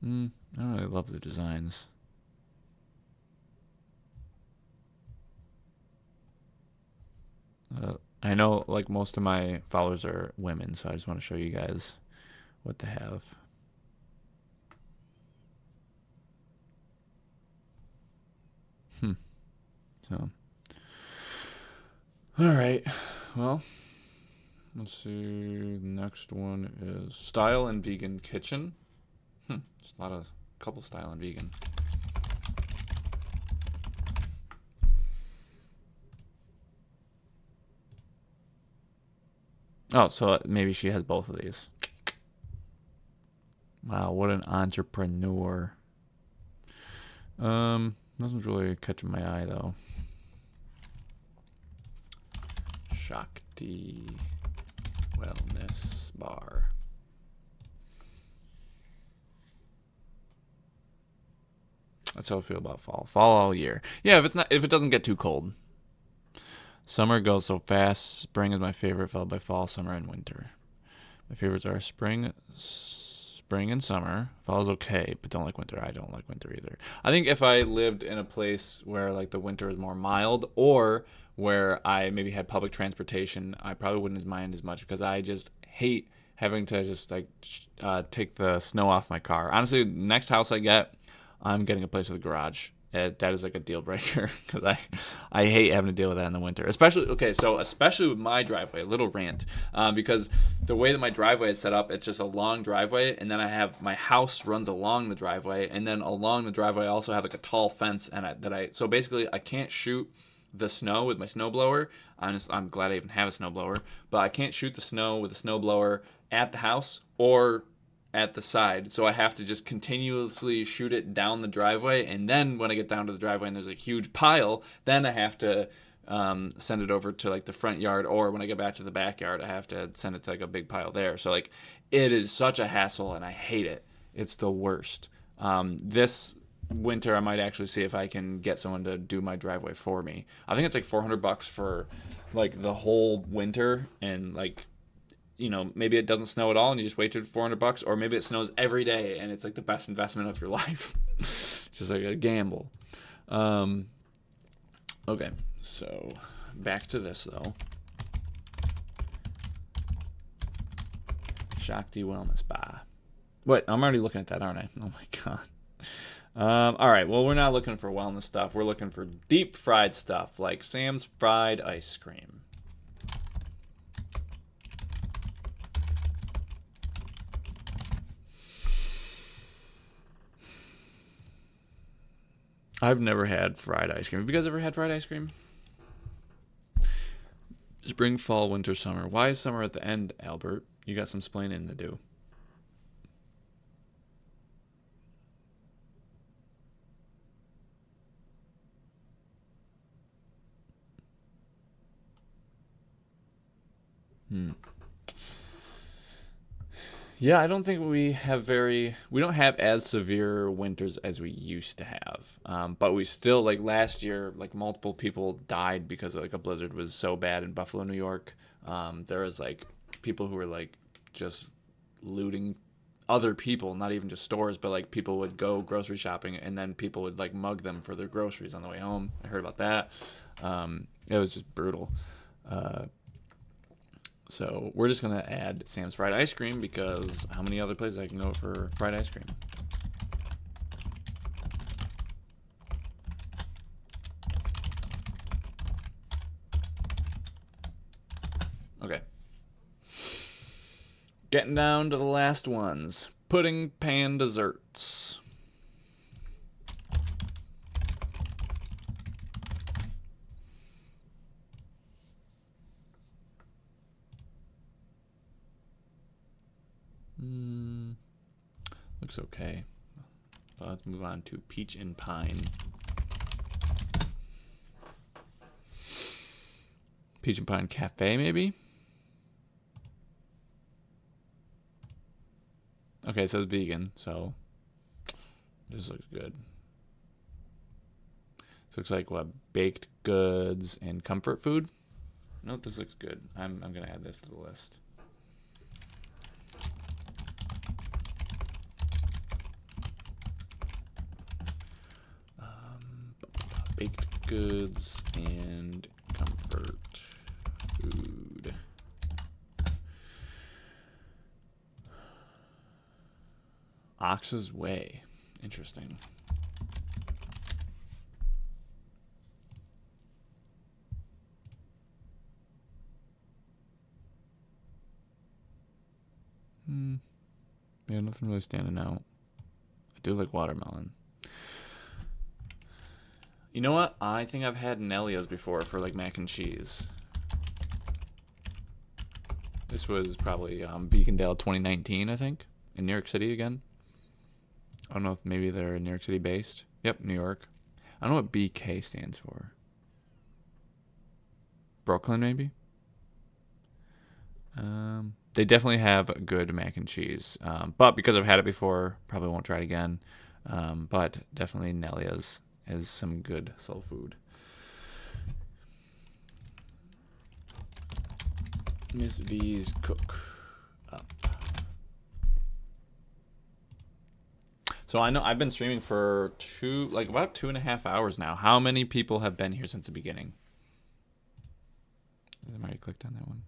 I don't really love the designs. I know like most of my followers are women, so I just want to show you guys what they have. So, all right. Well, let's see. The next one is Style and Vegan Kitchen. Just a couple style and vegan. Oh, so maybe she has both of these. Wow, what an entrepreneur. Nothing's really catching my eye though. Shakti Wellness Bar. That's how I feel about fall. Fall all year. Yeah, if it doesn't get too cold. Summer goes so fast. Spring is my favorite, followed by fall, summer, and winter. My favorites are spring and summer. Fall is okay, but don't like winter. I don't like winter either. I think if I lived in a place where like the winter is more mild, or where I maybe had public transportation, I probably wouldn't mind as much, because I just hate having to just like take the snow off my car. Honestly, next house I get, I'm getting a place with a garage. That is like a deal breaker, because I hate having to deal with that in the winter. Especially with my driveway, a little rant, because the way that my driveway is set up, it's just a long driveway, and then I have my house runs along the driveway, and then along the driveway I also have like a tall fence, so basically I can't shoot the snow with my snowblower. I'm glad I even have a snowblower, but I can't shoot the snow with a snowblower at the house or at the side, so I have to just continuously shoot it down the driveway, and then when I get down to the driveway and there's a huge pile, then I have to send it over to like the front yard, or when I get back to the backyard I have to send it to like a big pile there. So like it is such a hassle, and I hate it. It's the worst. This winter I might actually see if I can get someone to do my driveway for me. I think it's like $400 for like the whole winter, and like, you know, maybe it doesn't snow at all and you just wait till $400, or maybe it snows every day and it's like the best investment of your life. It's just like a gamble. Okay, so back to this though. Shakti Wellness Bar. Wait, I'm already looking at that, aren't I? Oh my god. All right, well, we're not looking for wellness stuff. We're looking for deep fried stuff like Sam's fried ice cream. I've never had fried ice cream. Have you guys ever had fried ice cream? Spring, fall, winter, summer. Why is summer at the end, Albert? You got some splaining to do. Yeah, I don't think we don't have as severe winters as we used to have. But we still, like last year, like multiple people died because like a blizzard was so bad in Buffalo, New York. There was like people who were like just looting other people, not even just stores, but like people would go grocery shopping and then people would like mug them for their groceries on the way home. I heard about that. It was just brutal. So we're just going to add Sam's fried ice cream because how many other places I can go for fried ice cream? Okay. Getting down to the last ones. Pudding pan desserts. Looks okay. Let's move on to peach and pine. Peach and pine cafe, maybe? Okay, it says vegan, so this looks good. This looks like what? Baked goods and comfort food? No, this looks good. I'm gonna add this to the list. Baked goods and comfort food. Ox's Way. Interesting. Yeah, nothing really standing out. I do like watermelon. You know what? I think I've had Nelia's before for like mac and cheese. This was probably Vegandale 2019, I think, in New York City again. I don't know if maybe they're New York City based. Yep, New York. I don't know what BK stands for. Brooklyn, maybe? They definitely have good mac and cheese. But because I've had it before, probably won't try it again. But definitely Nelia's is some good soul food. Miss V's Cook Up. So I know I've been streaming for about 2.5 hours now. How many people have been here since the beginning? I already clicked on that one.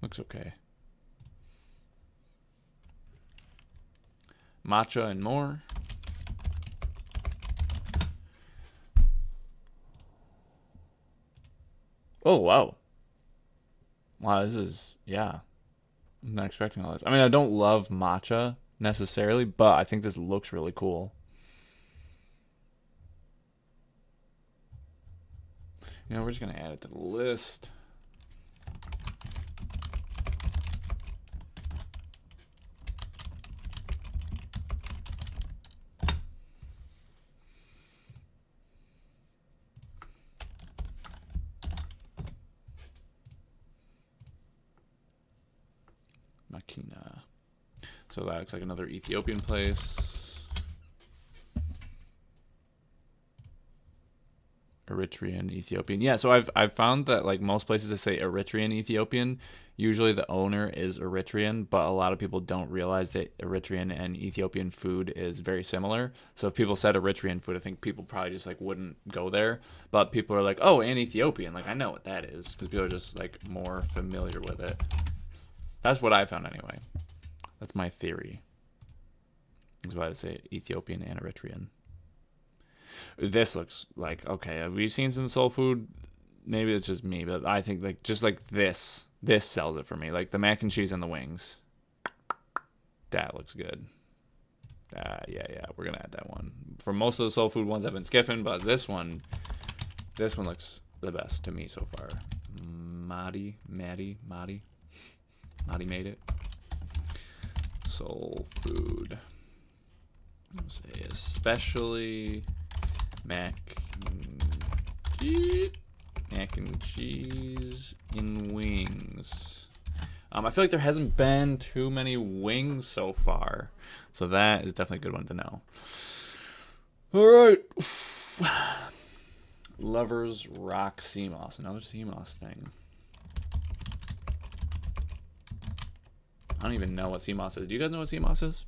Looks okay. Matcha and more. Oh, wow. Wow, this is, yeah. I'm not expecting all this. I mean, I don't love matcha necessarily, but I think this looks really cool. You know, we're just going to add it to the list. Makina. So that looks like another Ethiopian place. Eritrean, Ethiopian. Yeah, so I've found that like most places that say Eritrean, Ethiopian, usually the owner is Eritrean, but a lot of people don't realize that Eritrean and Ethiopian food is very similar. So if people said Eritrean food, I think people probably just like wouldn't go there. But people are like, oh, and Ethiopian, like I know what that is, because people are just like more familiar with it. That's what I found anyway. That's my theory. That's why I say Ethiopian and Eritrean. This looks like, okay, have we seen some soul food? Maybe it's just me, but I think like just like this sells it for me. Like the mac and cheese and the wings. That looks good. Yeah, we're gonna add that one. For most of the soul food ones I've been skipping, but this one looks the best to me so far. Maddie made it. Soul food. I'll say especially mac and cheese in wings. I feel like there hasn't been too many wings so far, so that is definitely a good one to know. All right. Lovers Rock sea moss, another sea moss thing. I don't even know what sea moss is. Do you guys know what sea moss is?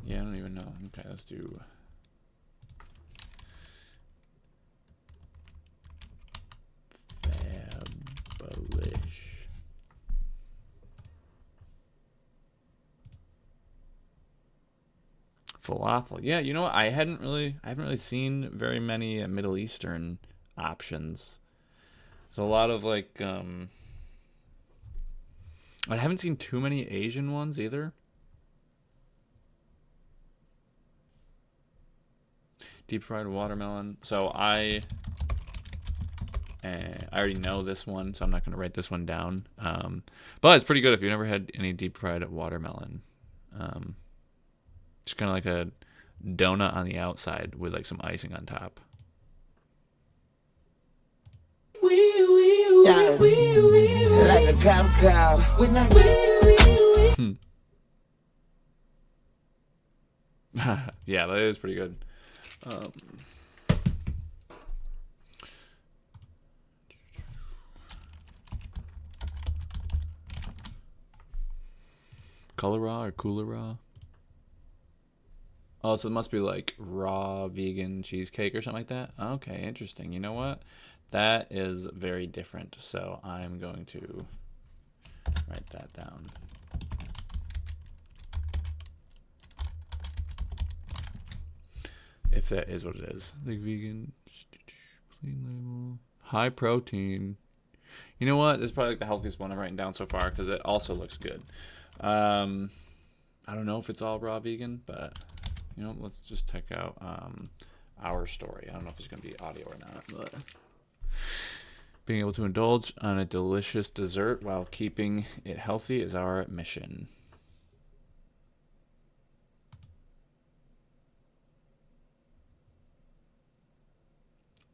Yeah, I don't even know. Okay, let's do Fabulous. Falafel. Yeah, you know what? I haven't really seen very many Middle Eastern options. There's a lot of like I haven't seen too many Asian ones either. Deep fried watermelon. So I already know this one, so I'm not going to write this one down. But it's pretty good if you've never had any deep fried watermelon. It's kind of like a donut on the outside with like some icing on top. Like a cow. Yeah, that is pretty good. Color raw or cooler raw? Oh, so it must be like raw vegan cheesecake or something like that? Okay, interesting. You know what? That is very different. So I'm going to write that down. If that is what it is. Like vegan, clean label, high protein. You know what? This is probably like the healthiest one I've written down so far because it also looks good. I don't know if it's all raw vegan, but you know, let's just check out our story. I don't know if there's going to be audio or not, but being able to indulge on a delicious dessert while keeping it healthy is our mission.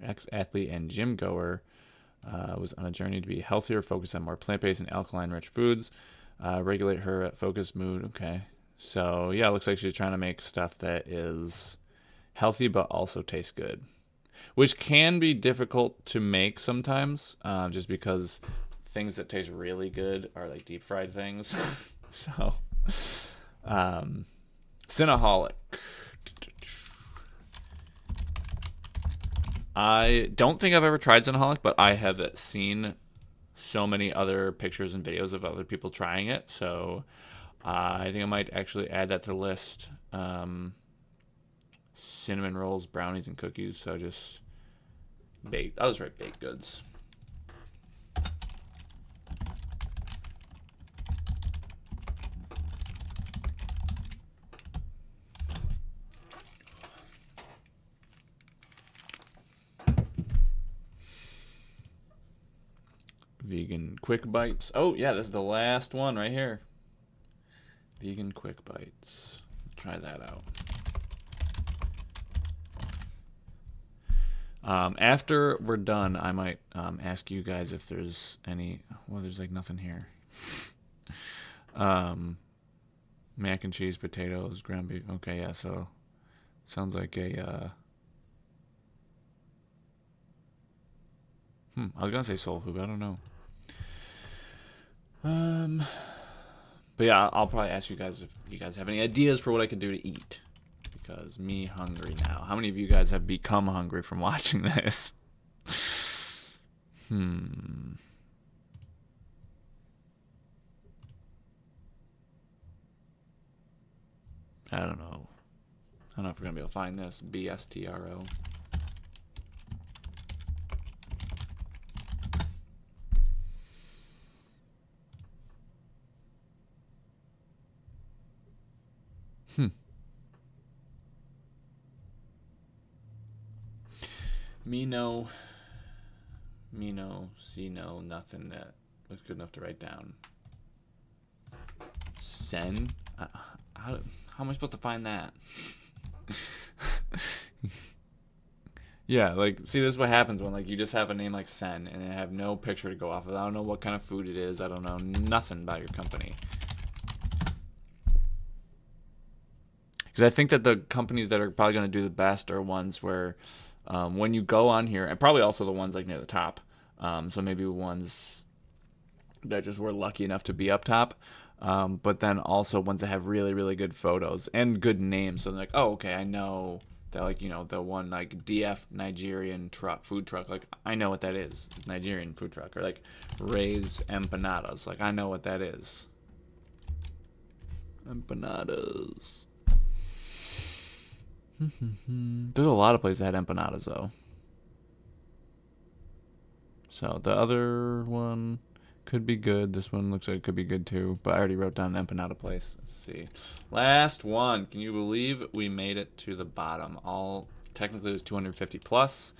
Ex-athlete and gym goer was on a journey to be healthier, focus on more plant-based and alkaline-rich foods, regulate her focus, mood. Okay. So, yeah, it looks like she's trying to make stuff that is healthy but also tastes good, which can be difficult to make sometimes just because things that taste really good are like deep fried things. So, Cinnaholic. I don't think I've ever tried Cinnaholic, but I have seen so many other pictures and videos of other people trying it. So I think I might actually add that to the list. Cinnamon rolls, brownies, and cookies. So just baked. I was right, baked goods. Vegan quick bites. Oh yeah, this is the last one right here. Vegan quick bites. Try that out. After we're done, I might ask you guys if there's any. Well, there's like nothing here. Mac and cheese, potatoes, ground beef. Okay, yeah. So sounds like a. I was gonna say soul food, but I don't know. But yeah, I'll probably ask you guys if you guys have any ideas for what I could do to eat. Because me hungry now. How many of you guys have become hungry from watching this? I don't know. I don't know if we're gonna be able to find this. BSTRO. Me no, see no, nothing that was good enough to write down. Sen? How am I supposed to find that? Yeah, like, see, this is what happens when, like, you just have a name like Sen and I have no picture to go off of. I don't know what kind of food it is. I don't know nothing about your company. Because I think that the companies that are probably going to do the best are ones where when you go on here, and probably also the ones like near the top, so maybe ones that just were lucky enough to be up top, but then also ones that have really, really good photos and good names. So they're like, oh, okay, I know that, like, you know, the one like DF Nigerian food truck, like, I know what that is, Nigerian food truck, or like Ray's Empanadas, like, I know what that is. Empanadas. There's a lot of places that had empanadas, though. So the other one could be good. This one looks like it could be good too. But I already wrote down an empanada place. Let's see. Last one. Can you believe we made it to the bottom? All technically it was 250 plus.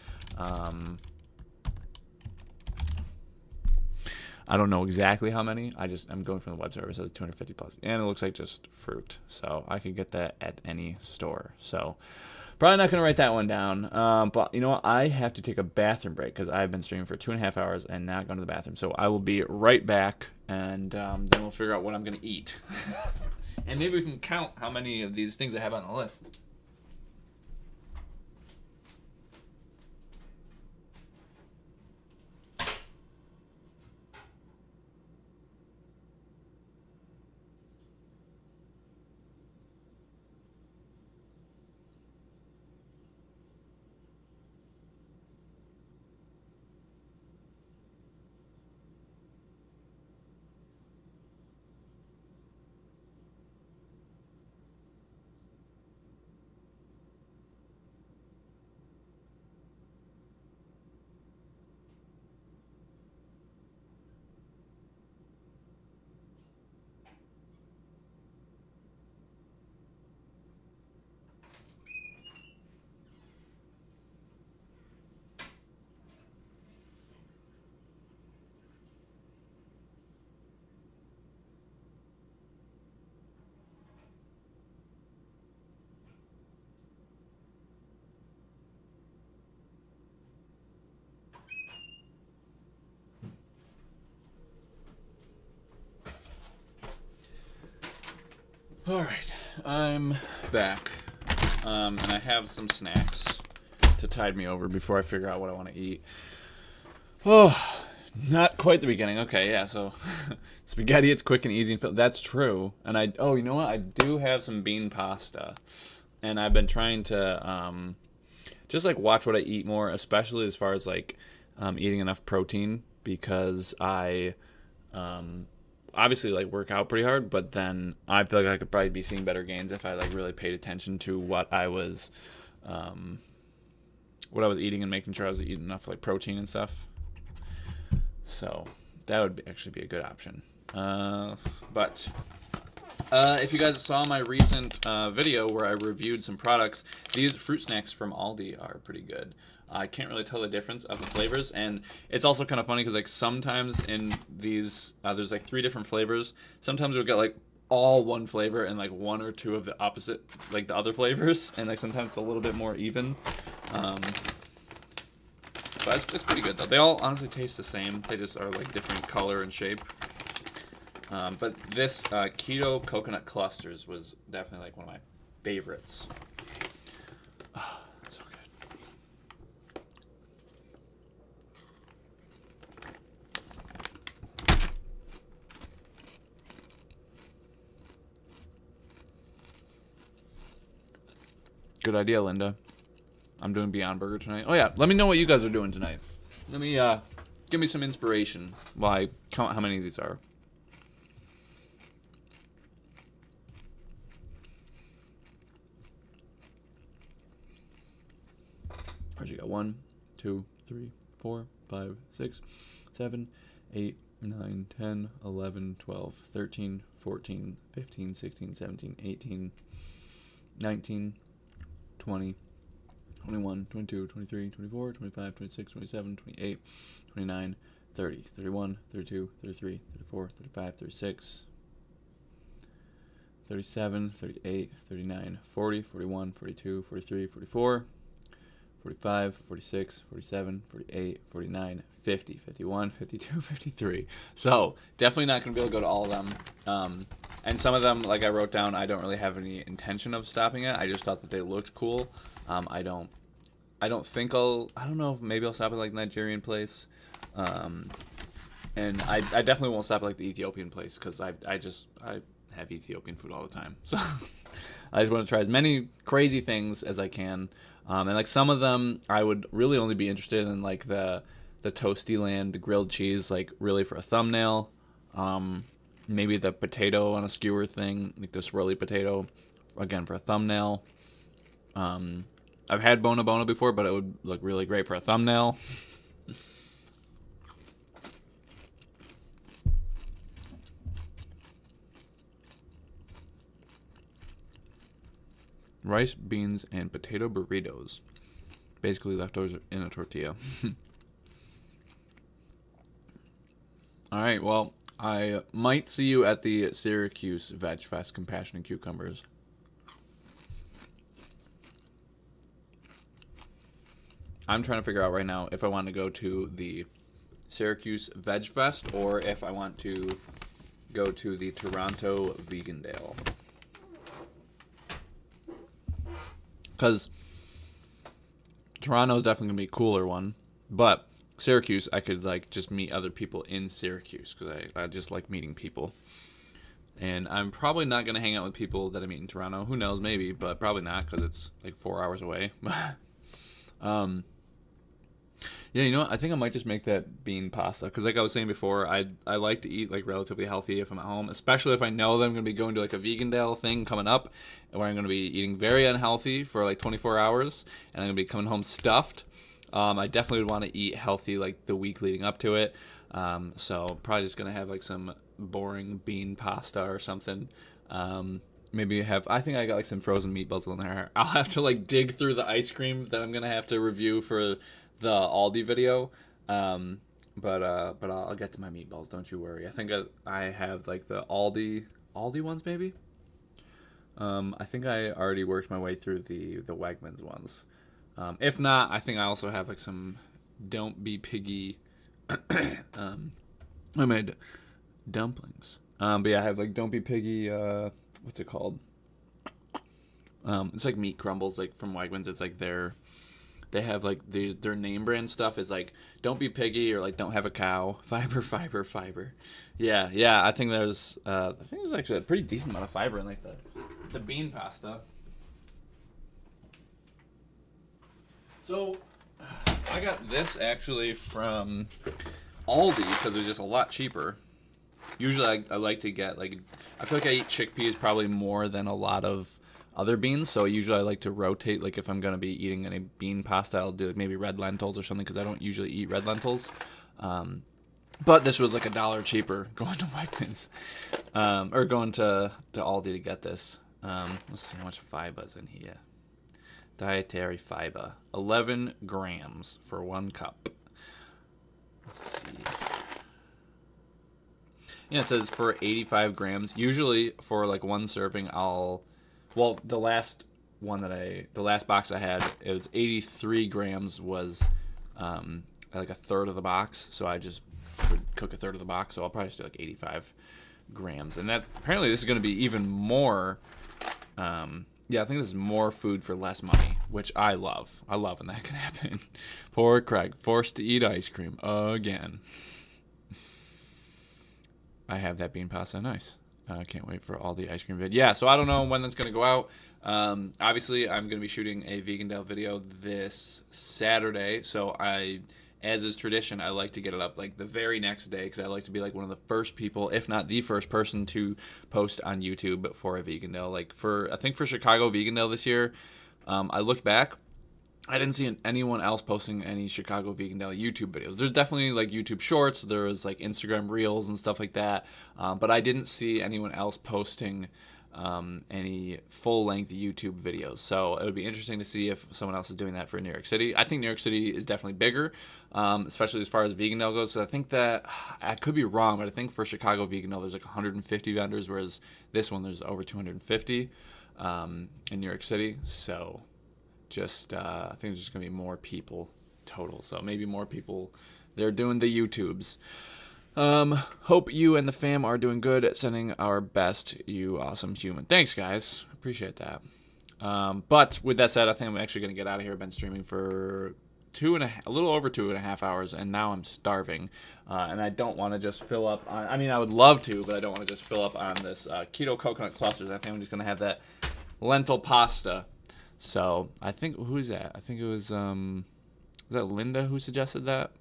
I don't know exactly how many. I'm going from the web server, so it's 250 plus. And it looks like just fruit. So I could get that at any store. So probably not going to write that one down. But you know what? I have to take a bathroom break because I've been streaming for 2.5 hours and not going to the bathroom. So I will be right back, and then we'll figure out what I'm going to eat. And maybe we can count how many of these things I have on the list. Alright, I'm back, and I have some snacks to tide me over before I figure out what I want to eat. Oh, not quite the beginning. Okay, yeah, so spaghetti, it's quick and easy. That's true. And you know what? I do have some bean pasta, and I've been trying to just, like, watch what I eat more, especially as far as, like, eating enough protein, because I obviously, like, work out pretty hard, but then I feel like I could probably be seeing better gains if I, like, really paid attention to what I was eating and making sure I was eating enough, like, protein and stuff. So that would actually be a good option. But if you guys saw my recent video where I reviewed some products, these fruit snacks from Aldi are pretty good. I can't really tell the difference of the flavors, and it's also kind of funny because, like, sometimes in these there's like 3 different flavors. Sometimes we'll get like all one flavor and like 1 or 2 of the opposite, like the other flavors, and like sometimes it's a little bit more even. But it's pretty good though. They all honestly taste the same. They just are like different color and shape. But this keto coconut clusters was definitely like one of my favorites. Oh, so good. Good idea, Linda. I'm doing Beyond Burger tonight. Oh yeah, let me know what you guys are doing tonight. Let me give me some inspiration while I count how many of these are. Where'd you go? 1, 2, 3, 4, 5, 6, 7, 8, 9, 10, 11, 12, 13, 14, 15, 16, 17, 18, 19, 20, 21, 22, 23, 24, 25, 26, 27, 28, 29, 30, 31, 32, 33, 34, 35, 36, 37, 38, 39, 40, 41, 42, 43, 44, 45, 46, 47, 48, 49, 50, 51, 52, 53. So definitely not going to be able to go to all of them. And some of them, like I wrote down, I don't really have any intention of stopping it. I just thought that they looked cool. I don't think I don't know if maybe I'll stop at like Nigerian place. And I definitely won't stop at like the Ethiopian place because I have Ethiopian food all the time. So I just want to try as many crazy things as I can. And like some of them I would really only be interested in like the Toasty Land grilled cheese, like really for a thumbnail. Maybe the potato on a skewer thing, like the swirly potato, again for a thumbnail. I've had Bona Bona before, but it would look really great for a thumbnail. Rice, beans, and potato burritos. Basically leftovers in a tortilla. Alright, well, I might see you at the Syracuse Veg Fest Compassion and Cucumbers. I'm trying to figure out right now if I want to go to the Syracuse Veg Fest or if I want to go to the Toronto Vegandale. Because Toronto is definitely going to be a cooler one. But Syracuse, I could like just meet other people in Syracuse. Because I just like meeting people. And I'm probably not going to hang out with people that I meet in Toronto. Who knows, maybe. But probably not because it's like 4 hours away. Yeah, you know what? I think I might just make that bean pasta. Because like I was saying before, I like to eat like relatively healthy if I'm at home. Especially if I know that I'm going to be going to like a Vegandale thing coming up. Where I'm going to be eating very unhealthy for like 24 hours. And I'm going to be coming home stuffed. I definitely would want to eat healthy like the week leading up to it. So probably just going to have like some boring bean pasta or something. Maybe I think I got like some frozen meatballs in there. I'll have to like dig through the ice cream that I'm going to have to review for the Aldi video. But I'll get to my meatballs, don't you worry. I think I have like the Aldi ones maybe. I think I already worked my way through the Wegmans ones. If not, I think I also have like some Don't Be Piggy. I made dumplings. But yeah, I have like Don't Be Piggy. What's it called? It's like meat crumbles, like from Wegmans. It's like they have like their name brand stuff is like Don't Be Piggy or like Don't Have a Cow. Fiber, fiber, fiber. Yeah. I think there's actually a pretty decent amount of fiber in like the bean pasta. So I got this actually from Aldi because it was just a lot cheaper. Usually I like to get like, I feel like I eat chickpeas probably more than a lot of other beans. So usually I like to rotate, like if I'm going to be eating any bean pasta, I'll do like maybe red lentils or something because I don't usually eat red lentils. But this was like $1 cheaper going to Wegmans, or going to Aldi to get this. Let's see how much fiber is in here. Dietary fiber, 11 grams for 1 cup. Let's see. Yeah, it says for 85 grams. Usually for like one serving, the last box I had, it was 83 grams was like a third of the box. So I just would cook a third of the box. So I'll probably just do like 85 grams. And apparently this is going to be even more. Yeah, I think this is more food for less money, which I love. I love when that can happen. Poor Craig, forced to eat ice cream again. I have that bean pasta. Nice. I can't wait for all the ice cream vid. Yeah, so I don't know when that's going to go out. Obviously, I'm going to be shooting a Vegandale video this Saturday. So as is tradition, I like to get it up like the very next day because I like to be like one of the first people, if not the first person, to post on YouTube for a Vegandale. Like I think for Chicago Vegandale this year, I looked back, I didn't see anyone else posting any Chicago Vegandale YouTube videos. There's definitely like YouTube Shorts, there was like Instagram Reels and stuff like that, but I didn't see anyone else posting any full-length YouTube videos. So it would be interesting to see if someone else is doing that for New York City. I think New York City is definitely bigger, especially as far as Vegandale goes. So I think that, I could be wrong, but I think for Chicago Vegandale, there's like 150 vendors, whereas this one, there's over 250 in New York City. So just, I think there's just going to be more people total. So maybe more people, they're doing the YouTubes. Hope you and the fam are doing good. Sending our best, you awesome human. Thanks, guys. Appreciate that. But with that said, I think I'm actually going to get out of here. I've been streaming for a little over 2.5 hours, and now I'm starving. And I don't want to just fill up on, I mean, I would love to, but I don't want to just fill up on this keto coconut clusters. I think I'm just going to have that lentil pasta. So I think, who's that? I think it was, is that Linda who suggested that?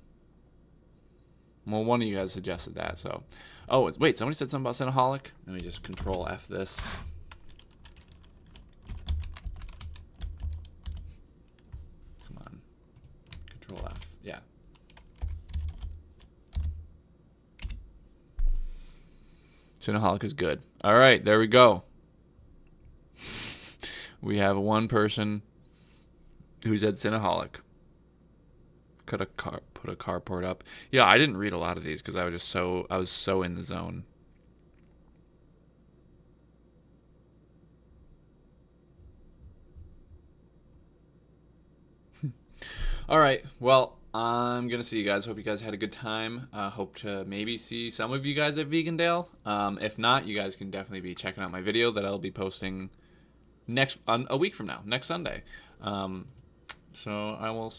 Well, one of you guys suggested that, so. Oh, wait, somebody said something about Cinnaholic? Let me just Control F this. Come on. Control F, yeah. Cinnaholic is good. All right, there we go. We have one person who said Cinnaholic. Put a carport up. Yeah, I didn't read a lot of these because I was so in the zone. All right, well, I'm gonna see you guys. Hope you guys had a good time. Hope to maybe see some of you guys at Vegandale. If not, you guys can definitely be checking out my video that I'll be posting a week from now, next Sunday. So I will